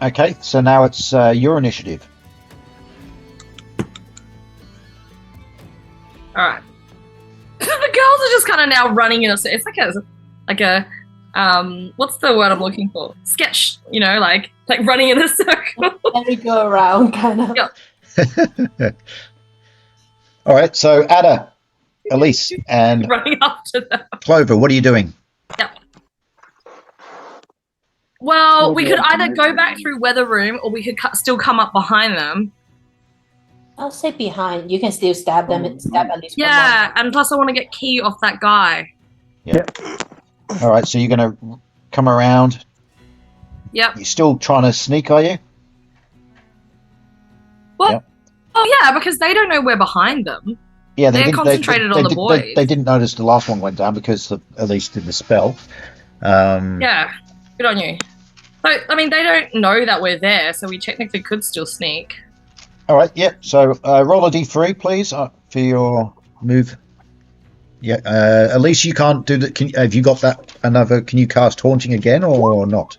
B: Okay, so now it's your initiative.
D: All right. The girls are just kind of now running in a. It's like a what's the word I'm looking for? Sketch, like running in a circle.
A: Merry go around, kind of.
D: Yeah.
B: All right, so Ada, Elise, and
D: Running after them.
B: Clover, what are you doing?
D: Well, we
E: We'll
D: could
E: go up to
D: either go
E: Mercury.
D: back through weather room, or we could still come up behind them.
A: I'll say behind. You can still stab them and stab at least one
D: Yeah,
A: more.
D: and plus I want to get key off that guy.
B: All right, so you're going to come around.
D: Yep.
B: You're still trying to sneak, are you?
D: Oh yeah, because they don't know we're behind them.
B: Yeah,
D: They're concentrated on the boys.
B: They didn't notice the last one went down because Elise did the spell.
D: Yeah, good on you. So I mean, they don't know that we're there, so we technically could still sneak.
B: All right, yeah. So roll a d3, please, for your move. Yeah, Elise, you can't do that. Have you got that another? Can you cast Haunting again or not?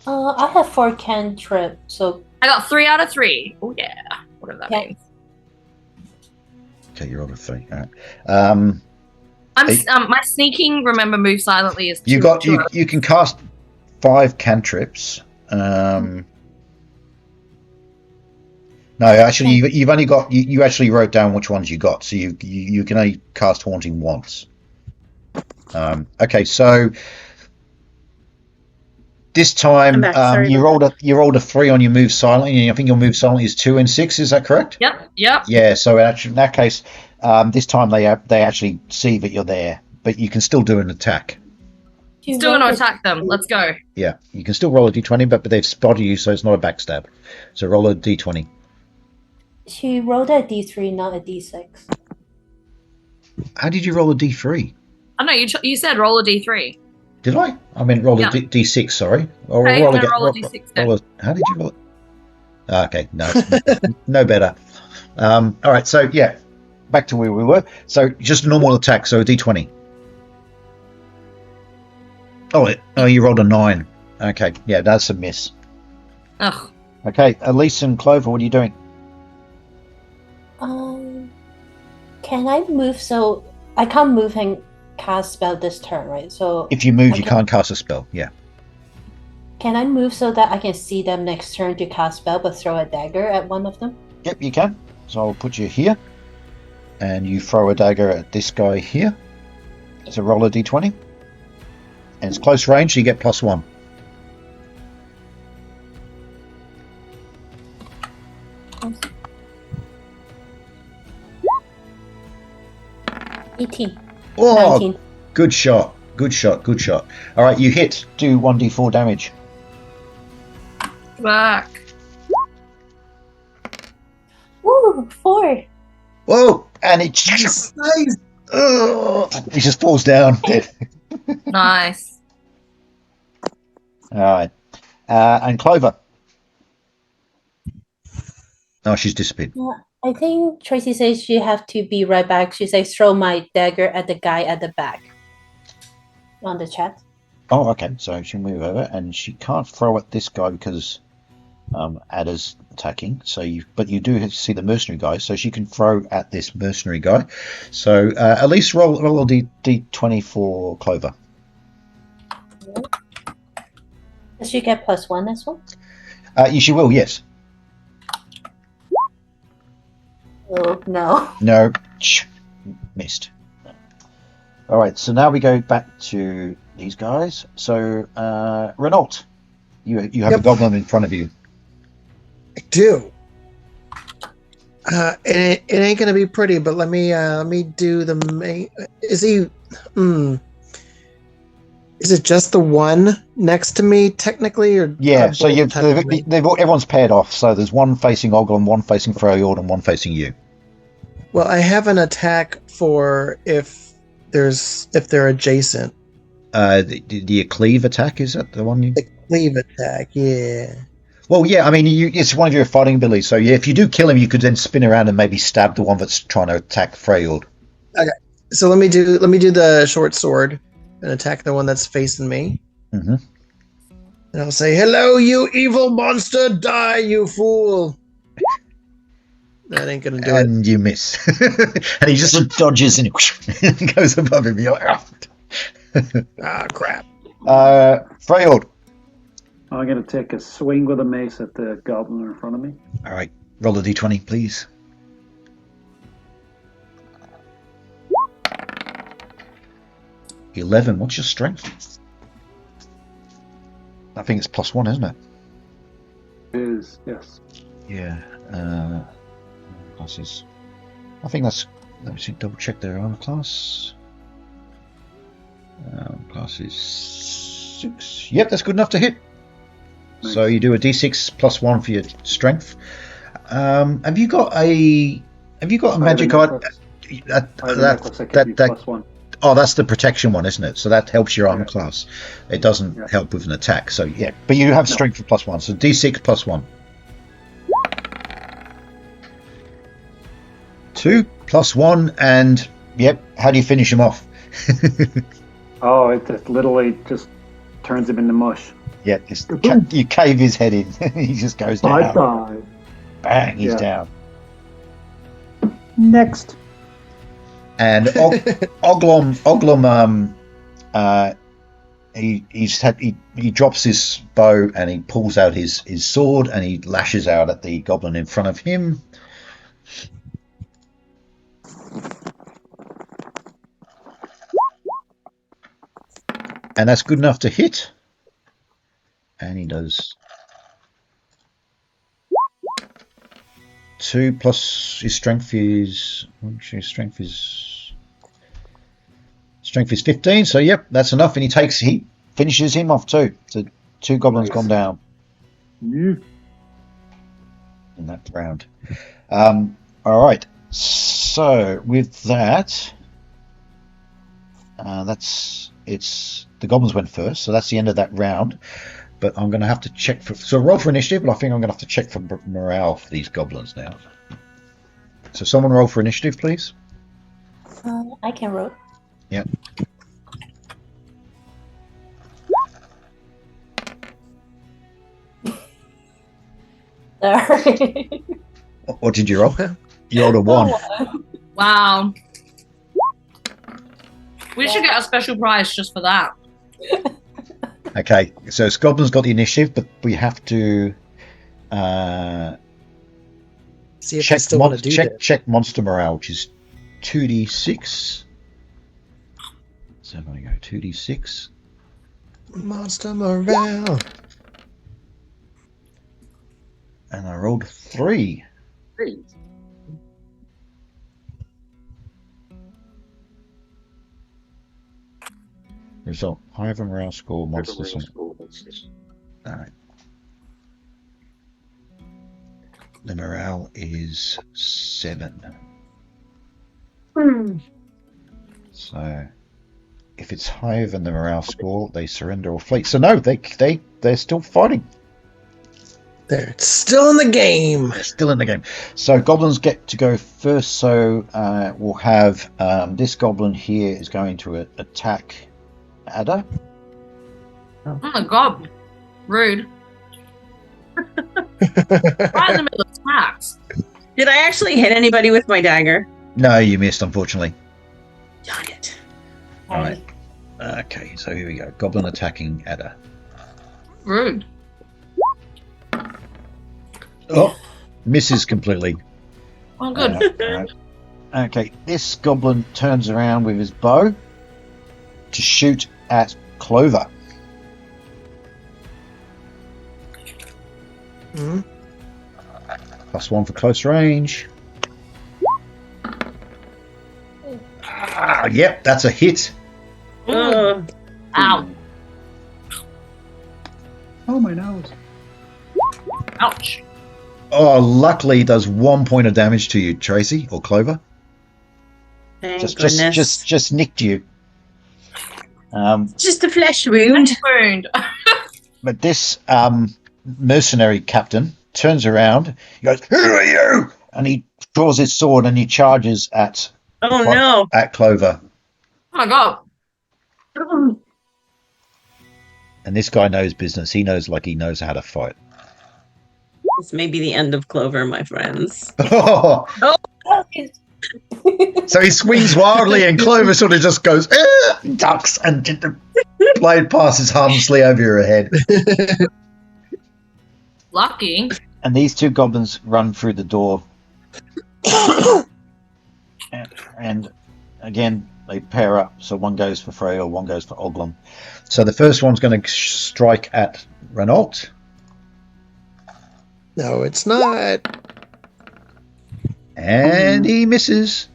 A: I have 4 cantrip, so
D: I got 3 out of 3. Oh yeah, whatever that
A: Yeah.
D: means.
B: Okay, you're on a 3. All right.
D: My sneaking, remember, move silently is.
B: You can cast 5 cantrips. No, actually, you've only got you actually wrote down which ones you got, so you can only cast Haunting once. Okay, so this time
C: I'm back, sorry
B: you
C: about
B: rolled a 3 on your move silently, and I think your move silently is 2 and 6. Is that correct?
D: Yep.
B: Yeah. So actually, in that case, this time they actually see that you're there, but you can still do an attack.
A: you
D: Still
A: roll
D: gonna
A: a-
D: attack them. Let's go.
B: Yeah, you can still roll a d20, but they've spotted you, so it's not a backstab. So roll a d20.
A: She rolled a d3, not a d6.
B: How did you roll a d3?
D: I know you said roll a d3.
B: Did I? I meant roll
D: Yeah.
B: a d6. Sorry. Or
D: Okay,
B: roll
D: then
B: again.
D: roll a d6 then.
B: How did you roll it? Okay, no, it's no better. All right, so yeah, back to where we were. So just a normal attack, so a d20. Oh, you rolled a 9. Okay, yeah, that's a miss.
D: Ugh.
B: Okay, Elise and Clover, what are you doing?
A: Can I move so I can't move and cast spell this turn, right? So
B: If you move, you
A: Okay.
B: can't cast a spell. Yeah.
A: can I move so that I can see them next turn to cast spell but throw a dagger at one of them?
B: Yep, you can. So I'll put you here, and you throw a dagger at this guy here. So roll a d20, and it's close range, so you get +1.
A: 18.
B: Oh,
A: 19.
B: good shot. Good shot. Good shot. All right, you hit. Do 1d4 damage.
D: Back.
A: Woo! 4.
B: Whoa! And it just,
F: Nice.
B: he just falls down dead.
D: Nice.
B: All right. And Clover. Oh, she's disappeared.
A: I think Tracy says she have to be right back. She says throw my dagger at the guy at the back. On the chat.
B: Oh, okay. So she'll move over, and she can't throw at this guy because Ada's attacking. But you do see the mercenary guy, so she can throw at this mercenary guy. So at least roll a d20 for Clover.
A: Does she get +1 as well?
B: She will, yes.
A: Oh no.
B: No, missed. All right, so now we go back to these guys. So Renault, you have
F: Yep.
B: a goblin in front of you.
F: I do. It ain't gonna be pretty, but let me do the main. Is he? Is it just the one next to me technically, or
B: Yeah, so
F: both technically?
B: everyone's paired off. So there's one facing Oglin, one facing Freljord, and one facing you.
F: Well, I have an attack for if they're adjacent.
B: The cleave attack, is that the one you?
F: The cleave attack, yeah.
B: Well, yeah, I mean, it's one of your fighting abilities. So yeah, if you do kill him, you could then spin around and maybe stab the one that's trying to attack Freljord.
F: So let me do the short sword. and attack the one that's facing me.
B: Mm-hmm.
F: And I'll say, "Hello, you evil monster! Die, you fool!" That ain't gonna do it.
B: And you miss. And he just dodges and goes above him. You're like,
F: Ah, crap.
B: Freyord.
E: I'm going to take a swing with a mace at the goblin in front of me.
B: All right, roll a d20, please. $11. What's your strength? I think it's +1, isn't it?
E: Is yes.
B: Yeah. Classes. I think that's. Let me see. Double check their armor class. Class is 6. Yep, that's good enough to hit.
E: Nice.
B: So you do a d6 +1 for your strength. Have you got a magic item?
E: +1.
B: Oh, that's the protection one, isn't it? So that helps your armor class. It doesn't help with an attack. So yeah, but you have strength for +1. So d6 +1. 2 +1, and yep. How do you finish him off?
E: Oh, it just literally just turns him into mush.
B: Yeah, you cave his head in. He just goes down.
E: Bye.
B: Bang, he's
E: Yeah.
B: down.
E: Next.
B: And Oglom, he drops his bow and he pulls out his sword and he lashes out at the goblin in front of him. And that's good enough to hit. And he does 2 plus his strength is. Strength is 15. So yep, that's enough. And he finishes him off too. So 2 goblins gone down in that round. All right. So with that, the goblins went first. So that's the end of that round. But I'm going to have to check so roll for initiative, but I think I'm going to have to check for morale for these goblins now. So someone roll for initiative, please.
A: I can roll.
B: Yep.
A: Sorry.
B: What did you roll? You rolled a 1.
D: Wow. We should get a special prize just for that.
B: Okay, so Goblins got the initiative, but we have to
F: See if they still want to do that.
B: check monster morale, which is 2d6. So I'm going to go 2d6.
F: Monster morale.
B: And I rolled 3. Result: higher than morale score, monsters. Alright. The morale is 7. So if it's higher than the morale score, they surrender or flee. So no, they're still fighting.
F: They're still in the game.
B: They're still in the game. So goblins get to go first. So we'll have this goblin here is going to attack Ada.
D: Oh my god. Rude. Right in the middle of attacks.
C: Did I actually hit anybody with my dagger?
B: No, you missed, unfortunately.
C: Darn it.
B: All right. Okay, so here we go. Goblin attacking Ada.
D: Rude.
B: Oh, misses completely.
D: Oh, good.
B: All right. Okay, this goblin turns around with his bow to shoot at Clover.
F: Hmm?
B: +1 for close range. Yep, that's a hit.
C: Oh,
D: Ow.
E: Oh, my nose.
D: Ouch.
B: Oh, luckily does 1 point of damage to you, Tracy or Clover.
C: thank
B: Just
C: goodness.
B: nicked you.
C: Just a flesh wound.
D: Wound.
B: But this mercenary captain turns around. He goes, "Who are you?" And he draws his sword and he charges at
C: Oh no.
B: Clover.
D: Oh my god.
B: And this guy knows business. He knows how to fight.
C: This may be the end of Clover, my friends.
B: So he swings wildly, and Clover sort of just goes, ducks, and the blade passes harmlessly over your head.
D: Lucky.
B: And these two goblins run through the door. And again, they pair up. So one goes for Freya, one goes for Oglum. So the first one's going to strike at Renault.
F: No, it's not.
B: And he misses.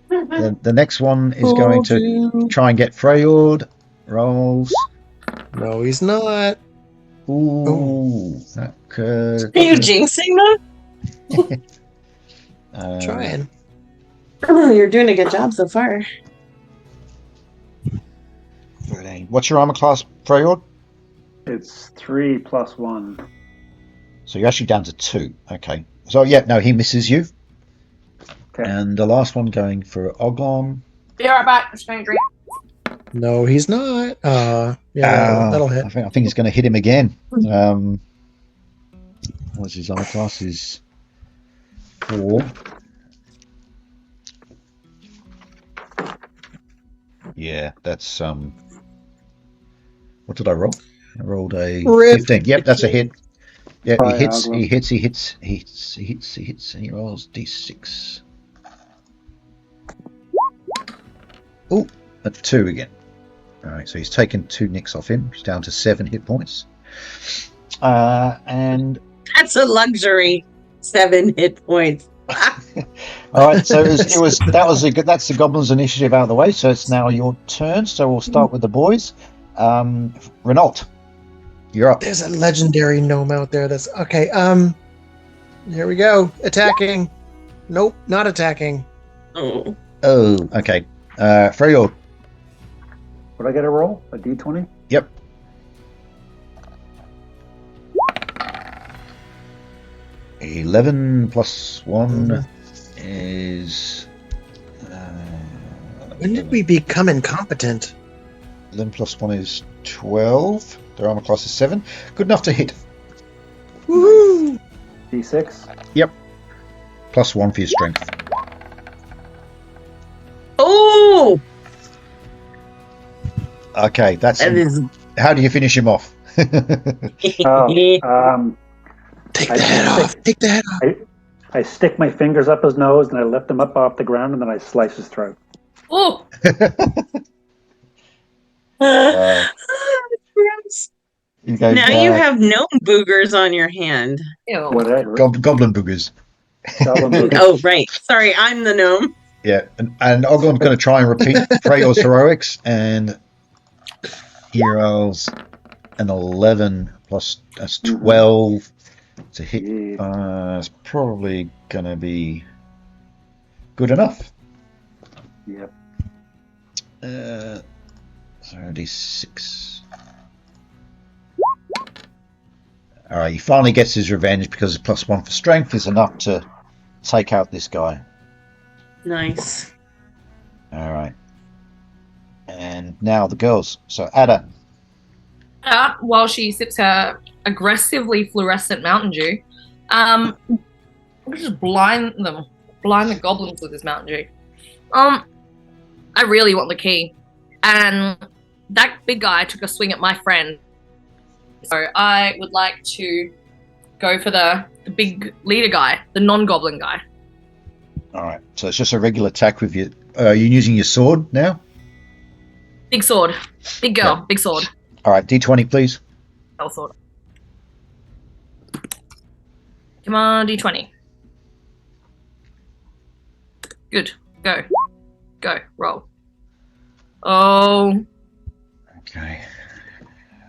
B: The next one is going to try and get Freyord. Rolls.
F: No, he's not.
B: Ooh. That could...
C: Are you jinxing them?
F: Trying.
C: Oh, you're doing a good job so far.
B: 13. What's your armor class, Freyord?
E: It's 3 + 1.
B: So you're actually down to 2. Okay. So yeah, no, he misses you.
E: Okay.
B: And the last one going for Oglom.
D: Be right back. Just going to drink.
F: No, he's not. That'll hit.
B: I think he's going to hit him again. What's his armor class? Is 4. Yeah, that's what did I roll? I rolled a
F: Rip.
B: 15. Yep, that's a hit. Yeah,
E: Try
B: he hits,
E: Oglum.
B: he hits, and he rolls d6. Oh, a 2 again. Alright, so he's taken 2 nicks off him. He's down to 7 hit points. And
C: That's a luxury. 7 hit points.
B: alright, so that's the goblins' initiative out of the way, so it's now your turn. So we'll start with the boys. Renault, you're up.
F: There's a legendary gnome out there that's okay. Here we go. Attacking. Nope, not attacking.
C: Oh.
B: Oh, okay. Freyord.
E: Would I get a roll? A d20?
B: Yep. $11 + 1 is.
F: When did we become incompetent?
B: 11 + 1 is 12. Their armor class is 7. Good enough to hit.
F: Woohoo!
E: d6?
B: +1 for your strength.
C: Oh!
B: Okay, that's.
C: That is.
B: How do you finish him off?
F: Take the head off. Take the head off.
E: I stick my fingers up his nose and I lift him up off the ground and then I slice his throat.
D: Oh,
B: You go,
C: Now you have gnome boogers on your hand.
D: ew.
E: Whatever.
B: goblin boogers.
E: Goblin boogers.
C: Oh, right. Sorry, I'm the gnome.
B: Yeah, and Oglam's going to try and repeat Freyord's heroics, and he rolls an 11 plus that's 12 to hit.
E: Yeah.
B: It's probably going to be good enough.
E: Yep.
B: 36. All right, he finally gets his revenge because +1 for strength is enough to take out this guy.
C: Nice.
B: All right. And now the girls. So Ada.
D: While she sips her aggressively fluorescent Mountain Dew, I'm just blind the goblins with this Mountain Dew. I really want the key, and that big guy took a swing at my friend, so I would like to go for the big leader guy, the non-goblin guy.
B: All right. So it's just a regular attack with you. Are you using your sword now?
D: Big sword, big girl,
B: Yeah.
D: big sword,
B: All right. D20, please.
D: bell sword. Come on, D20. Good. Go. Roll. Oh,
B: Okay.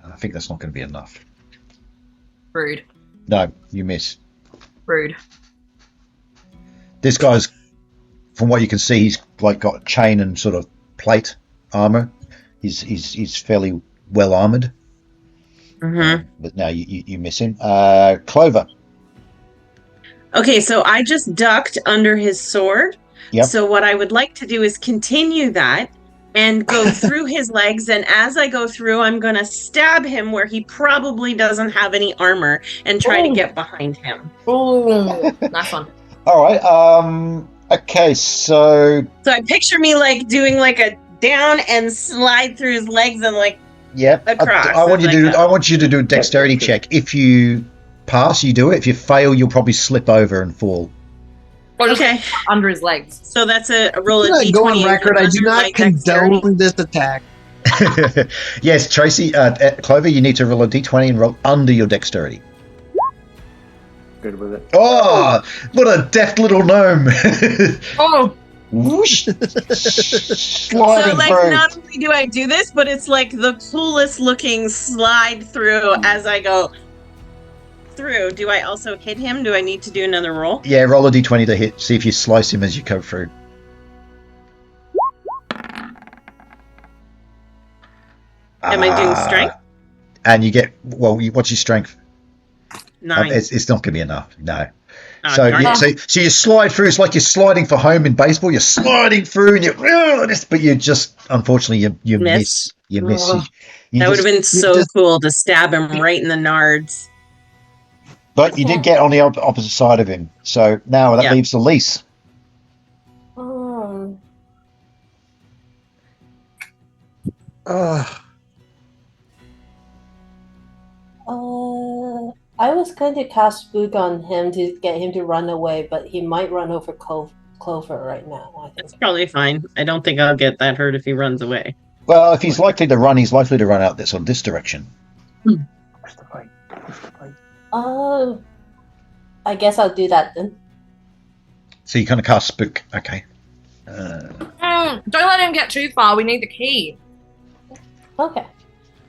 B: I think that's not going to be enough.
D: rude.
B: No, you miss.
D: Rude.
B: This guy's, from what you can see, he's like got chain and sort of plate armor. He's fairly well armored.
C: Mm-hmm.
B: But now you miss him. Clover.
C: Okay, so I just ducked under his sword.
B: Yep.
C: So what I would like to do is continue that and go through his legs. And as I go through, I'm going to stab him where he probably doesn't have any armor and try to
D: Ooh.
C: get behind him.
D: Ooh, nice one.
B: All right. Okay. So
C: So I picture me like doing like a down and slide through his legs and like,
B: yeah,
C: across,
B: I want you
C: as
B: to.
C: I go.
B: I want you to do a dexterity
E: That's
B: check. If you pass, you do it. If you fail, you'll probably slip over and fall.
D: Or just
C: okay.
D: under his legs.
C: So that's a roll
F: I'm
C: of
F: gonna
C: d20.
F: go on record. I do
C: under my
F: not condone this attack.
B: Yes, Tracy, Clover, you need to roll a d20 and roll under your dexterity.
E: Good with it.
B: Oh, what a deft little gnome!
D: Oh,
B: Whoosh!
C: So
B: Sliding
C: like
B: through.
C: not only do I do this, but it's like the coolest looking slide through as I go through. Do I also hit him? Do I need to do another roll?
B: Yeah, roll a d20 to hit. See if you slice him as you go through.
C: Am I doing strength?
B: And you get, well, what's your strength?
C: 9.
B: It's not going to be enough. No.
C: Oh,
B: So,
C: darn
B: yeah,
C: it.
B: so you slide through. It's like you're sliding for home in baseball. You're sliding through, and but you just, unfortunately, you miss.
C: Miss.
B: You miss.
C: Oh,
B: You
C: that would
B: just-
C: have been so
F: just-
C: cool to stab him right in the nards.
B: But you did get on the opposite side of him. So now that
C: Yeah.
B: leaves Elise.
A: Um, I was going to cast Spook on him to get him to run away, but he might run over Clover right now. I
C: It's
A: think.
C: probably fine. I don't think I'll get that hurt if he runs away.
B: Well, if he's likely to run, he's likely to run out this direction.
E: Push the fight. Push the fight.
A: I guess I'll do that then.
B: So you kind of cast Spook. Okay.
D: don't let him get too far. We need the key.
A: Okay.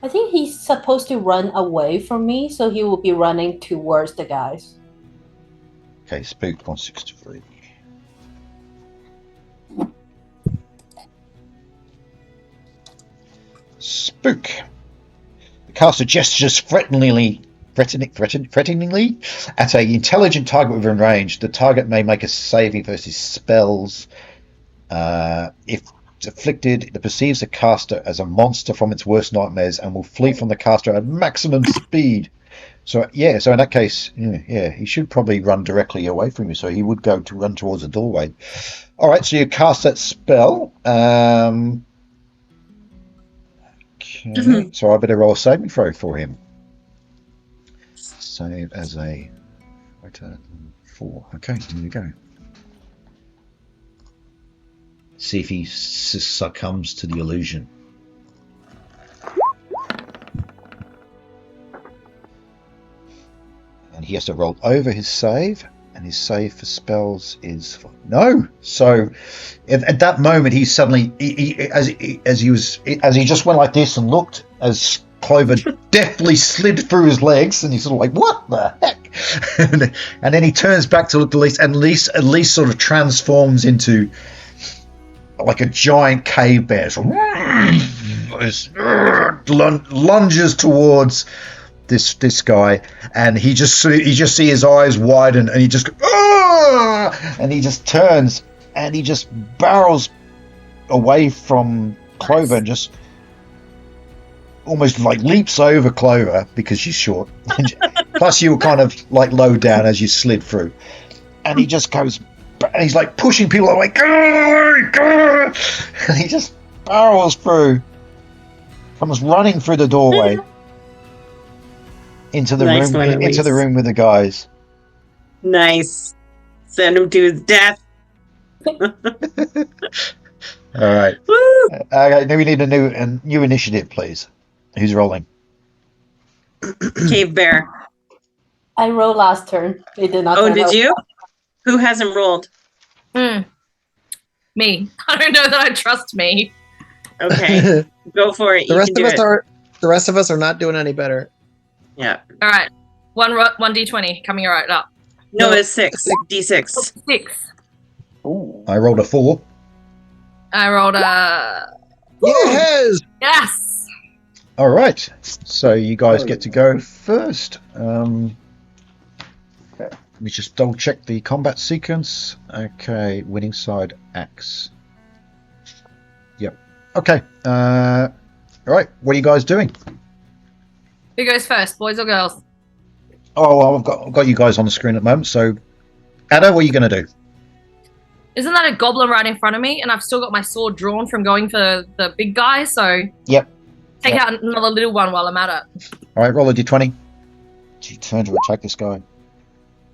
A: I think he's supposed to run away from me, so he will be running towards the guys.
B: Okay, Spook 163. Spook. The caster gestures threateningly at an intelligent target within range. The target may make a saving versus spells. If it's afflicted, it perceives the caster as a monster from its worst nightmares and will flee from the caster at maximum speed. So in that case, he should probably run directly away from you. So he would go to run towards the doorway. All right, so you cast that spell. Okay, so I better roll a saving throw for him. Save as a 4. Okay, here we go. See if he succumbs to the illusion. And he has to roll over his save, and his save for spells is no. So at that moment, he suddenly, as he just went like this and looked, as Clover deftly slid through his legs, and he's sort of like, "What the heck?" and then he turns back to look at Elise, and Elise sort of transforms into like a giant cave bear, so lunges towards this guy, and he just see his eyes widen, and he just and he just turns, and he just barrels away from Clover, and just almost like leaps over Clover because she's short. Plus you were kind of like low down as you slid through, and he just goes, and he's like pushing people away, and he just barrels through, comes running through the doorway into the
C: Nice
B: room,
C: one,
B: into
C: Elise.
B: the room with the guys.
C: Nice. Send him to his death.
B: All right.
C: Woo!
B: Okay, now we need a new initiative, please. Who's rolling?
C: Cave bear.
A: I rolled last turn. It did not.
C: Oh,
A: turn
C: did
A: out.
C: you? Who hasn't rolled?
D: Me. I don't know that I trust me.
C: Okay, go for it.
F: The
C: You
F: rest
C: can
F: of
C: do
F: us
C: it.
F: are. The rest of us are not doing any better.
C: Yeah.
D: All right. One d20 coming right up.
C: No,
F: No.
C: it's 6. D6.
D: 6.
E: Ooh.
B: I rolled a 4.
D: I rolled a
F: Yes.
D: yes.
B: All right. So you guys
E: Oh,
B: get to
E: yeah.
B: go first.
E: Okay.
B: Let me just double check the combat sequence. Okay, winning side axe. Yep. Okay. All right. What are you guys doing?
D: Who goes first, boys or girls?
B: Oh, well, I've got you guys on the screen at the moment. So, Ada, what are you going to do?
D: Isn't that a goblin right in front of me? And I've still got my sword drawn from going for the big guy, so
B: Yep.
D: take out another little one while I'm at it.
B: All right, roll a d20. You turn to attack this guy.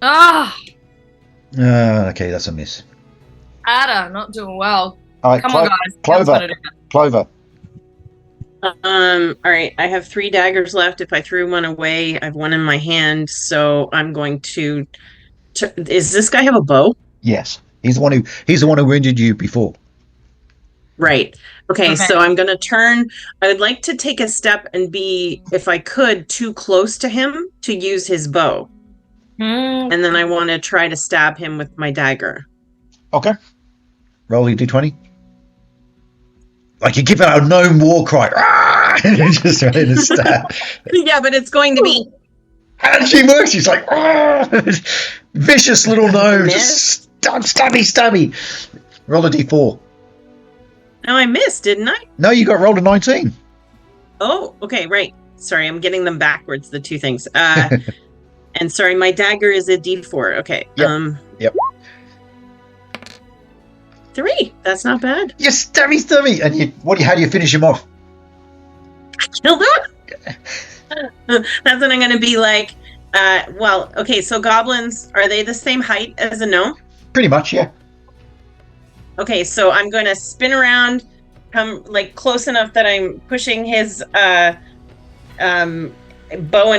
D: Ah,
B: Okay, that's a miss.
D: Ada, not doing well.
B: All right,
D: Come on, guys.
B: Clover.
D: That's what it is.
B: Clover.
C: All right. I have 3 daggers left. If I threw one away, I've one in my hand. So I'm going to. Is this guy have a bow?
B: Yes, he's the one who wounded you before.
C: Right. Okay.
D: Okay.
C: So I'm going to turn. I would like to take a step and be, if I could, too close to him to use his bow,
D: Mm,
C: and then I want to try to stab him with my dagger.
B: Okay. Roll your d20. Like you give out a gnome war cry. "Ah!" And you're just ready to stab.
C: Yeah, but it's going to be.
B: And she works. She's like, "Ah!" Vicious little gnome.
C: Miss.
B: Just stabby. Roll a d4.
C: Oh, I missed, didn't I?
B: No, you got rolled a 19.
C: Oh, okay, right. Sorry, I'm getting them backwards, the two things. And sorry, my dagger is a D4. Okay.
B: Yep. Yep.
C: 3. That's not bad.
B: You stabby. And how do you finish him off?
C: Killed him. That's what I'm going to be like. Well, okay, so goblins, are they the same height as a gnome?
B: Pretty much, yeah.
C: Okay, so I'm going to spin around, come like close enough that I'm pushing his bow and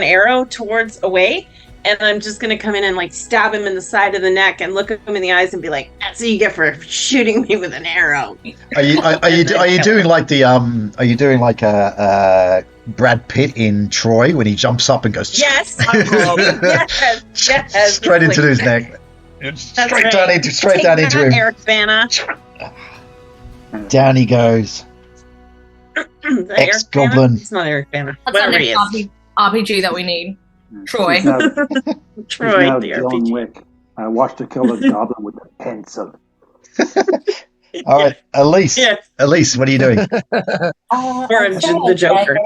C: arrow towards away, and I'm just going to come in and like stab him in the side of the neck and look at him in the eyes and be like, "That's what you get for shooting me with an arrow."
B: Are you doing like a Brad Pitt in Troy when he jumps up and goes
C: Yes. yes.
B: straight into his neck. Straight down into him.
C: Eric Bana.
B: Down he goes. Ex-goblin.
C: It's not Eric Bana.
D: that's our
C: Whatever he
D: next
C: is.
D: RPG that we need. Troy.
E: He's now,
C: Troy,
E: he's now
C: the
E: John
C: RPG.
E: Wick. I watched her kill a goblin with a pencil.
B: All right, Elise.
C: Yes.
B: Elise, what are you doing?
C: Or
A: I'm
C: the
A: throwing a
C: Joker.
A: dagger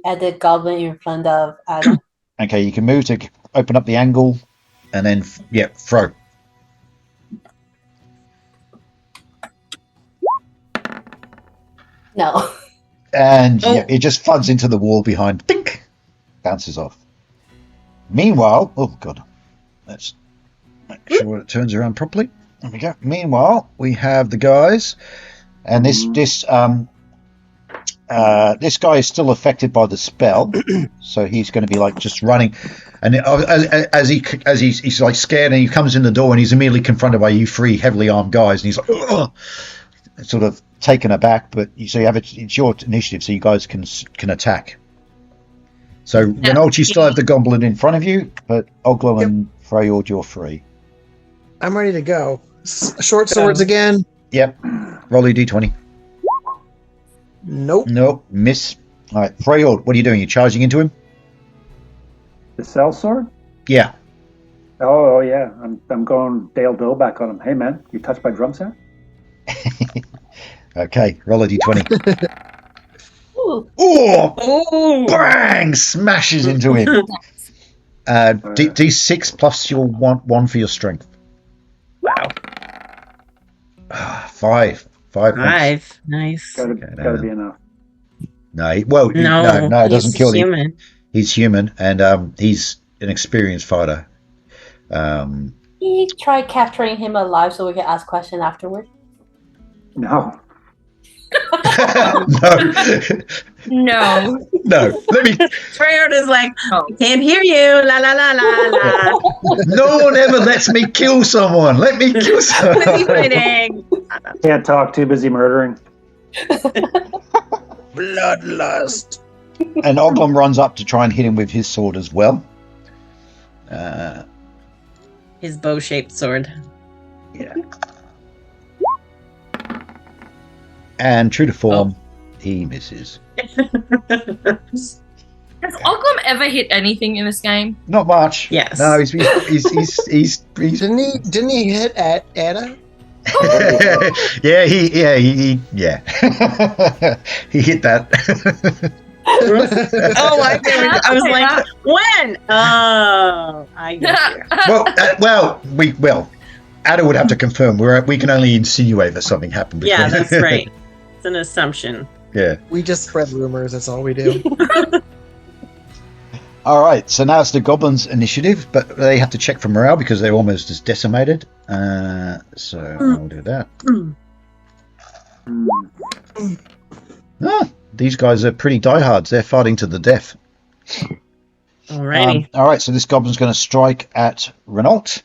A: at the goblin in front of Adam.
B: Okay, you can move to open up the angle, and then throw.
A: No.
B: And
C: Oh.
B: it just floods into the wall behind. Dink, bounces off. Meanwhile, oh god, let's make sure it turns around properly. There we go. Meanwhile, we have the guys, and this guy is still affected by the spell, so he's going to be like just running. And as he's like scared, and he comes in the door, and he's immediately confronted by you 3 heavily armed guys, and he's like, "Ugh!" Sort of taken aback. But it's your initiative, so you guys can attack. So Renault, you still have the goblin in front of you, but Oglo and Freyord, you're free.
F: I'm ready to go. Short swords again.
B: Yep. Roll your d20.
F: Nope.
B: Nope. Miss. All right, Freyord, what are you doing? You charging into him?
E: The cell sword?
B: Yeah.
E: Oh yeah. I'm going Dale Doe back on him. Hey man, you touched my drum set?
B: Okay, roll a d20.
A: Ooh.
B: Oh!
C: Oh,
B: Bang! Smashes into him. D6 plus your one for your strength.
C: wow.
B: 5 points.
C: 5. Nice.
E: Gotta be enough.
B: No, it doesn't
C: he's
B: kill you.
C: human.
B: He's human, and he's an experienced fighter.
A: Can you try capturing him alive so we can ask questions afterward?
E: No.
B: No,
D: No.
B: let me.
C: Freyard is like,
D: Oh.
C: I can't hear you. La la la la la.
B: No one ever lets me kill someone. Let me kill
C: What is he
B: someone.
C: fighting?
E: Can't talk, too busy murdering.
F: Bloodlust.
B: And Oglum runs up to try and hit him with his sword as well.
C: His bow-shaped sword.
B: Yeah. And true to form, he misses.
D: Has Oglam ever hit anything in this game?
B: Not much.
C: Yes.
B: No, he's
F: Didn't he hit at Ada?
B: yeah, he hit that.
C: Oh, I was like, when? Oh, I get you.
B: well, Ada would have to confirm. We can only insinuate that something happened.
C: Yeah, that's right. It's an assumption.
B: Yeah.
F: We just spread rumors. That's all we do.
B: All right. So now it's the goblins' initiative, but they have to check for morale because they're almost as decimated. So I'll do that. These guys are pretty diehards. They're fighting to the death.
C: Alrighty.
B: All right. So this goblin's going to strike at Renault.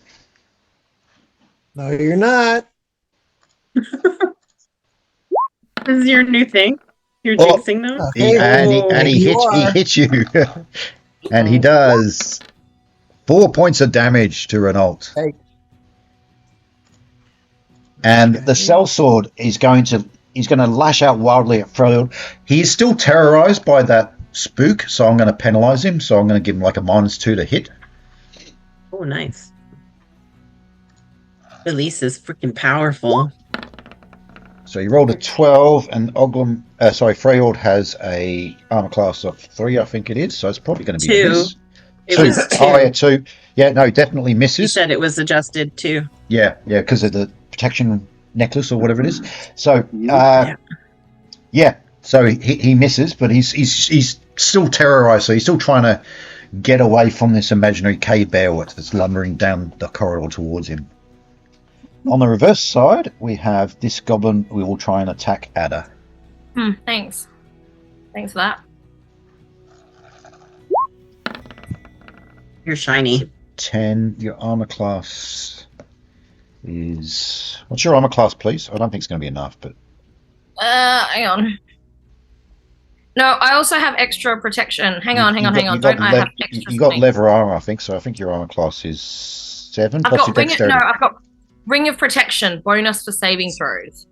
F: No, you're not.
C: This is your new thing. You're
B: Oh.
C: jinxing them.
B: He hits you, and he does 4 points of damage to Renault.
F: Hey.
B: And the sellsword is going to lash out wildly at Freljord. He is still terrorized by that spook, so I'm going to penalize him. So I'm going to give him like a -2 to hit.
C: Oh, nice. Elise is freaking powerful.
B: So he rolled a 12, and Freljord has a armor class of 3, I think it is. So it's probably going to be a
C: 2.
B: miss.
C: It was 2.
B: Oh, yeah, 2. Yeah, no, definitely
C: You
B: misses.
C: said it was adjusted too.
B: Yeah, because of the protection necklace or whatever it is. So, so he misses, but he's still terrorized. So he's still trying to get away from this imaginary cave bear that's lumbering down the corridor towards him. On the reverse side, we have this goblin. We will try and attack Ada.
D: Thanks. Thanks for that.
C: You're shiny.
B: 10. Your armor class is... What's your armor class, please? I don't think it's going to be enough, but...
D: Hang on. No, I also have extra protection. Hang on. Don't I have extra?
B: You got leather armor, I think. So I think your armor class is 7.
D: I've
B: Plus
D: got
B: your dexterity.
D: I've got Ring of Protection, bonus for saving throws.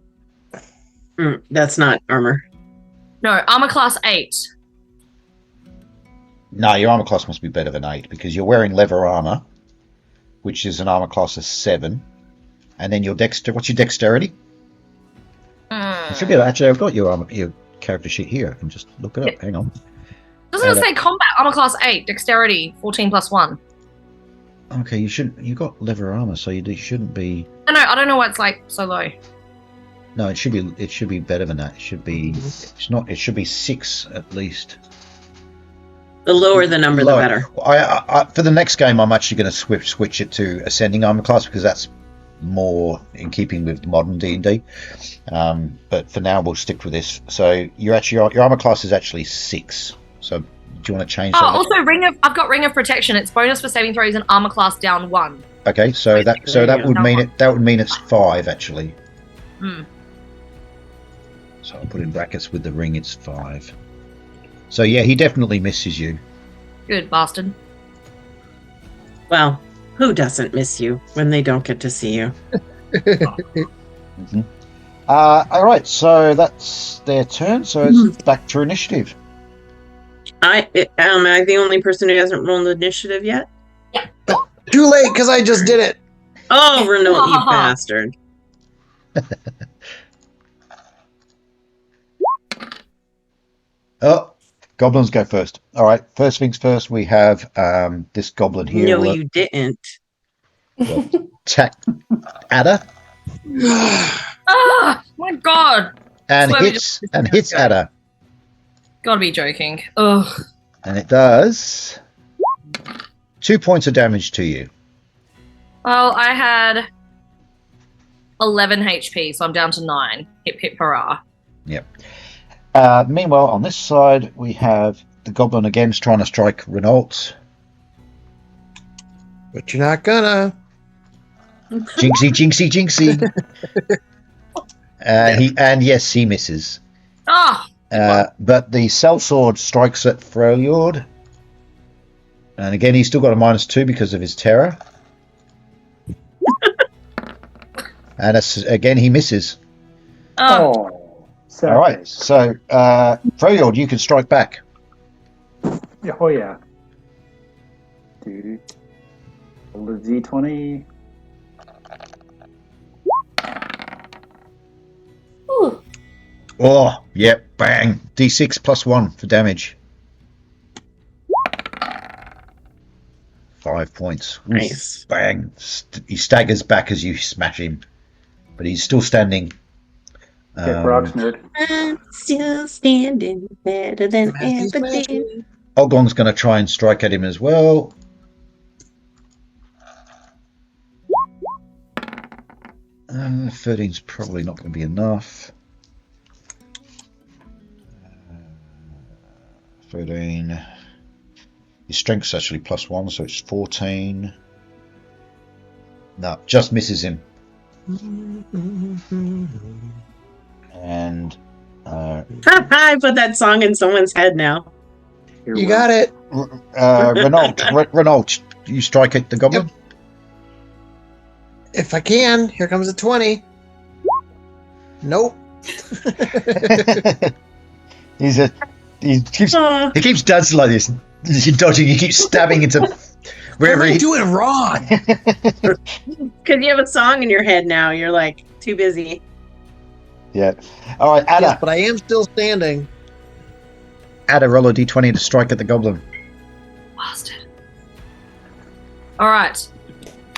C: That's not armor.
D: No, armor class 8.
B: No, your armor class must be better than 8 because you're wearing leather armor, which is an armor class of 7, and then your What's your dexterity? It should be actually. I've got your character sheet here. I can just look it up. Hang on.
D: Doesn't it say combat armor class 8, dexterity 14 plus 1?
B: Okay, you got leather armor, so you shouldn't be.
D: I don't know why it's like so low.
B: No, it should be better than that. It should be. It's not. It should be 6 at least.
C: The lower the number, the better.
B: I for the next game, I'm actually going to switch it to ascending armor class because that's more in keeping with modern D&D. But for now, we'll stick with this. So your armor class is actually 6. So do you want to change that?
D: Also I've got Ring of Protection. It's bonus for saving throws and armor class down 1.
B: Okay, so that would mean it's 5 actually. So I'll put in brackets with the ring. It's 5. So yeah, he definitely misses you.
D: Good bastard.
C: Well, who doesn't miss you when they don't get to see you?
B: All right, so that's their turn. So it's back to initiative.
C: Am I the only person who hasn't rolled initiative yet?
D: Yeah.
F: Too late because I just did it.
C: Oh, Renault, you bastard.
B: Oh, goblins go first. All right, first things first, we have this goblin here.
C: No, you didn't.
B: Attack Ada.
D: Ah, my God.
B: And hits Ada.
D: Gotta be joking. Ugh.
B: And it does 2 points of damage to you.
D: Well, I had 11 HP, so I'm down to 9. Hip hip hurrah.
B: Yep. Meanwhile, on this side, we have the goblin again trying to strike Renault.
F: But you're not gonna.
B: Jinxie. Yes, he misses.
D: Ah!
B: But the sellsword strikes at Freljord. And again, he's still got a -2 because of his terror. And again, he misses.
D: Oh.
E: Sadly.
B: All right, so Freljord, you can strike back.
E: Oh yeah. Dude. Roll the D20.
B: Oh, yep, bang. D6 +1 for damage. 5 points. Oof,
C: Nice.
B: bang. He staggers back as you smash him, but he's still standing.
E: Kick rocks, nerd.
C: I'm still standing better than
F: Matthew's
C: ever did.
F: magic.
B: Oglong's going to try and strike at him as well. Uh, 13's probably not going to be enough. 13. His strength's actually +1, so it's 14. No, just misses him. And
C: I put that song in someone's head now.
E: Here
F: You
E: we
F: got it.
B: Renault, you strike at the goblin?
F: If I can. Here comes a 20. Nope.
B: He keeps
C: Aw.
B: he keeps dancing like this. You're dodging. He keeps stabbing into wherever
F: What am I
B: he.
F: doing wrong?
C: Because you have a song in your head now. You're like too busy.
B: Yeah. All right, Ada.
F: Yes, but I am still standing.
B: Ada, roll a d20 to strike at the goblin.
D: Bastard. All right.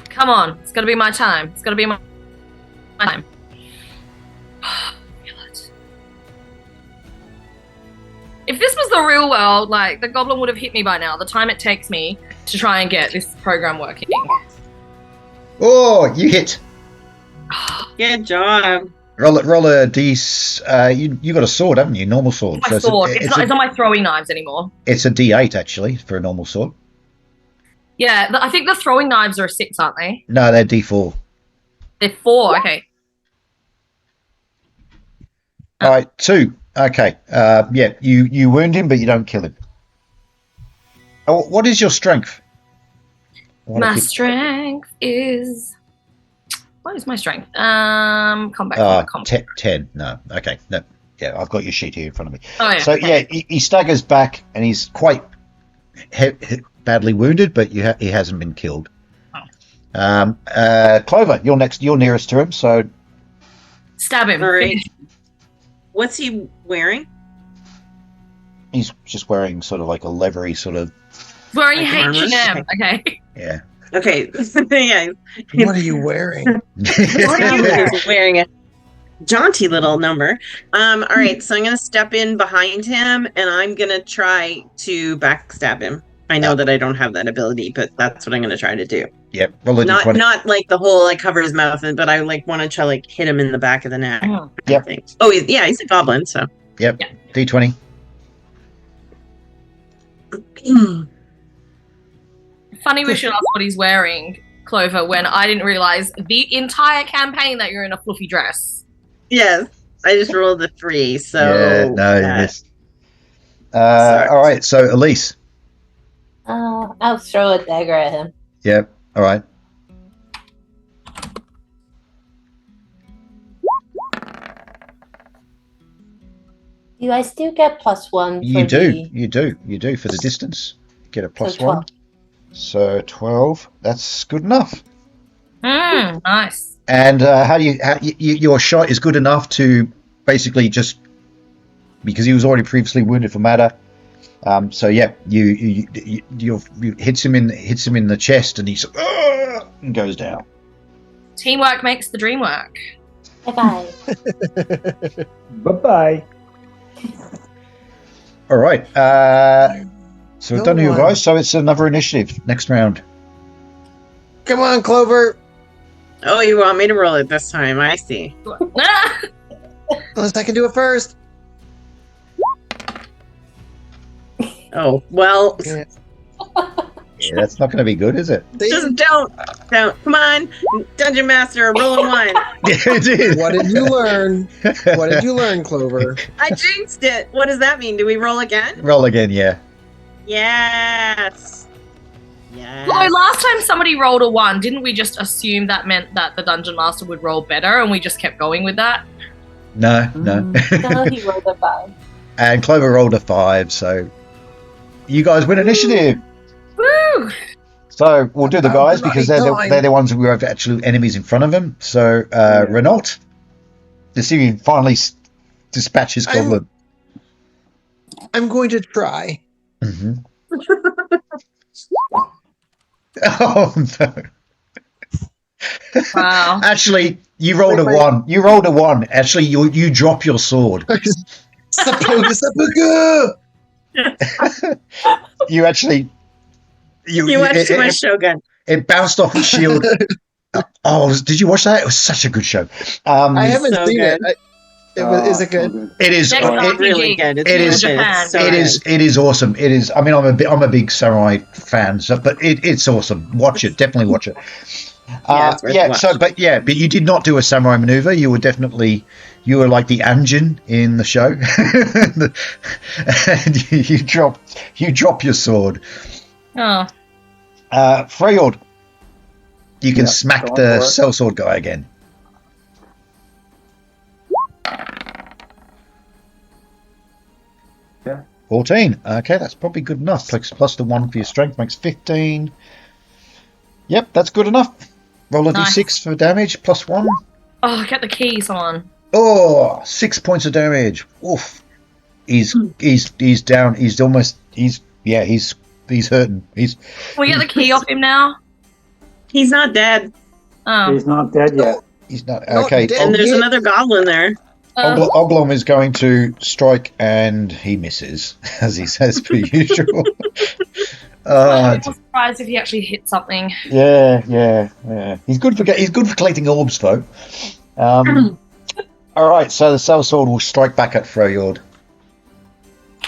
D: Come on. It's gonna be my time. It's gonna be my time. Feel it. If this was the real world, like the goblin would have hit me by now. The time it takes me to try and get this program working.
B: Oh, you hit.
C: Good job.
B: Roll a d. You got a sword, haven't you? Normal sword.
D: My
B: So
D: sword.
B: It's,
D: It's not my throwing knives anymore.
B: it's a d8 actually for a normal sword.
D: Yeah, I think the throwing knives are a 6, aren't they?
B: No, they're d4.
D: They're 4. Okay.
B: All right, 2. Okay. Yeah, you wound him, but you don't kill him. Oh, what is your strength?
D: My strength is. What is my strength? Come back. Come back.
B: 10. No. Okay. No. Yeah, I've got your sheet here in front of me.
D: Oh yeah.
B: So
D: okay.
B: yeah, he staggers back and he's quite badly wounded, but he hasn't been killed. Clover, you're next. You're nearest to him, so
D: Stab him.
C: All right. What's he wearing?
B: he's just wearing sort of like a leathery sort of
D: Wearing
C: Like armor?
D: H&M. Okay.
B: yeah.
C: Okay. Yeah.
F: What are you wearing?
C: He's wearing a jaunty little number. All right, so I'm gonna step in behind him and I'm gonna try to backstab him. I know that I don't have that ability, but that's what I'm gonna try to do.
B: Yep. Roll a
C: Not
B: d20.
C: not like the whole like cover his mouth, but I like want to try like hit him in the back of the neck.
D: Mhm.
B: Yep.
C: I think. Oh, he's a goblin, so.
B: Yep.
D: Yeah.
B: D20.
D: Funny we should ask what he's wearing, Clover, when I didn't realize the entire campaign that you're in a fluffy dress.
C: Yes, I just rolled a 3, so.
B: yeah. No. You
C: that-
B: missed.
C: Sorry.
B: All right. So Elise.
A: I'll throw a dagger at him.
B: Yep. All right.
A: Do I still get +1?
B: You
A: for
B: do.
A: the-
B: You do for the distance. Get a
A: so
B: plus
A: 12.
B: one. So 12. That's good enough.
D: Nice.
B: And your shot is good enough to basically just because he was already previously wounded from Ada. So yeah, you hits him in the chest, and he's and goes down.
D: Teamwork makes the dream work.
A: Bye-bye.
E: Bye-bye.
B: All right. So we've
F: Go
B: done you
F: on.
B: guys. So it's another initiative next round.
F: Come on, Clover.
C: Oh, you want me to roll it this time? I see.
F: Unless I can do it first.
C: Oh, well,
F: Yeah.
B: Yeah, that's not going to be good, is it?
C: just don't. Come on, Dungeon Master, roll a 1.
B: Yeah, it is.
F: What did you learn? What did you learn, Clover?
C: I jinxed it. What does that mean? Do we roll again?
B: Roll again, yeah.
C: Yes. Yes.
D: Oh, last time somebody rolled a 1, didn't we just assume that meant that the Dungeon Master would roll better and we just kept going with that?
B: No.
A: No, he rolled a 5.
B: And Clover rolled a 5, so you guys win initiative.
D: Woo!
B: So we'll do the
F: About
B: guys because
F: bloody
B: they're the ones who have actual enemies in front of them. So Renault, to see you finally dispatch his goblin.
F: I'm going to try.
B: Mm-hmm. Oh no!
D: Wow.
B: Actually, you rolled a
F: Wait.
B: 1. You rolled a 1. Actually, you drop your sword.
F: Sapoga, sapoga!
B: You actually
C: You watched too much Shogun.
B: it bounced off his shield. Oh, did you watch that? It was such a good show.
F: I haven't
C: so
F: seen
C: good.
F: it. Is it good?
B: It is.
D: Next
B: It,
C: really good. It's
B: It is-
D: Japan.
C: so
B: it
C: good.
B: is. It is awesome. It is. I mean, I'm a big samurai fan, so but it's awesome. Watch it. Definitely watch it.
C: it's worth a
B: So,
C: watch.
B: but you did not do a samurai maneuver. You were definitely like the Anjin in the show, and you drop your sword.
D: Oh.
B: Freyord, you can
E: Yeah,
B: smack
E: go on
B: the
E: for it.
B: sellsword guy again.
E: Yeah.
B: 14. Okay, that's probably good enough. Plus the 1 for your strength makes 15. Yep, that's good enough. Roll a
D: Nice.
B: d6 for damage, plus 1.
D: Oh, get the key, someone.
B: Oh, 6 points of damage. Oof. He's down. He's hurting.
D: Can we get the key off him now?
C: He's not dead.
D: Oh.
E: He's not dead yet.
B: He's not
F: Not
B: okay.
F: dead.
C: And there's
F: yeah.
C: another goblin there.
B: Oglom is going to strike and he misses, as he says per usual.
D: I'm not surprised if he actually hit something.
B: Yeah. He's good for collecting orbs, though. All right, so the sellsword will strike back at Freyord.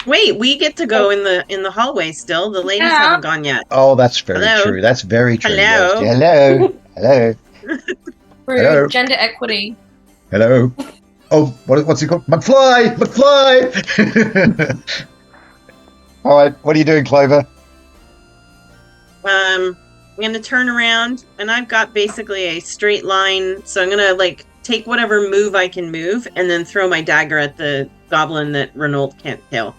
C: Wait, we get to go in the hallway still. The ladies
D: Yeah.
C: haven't gone yet.
B: Oh, that's very
C: Hello?
B: true. That's very true.
C: Hello?
B: Yes. Hello.
D: Rude.
B: Hello?
D: Gender equity.
B: Hello. Oh, what's it called? McFly. All right, what are you doing, Clover?
C: I'm gonna turn around, and I've got basically a straight line. So I'm gonna take whatever move I can move, and then throw my dagger at the goblin that Renault can't kill.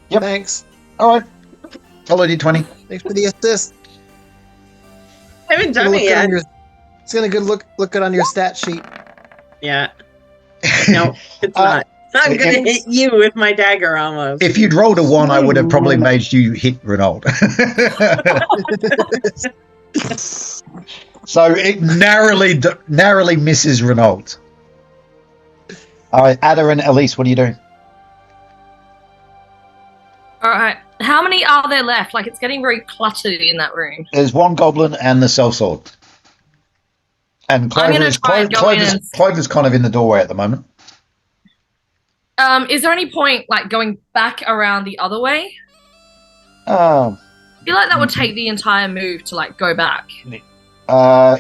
B: Yep.
F: Thanks.
B: All right. Roll a d20.
F: Thanks for the assist.
C: I haven't
F: It's
C: done it yet.
F: It's gonna look good on your stat sheet.
C: Yeah. No, it's not. I'm gonna
B: if-
C: hit you with my dagger almost.
B: If you'd rolled a 1, I would have probably made you hit Renault. So it narrowly misses Renault. All right, Ada and Elise, what are you doing?
D: All right. How many are there left? Like, it's getting very cluttered in that room.
B: There's one goblin and the sellsword. And
D: I'm gonna try and go in and-
B: Clover's kind of in the doorway at the moment.
D: Is there any point, like, going back around the other way?
B: Oh,
D: I feel like that would take the entire move to, like, go back.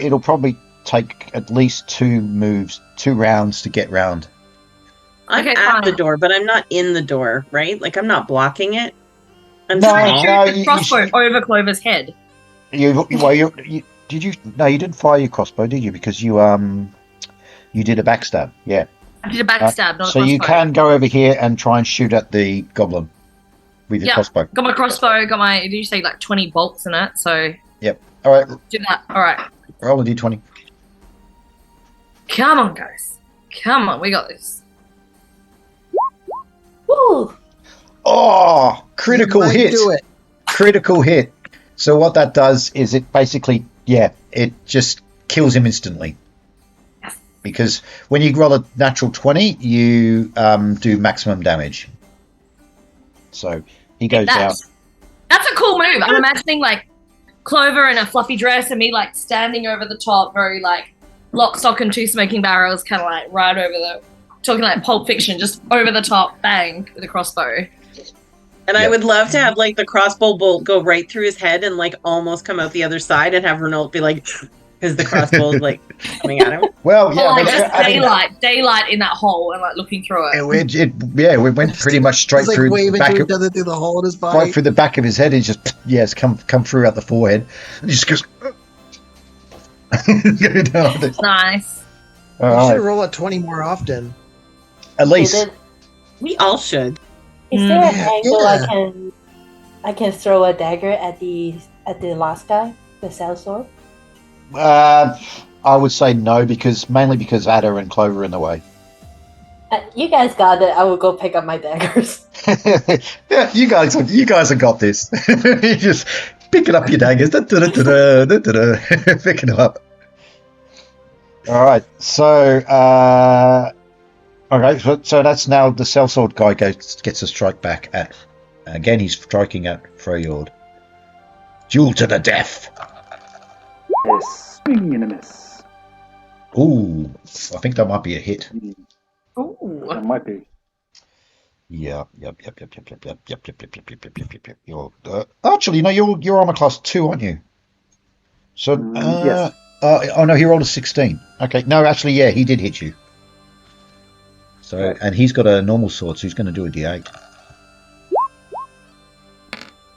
B: it'll probably take at least 2 rounds to get round.
C: I'm
D: Okay,
C: at
D: fine.
C: the door, but I'm not in the door, right? Like I'm not blocking it. I'm
B: No,
C: small.
B: no.
D: Shoot the crossbow over Clover's head.
B: You did you? No, you didn't fire your crossbow, did you? Because you did a backstab. Yeah.
D: I did a backstab, not a
B: So
D: crossbow.
B: you can go over here and try and shoot at the goblin with your
D: Yeah.
B: crossbow.
D: Got my crossbow, got my, did you say, like, 20 bolts in it? So,
B: All right,
D: do that. All right.
B: roll a d20.
D: Come on, guys. Come on, we got this.
A: Woo!
B: Oh, critical
F: You might
B: hit!
F: Do it.
B: Critical hit. So what that does is it basically, it just kills him instantly.
D: Yes.
B: Because when you roll a natural 20, you do maximum damage. So he goes out.
D: That's a cool move. I'm imagining, like, Clover in a fluffy dress and me, like, standing over the top, very, like, lock, stock, and 2 smoking barrels, kind of, like, right over the, talking like Pulp Fiction, just over the top, bang, with a crossbow.
C: And I
B: Yep.
C: would love to have like the crossbow bolt go right through his head and like almost come out the other side, and have Renault be like, because the crossbow is like coming at him.
B: Well,
D: Or,
B: yeah,
D: like, just daylight in that hole and, like, looking through it.
B: we went pretty much straight
F: It's like
B: through the
F: waving
B: back
F: to
B: of,
F: each other through the hole in his
B: right
F: body.
B: through the back of his head. He just it's come through out the forehead, and he just goes. Go down there.
D: Nice.
B: All
F: You
B: right,
F: should roll a 20 more often.
B: at least.
A: Is
C: We all should.
A: there an
F: Yeah.
A: angle
F: Yeah.
A: I can throw a dagger at the last guy, the sellsword?
B: I would say no, mainly because Ada and Clover are in the way.
A: You guys got it. I will go pick up my daggers.
B: Yeah, you guys have got this. You just picking up your daggers, picking them up. All right, so okay, so that's now the sellsword guy gets a strike back at. Again, he's striking at Freyord. Duel to the death.
E: Yes, swing and a miss.
B: Ooh, I think that might be a hit.
D: Ooh.
E: That might be.
B: Yep. Actually, no, you're armor class 2, aren't you? So,
E: yes.
B: oh no, he rolled a 16. Okay, no, actually, yeah, he did hit you. So,
E: Okay.
B: and he's got a normal sword, so he's going to do a d8.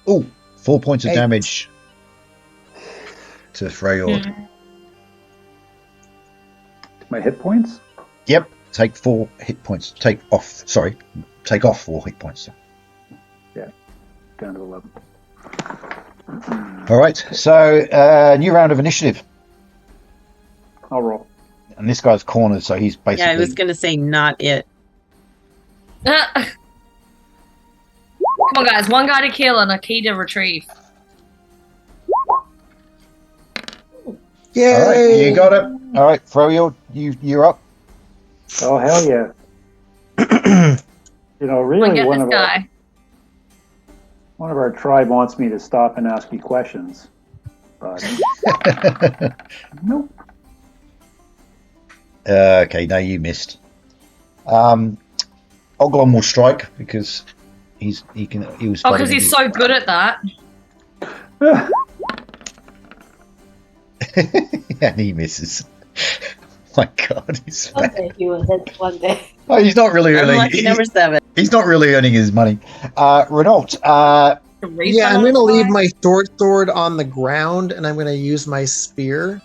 B: Oh, 4 points of
F: 8.
B: damage to Freyord.
E: My hit points?
B: Yep, take 4 hit points. Take off 4 hit points.
E: Down to 11.
B: All right, so new round of initiative.
E: I'll roll.
B: And this guy's cornered, so he's basically.
C: Yeah, I was gonna say not it.
D: Come on, guys. One guy to kill and a key to retrieve.
F: Yay!
B: All right, you got it. All right, Freyord, you're up.
E: Oh, hell yeah. You know,
D: Come on,
E: really,
D: get this guy.
E: one of our tribe wants me to stop and ask you questions. But nope.
B: Okay, no, you missed. Oglon will strike because he was.
D: Oh, because he's so good at that.
B: And he misses. My God, he's
A: One
B: bad.
A: day he will hit one day.
B: Oh, he's not really earning.
C: Unlucky number 7.
B: He's not really earning his money. Renault.
F: Yeah, I'm going to leave my short sword on the ground, and I'm going to use my spear.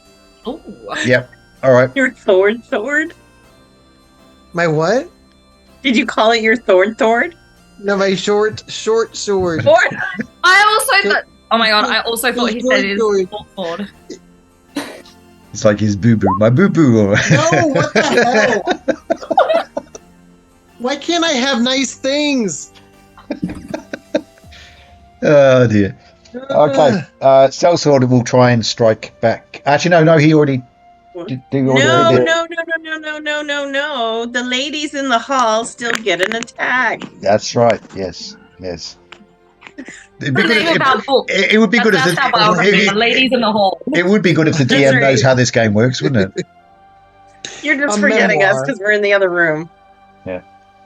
D: Ooh.
B: Yep. All right.
C: Your sword?
F: My what?
C: Did you call it your sword?
F: No, my short sword.
C: Sword?
D: I also thought. Oh my god! I also thought he said his
F: Sword.
D: sword.
B: It's like his boo boo. My boo boo.
F: No, what the hell? Why can't I have nice things?
B: Oh dear. Okay. Sellsword will try and strike back. Actually, no. He already. Did
C: No.
B: did.
C: The ladies in the hall still get an attack.
B: That's right. Yes. It'd be
D: The
B: good
D: name
B: if-
D: of our book.
B: It would be good if
D: That's our biography. The ladies in the hall.
B: it would be good if the
C: That's
B: DM
C: right.
B: knows how this game works, wouldn't it?
C: You're just
F: A
C: forgetting us
F: memoir.
C: because we're in the other room.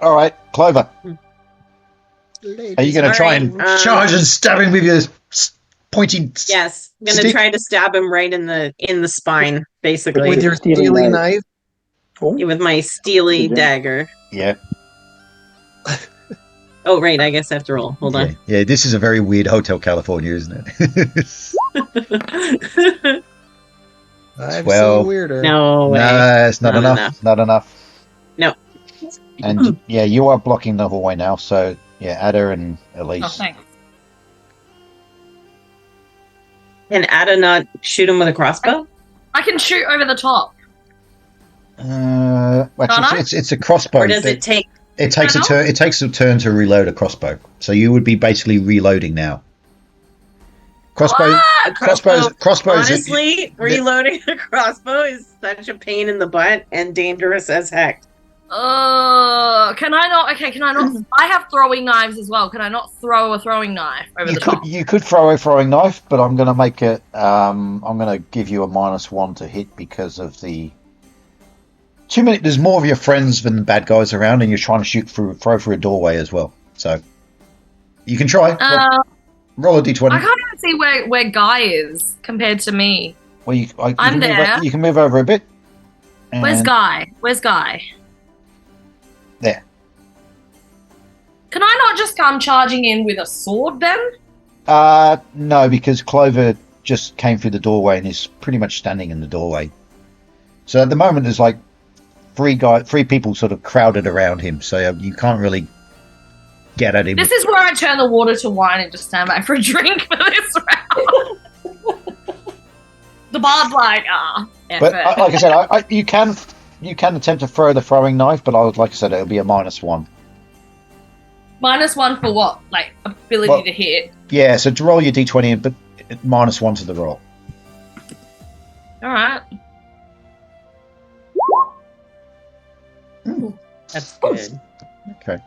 B: All right, Clover. Are you going to
C: All
B: try
C: right,
B: and charge and stab him with your pointing?
C: Yes, I'm gonna
B: Stick-
C: try to stab him right in the spine, basically,
F: With your
E: Steely
F: steely
E: knife.
F: knife?
C: with my steely
E: Good job.
C: dagger.
B: Yeah.
C: Oh, right, I guess I have to roll. Hold on.
B: Yeah. This is a very weird Hotel California, isn't it?
F: I've
B: Well,
F: seen weirder.
C: No way.
B: No, it's not
C: Not
B: enough.
C: enough.
B: Not enough.
C: No.
B: And yeah, you are blocking the hallway now. So yeah, Ada and Elise.
D: Oh, thanks.
C: Can Ada not shoot him with a crossbow?
D: I can shoot over the top.
B: Actually,
D: Can't I?
B: it's a crossbow.
C: Or does it take...
B: It takes a
D: Can't I?
B: turn. It takes a turn to reload a crossbow. So you would be basically reloading now. Crossbow.
C: A crossbow?
B: Crossbows.
C: Honestly, reloading a crossbow is such a pain in the butt and dangerous as heck.
D: Can I not? Okay, can I not? I have throwing knives as well. Can I not throw a throwing knife over
B: You
D: the
B: could
D: top?
B: you could throw a throwing knife, but I'm going to make it. I'm going to give you a -1 to hit because of the 2 minute. There's more of your friends than bad guys around, and you're trying to throw through a doorway as well. So you can try. Roll a d20.
D: I can't even see where Guy is compared to me.
B: Well, you
D: I'm
B: can move
D: there.
B: you can move over a bit.
D: Where's
B: And-
D: Guy? Where's Guy?
B: There.
D: Can I not just come charging in with a sword then?
B: No, because Clover just came through the doorway and is pretty much standing in the doorway. So at the moment, there's like three people sort of crowded around him, so you can't really get at him.
D: This is where I turn the water to wine and just stand back for a drink for this round. The bard's like,
B: But like I said, you can you can attempt to throw the throwing knife, but like I said, it'll be a -1.
D: -1 for what? Like ability
B: Well-
D: to hit.
B: Yeah, so to roll your d20, but -1 to the roll.
D: All right.
C: That's good.
B: Okay.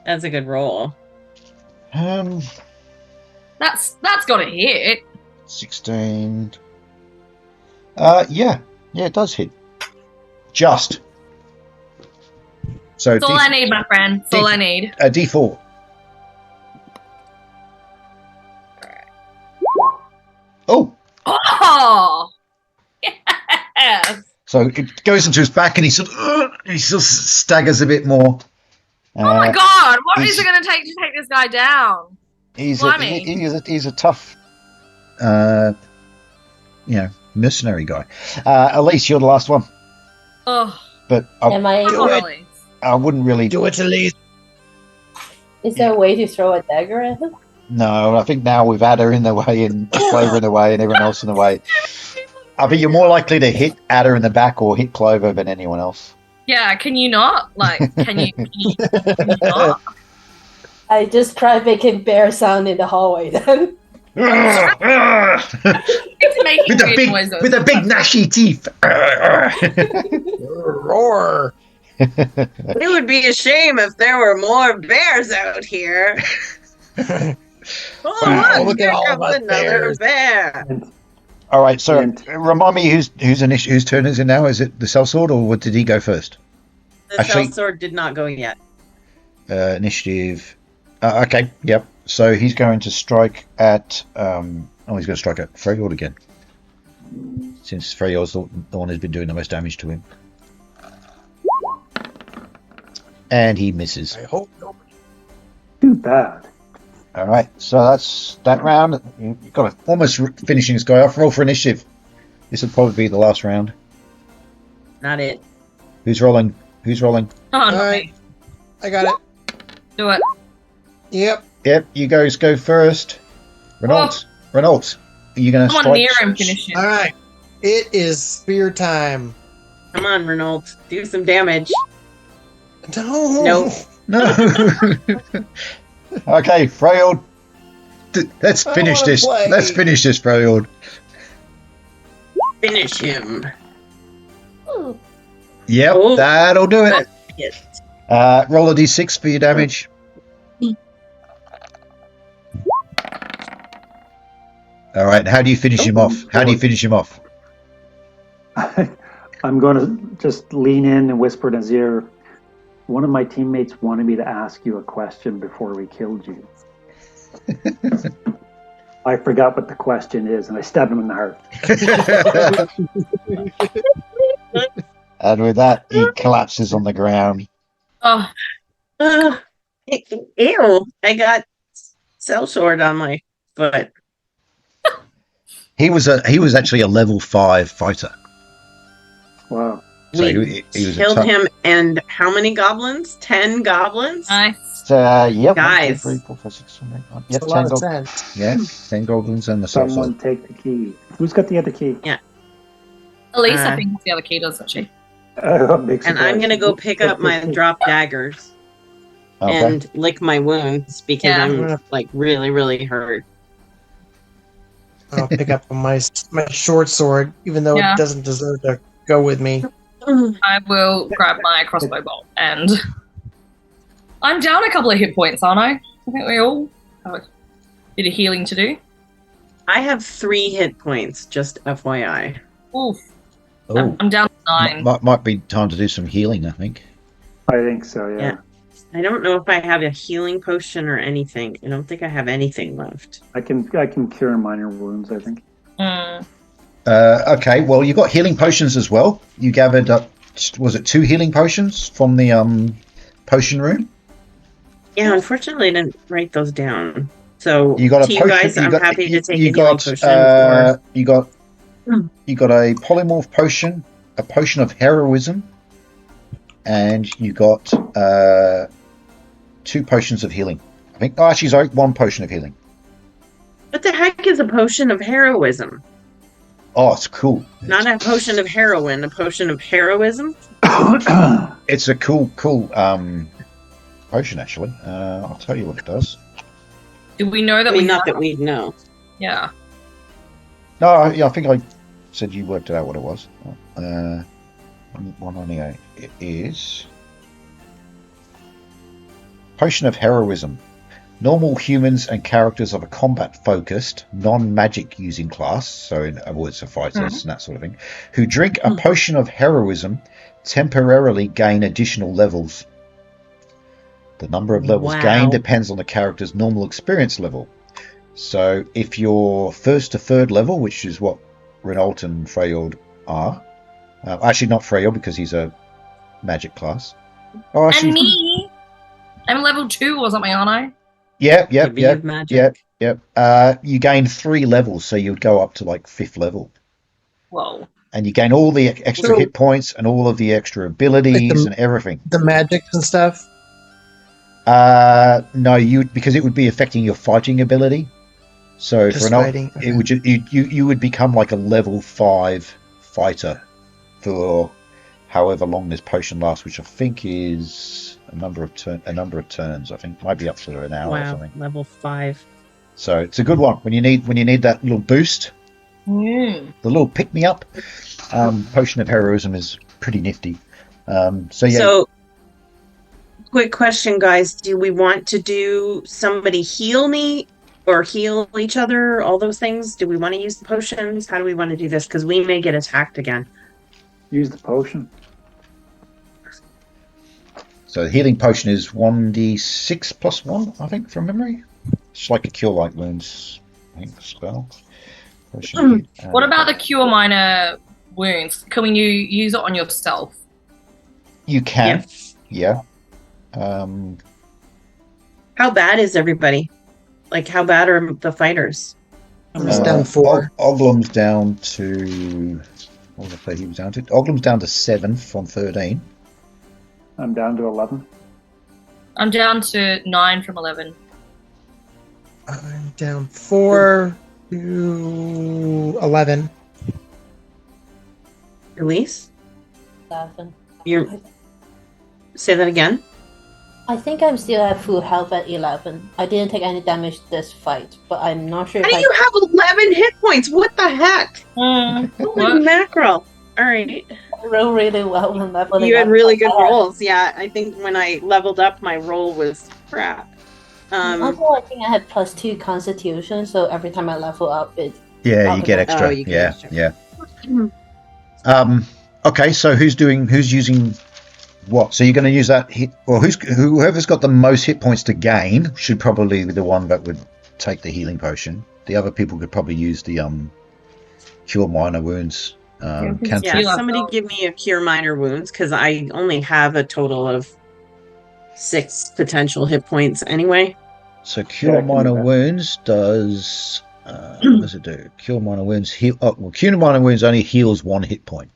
C: That's a good roll.
D: That's got to hit.
B: 16. Yeah, it does hit. Just. So
D: That's all I need, my friend. That's all I need.
B: a d4. Oh,
D: Oh. Yes.
B: so it goes into his back, and he sort of staggers a bit more.
D: Oh my God! What
B: he's-
D: is it going to take this guy down?
B: He's
D: Blimey.
B: he's a tough, mercenary guy. Elise, you're the last one,
D: Oh,
B: but
A: Am I
F: Do it.
D: golly.
B: I wouldn't really.
F: Do it, Elise.
A: Is there a way to throw a dagger at him?
B: No, I think now with Ada in the way and Clover in the way and everyone else in the way, I think you're more likely to hit Ada in the back or hit Clover than anyone else.
D: Yeah, can you not? Like, can you not?
A: I just try making bear sound in the hallway then.
D: It's making weird noises.
B: with the big gnashy teeth.
F: Roar.
C: It would be a shame if there were more bears out here.
B: Wow,
F: look at all
C: here
F: of
C: comes
F: us
C: another
F: bears.
C: bear.
B: All right, so
E: And-
B: remind me whose turn is it now? Is it the sellsword or did he go first?
C: The
B: Actually-
C: sellsword did not go yet.
B: Initiative. Okay, yep. So he's going to strike at. He's going to strike at Freyord again. Since Freyord's the one who's been doing the most damage to him. And he misses.
F: I hope nobody.
E: Too bad.
B: All right, so that's that round. You've got to almost finishing this guy off. Roll for initiative. This will probably be the last round.
C: Not it.
B: Who's rolling? Who's rolling?
D: Oh,
F: All
D: not
F: right.
D: me.
F: I got it.
D: Do it.
F: Yep.
B: Yep, you guys go first. Renault, are you going to
D: Someone
B: strike?
D: near him finish it.
F: All right. It is spear time.
C: Come on, Renault. Do some damage.
F: No.
C: Nope.
B: No. Okay, Freyord. Let's finish
F: wanna
B: this.
F: play.
B: Let's finish this, Freyord.
C: Finish him.
B: Yep,
C: Oh.
B: that'll do it.
C: Yes.
B: Roll a d6 for your damage. All right, how do you finish him off? How do you finish him off?
E: I'm going to just lean in and whisper in his ear. One of my teammates wanted me to ask you a question before we killed you. I forgot what the question is, and I stabbed him in the heart.
B: And with that, he collapses on the ground.
D: Oh,
C: Ew. I got sellsword on my foot.
B: He was actually a level 5 fighter.
E: Wow.
B: So
C: We
B: he was a
C: killed
B: tough-
C: him, and how many goblins? 10 goblins?
D: nice.
B: Yep.
C: Guys.
B: 1, 2, 3, 4, 5, 6, 7, 8, 9.
F: It's
B: Yep,
F: a
B: 10
F: lot of
B: goblins.
F: sense.
B: Yeah, 10 goblins and the sellsword.
E: Someone take the key. Who's got the other key?
D: Elise, I
C: Uh,
D: think, has the other key, doesn't she?
E: Big
C: And I'm
E: surprise.
C: going to go pick up my drop daggers
B: Okay.
C: and lick my wounds because
D: Yeah.
C: I'm like really, really hurt.
F: I'll pick up my short sword, even though
D: Yeah.
F: it doesn't deserve to go with me.
D: I will grab my crossbow bolt and I'm down a couple of hit points, aren't I? I think we all have a bit of healing to do.
C: I have 3 hit points, just FYI.
D: Oof.
B: Oh,
D: I'm down to 9.
B: might be time to do some healing, I think.
E: I think so, yeah.
C: Yeah. I don't know if I have a healing potion or anything. I don't think I have anything left.
E: I can cure minor wounds, I think.
D: Mm.
B: Okay, well, you got healing potions as well. You gathered up, was it 2 healing potions from the potion room?
C: Yeah, unfortunately, I didn't write those down. So,
B: You got a
C: to you
B: potion.
C: guys, I'm happy to take
B: you
C: a healing
B: got,
C: potion.
B: you got a polymorph potion, a potion of heroism, and you got 2 potions of healing. I think. Oh, actually, sorry, 1 potion of healing.
C: What the heck is a potion of heroism?
B: Oh, it's cool.
C: Not a potion of heroin, a potion of heroism?
B: It's a cool potion, actually. I'll tell you what it does.
D: Do we know that
C: I mean,
D: we
C: not
D: have?
C: that we know.
D: Yeah.
B: No, I think I said you worked out what it was. 198. It is Potion of Heroism. Normal humans and characters of a combat-focused, non-magic using class, so in other words, the fighters and that sort of thing, who drink a potion of heroism temporarily gain additional levels. The number of levels gained depends on the character's normal experience level. So if you're first to third level, which is what Renault and Freyord are, actually not Freyord because he's a magic class. Oh, actually,
D: And me, I'm level 2 or something, aren't I?
B: Yep.
C: Magic.
B: You gain 3 levels, so you'd go up to like 5th level.
D: Whoa.
B: And you gain all the extra
F: So-
B: hit points and all of the extra abilities and everything.
F: The magics and stuff.
B: No, because it would be affecting your fighting ability. So
F: Just
B: for an
F: fighting.
B: it would you would become like a level 5 fighter for however long this potion lasts, which I think is a number of turns. I think might be up to an hour or
C: Wow,
B: something.
C: level 5.
B: So it's a good one when you need that little boost, the little pick me up. Potion of Heroism is pretty nifty.
C: So, quick question, guys. Do we want to do somebody heal me or heal each other? All those things? Do we want to use the potions? How do we want to do this? Because we may get attacked again.
E: Use the potion.
B: So the healing potion is 1d6 plus 1, I think, from memory. It's like a cure light wounds, I think, spell. Potion,
D: What about the cure minor wounds? Can we use it on yourself?
B: You can,
C: Yeah.
B: yeah.
C: How bad is everybody? Like, how bad are the fighters?
F: I'm just down 4.
B: Oglum's down to... What did I say he was down to? Oglum's down to 7 from 13.
E: I'm down to 11.
D: I'm down to 9 from 11.
F: I'm down 4 to 11.
C: Elise?
A: 7.
C: You say that again?
A: I think I'm still at full health at 11. I didn't take any damage this fight, but I'm not sure
C: How
A: if
C: do you have 11 hit points? What the heck?
D: Mm,
C: Holy
D: what?
C: mackerel. All right.
A: I roll really well when leveling
C: You had
A: up.
C: really good rolls. Yeah, I think when I leveled up, my roll was crap.
A: Also, I think I had +2 constitution, so every time I level up, it
B: Yeah, you get extra.
C: Oh, you get
B: yeah,
C: extra.
B: yeah. Okay, so who's using what? So you're going to use that hit, or whoever's got the most hit points to gain should probably be the one that would take the healing potion. The other people could probably use the cure minor wounds. Cantrip.
C: Yeah, somebody give me a cure minor wounds because I only have a total of 6 potential hit points anyway.
B: So cure
E: Yeah, I can do
B: minor
E: that.
B: wounds does what does it do? Cure minor wounds heal. Oh, well, cure minor wounds only heals 1 hit point.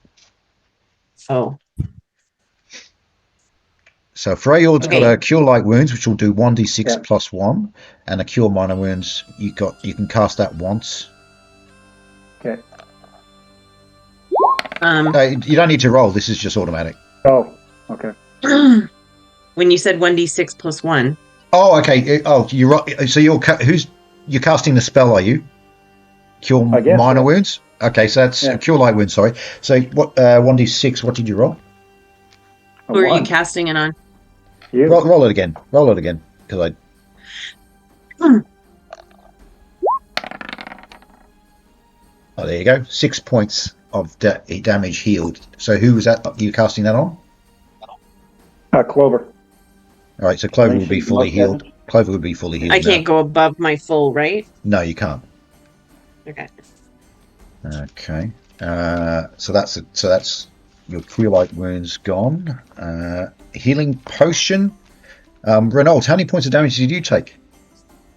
C: Oh,
B: So Freyord's
C: Okay.
B: got a cure light wounds, which will do 1d6
E: Yeah.
B: plus 1, and a cure minor wounds. You can cast that once.
E: Okay.
B: You don't need to roll. This is just automatic.
E: Oh, okay.
C: when you said 1d6 plus 1,
B: Oh, okay. Oh, you're right. So you're casting the spell, are you? Cure
E: I guess
B: minor
E: so.
B: wounds. Okay, so that's
E: Yeah.
B: cure light wounds. Sorry. So what? 1d6. What did you roll?
E: A
C: who are you
E: one.
C: casting it on?
E: You.
B: Roll it again. Roll it again. Because Oh, there you go. 6 points of damage healed. So who was that? You casting that on?
E: Clover.
B: All right. So Clover
E: I
B: will
E: think
B: be
E: she's
B: fully
E: marked
B: healed.
E: down.
B: Clover would be fully healed.
C: I
B: now.
C: can't go above my full, right?
B: No, you can't.
C: Okay.
B: Okay. So that's your cure light wounds gone. Healing potion. Renault, how many points of damage did you take?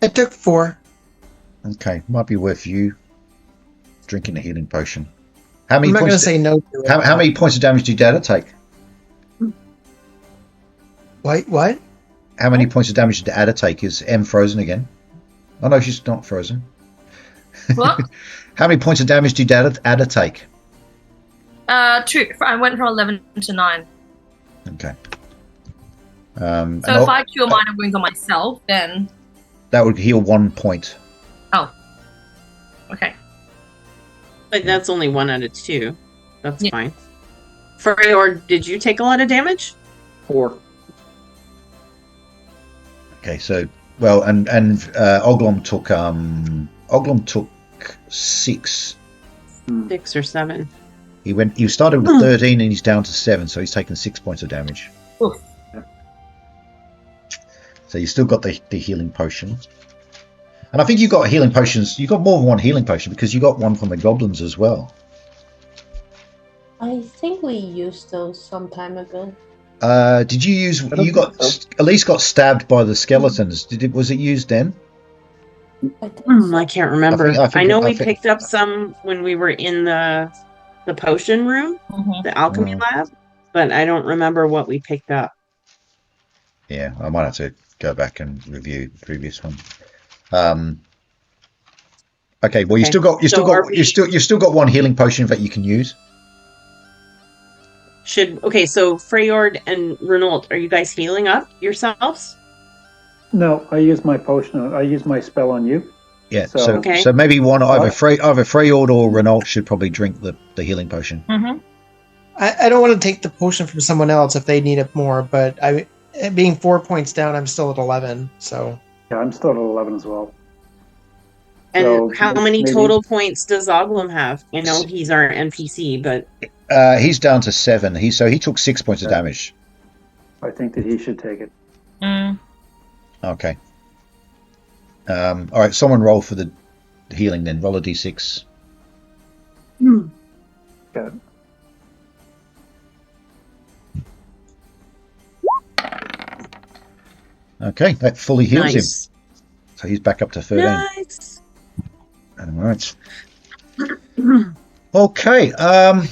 F: I took 4.
B: Okay, might be worth you drinking the healing potion. How many
F: I'm not going to
B: points?
F: say no to it.
B: How many points of damage did Dada take?
F: What?
B: How many points of damage did Ada take? Is M frozen again? Oh no, she's not frozen.
D: What?
B: How many points of damage did Ada take?
D: 2. I went from 11 to 9.
B: Okay.
D: So
B: and
D: if I cure minor wounds on myself, then
B: that would heal 1 point.
D: okay.
C: But that's only 1 out of 2. That's
D: Yeah.
C: fine. Freyord, did you take a lot of damage?
E: 4.
B: Okay, so and Oglom took 6.
C: 6 or 7.
B: He started with 13 and he's down to 7, so he's taken 6 points of damage.
D: Oof.
B: So you still got the healing potion. And I think you got healing potions. You got more than one healing potion because you got one from the goblins as well.
A: I think we used those some time ago.
B: Did you use?
E: I don't
B: You got
E: think so.
B: Elise got stabbed by the skeletons. Was it used then?
A: I think
C: I can't remember.
B: I think-
C: I know
B: I
C: we
B: think-
C: picked up some when we were in the potion room,
D: Mhm.
C: the alchemy lab, but I don't remember what we picked up.
B: Yeah, I might have to go back and review the previous one. Okay, well you
C: Okay.
B: still got
C: So are we-
B: you still got one healing potion that you can use.
C: So Freyord and Renault, are you guys healing up yourselves?
E: No, I use my potion. I use my spell on you.
B: Yeah,
E: So-
B: so
C: Okay.
B: so maybe either Freyord or Renault should probably drink the healing potion.
D: Mm-hmm.
F: I don't want to take the potion from someone else if they need it more, but being 4 points down, I'm still at 11. So
E: Yeah, I'm still at 11 as well.
C: And
E: So
C: how many
E: maybe-
C: total points does Oglum have? I know he's our NPC, but
B: He's down to 7. He took 6 points of damage.
E: I think that he should take it.
D: Mm.
B: Okay. All right, someone roll for the healing then. Roll a d6.
E: Got it.
B: Okay, that fully heals him.
C: nice.
B: So he's back up to 13.
C: Nice.
B: All right. Okay. All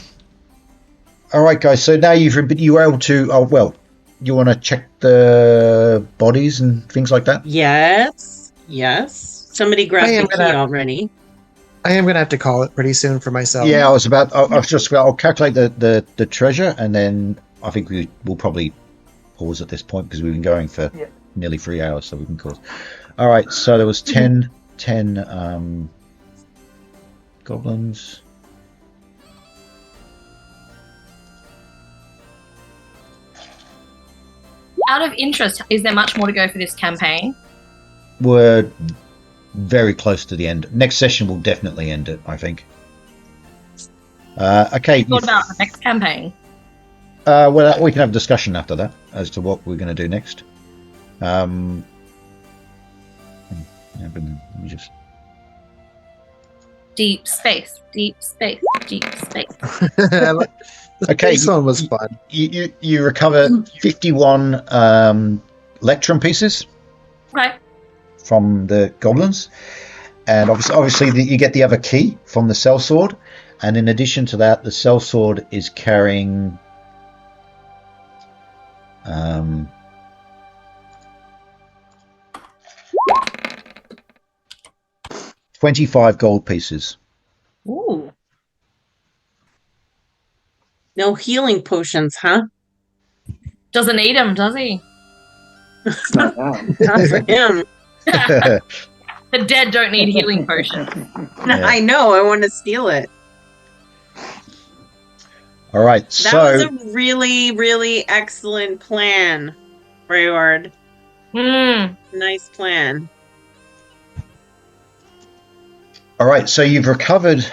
B: right, guys. So now you were able to. Oh well. You want to check the bodies and things like that?
C: Yes. Somebody grabbed
F: I am
C: the key
F: gonna-
C: already.
F: I am going to have to call it pretty soon for myself.
B: Yeah, I was just about. I'll calculate the treasure, and then I think we'll probably pause at this point because we've been going for nearly 3 hours, so we can pause. All right. So there was 10 goblins.
D: Out of interest, is there much more to go for this campaign?
B: We're very close to the end. Next session will definitely end it, I think. Okay.
D: What about the next campaign?
B: Well, we can have a discussion after that as to what we're going to do next. Yeah, but let me just.
D: Deep space.
B: Okay,
F: This one was fun.
B: You recover 51 electrum pieces
D: Okay.
B: from the goblins, and obviously you get the other key from the sellsword, and in addition to that, the sellsword is carrying 25 gold pieces.
D: Ooh.
C: No healing potions, huh?
D: Doesn't need him, does he?
E: It's not now.
C: Not for him.
D: The dead don't need healing potions.
B: Yeah.
C: I know. I want to steal it.
B: All right,
C: That
B: so
C: was a really, really excellent plan, Freyord.
D: Hmm.
C: Nice plan.
B: all right, so you've recovered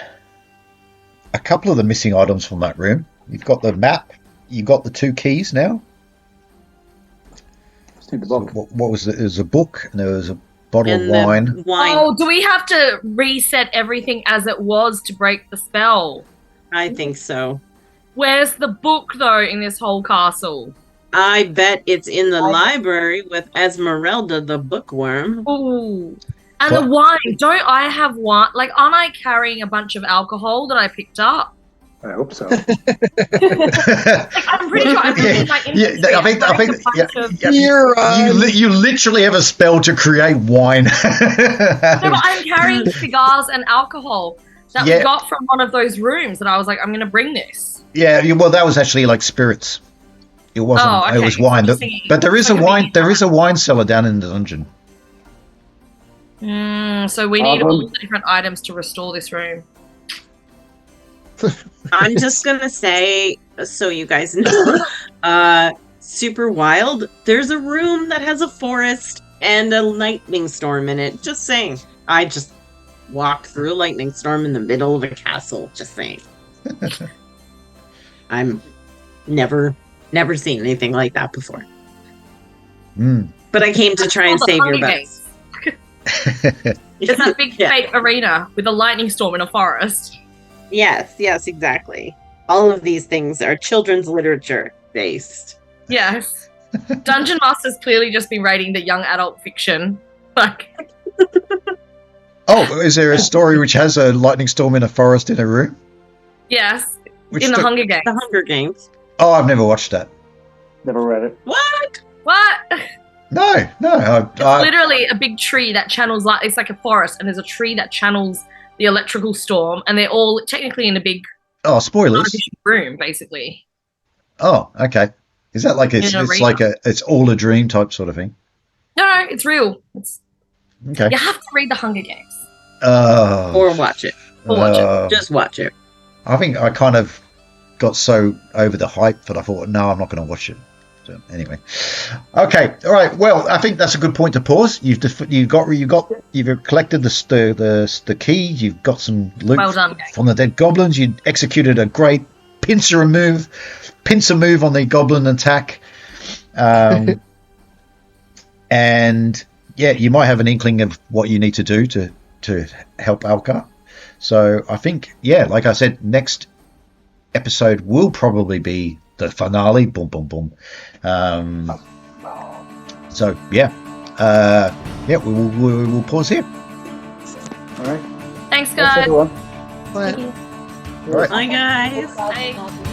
B: a couple of the missing items from that room. You've got the map. You've got the 2 keys now.
E: Just need the book.
B: What was it? There was a book and there was a bottle
C: And
B: of
C: the
B: wine.
D: Oh, do we have to reset everything as it was to break the spell?
C: I think so.
D: Where's the book, though, in this whole castle?
C: I bet it's in the library with Esmeralda the bookworm.
D: Ooh. And
B: What?
D: the wine. Don't I have wine? Like, aren't I carrying a bunch of alcohol that I picked up?
E: I hope so.
D: Like, I'm pretty sure I'm in my inventory.
B: I think
D: I'm carrying a bunch of-
B: you literally have a spell to create wine.
D: No, but I'm carrying cigars and alcohol that
B: Yeah.
D: we got from one of those rooms that I was like, I'm going to bring this.
B: Yeah, well, that was actually like spirits. It wasn't.
D: Oh,
B: It
D: okay.
B: was
D: So
B: wine.
D: I'm thinking
B: But there is
D: it's
B: a
D: like a
B: wine.
D: mini
B: There is a wine cellar down in the dungeon.
D: So we need
E: Problem.
D: all the different items to restore this room.
C: I'm just gonna say, so you guys know, Super Wild, there's a room that has a forest and a lightning storm in it. Just saying. I just walked through a lightning storm in the middle of a castle. Just saying. I'm never seen anything like that before.
B: Mm.
C: But I came to try and
D: Oh, the
C: save your
D: Hunger
C: butts.
D: It's that big
C: Yeah.
D: fake arena with a lightning storm in a forest.
C: Yes, exactly. All of these things are children's literature based.
D: Yes. Dungeon Master's clearly just been rating the young adult fiction. Like,
B: Oh, is there a story which has a lightning storm in a forest in a room?
D: yes,
B: Which
D: in the
B: sto-
D: Hunger Games.
C: The Hunger Games.
B: Oh, I've never watched that.
E: Never read it.
C: What?
D: What?
B: No.
D: It's literally a big tree that channels light. It's like a forest, and there's a tree that channels the electrical storm, and they're all technically in a big
B: Oh, spoilers.
D: partition room, basically.
B: Oh, okay. Is that like
D: In
B: it's
D: an
B: it's
D: arena.
B: like it's all a dream type sort of thing?
D: No, it's real.
B: Okay.
D: You have to read the Hunger Games.
B: Oh.
C: Or watch it.
D: Or watch it.
B: Oh.
C: Just watch it.
B: I think I kind of got so over the hype that I thought, no, I'm not going to watch it. So anyway, okay, all right. Well, I think that's a good point to pause. You've collected the key. You've got some loot
D: Well done, gang.
B: from the dead goblins. You executed a great pincer move on the goblin attack. And yeah, you might have an inkling of what you need to do to help Alka. So I think, yeah, like I said, next episode will probably be the finale. Boom, boom, boom. So yeah, we'll pause here.
E: All right.
D: Thanks,
E: Thanks,
D: guys.
E: everyone.
F: But
B: All right.
C: Bye, guys.
D: Bye.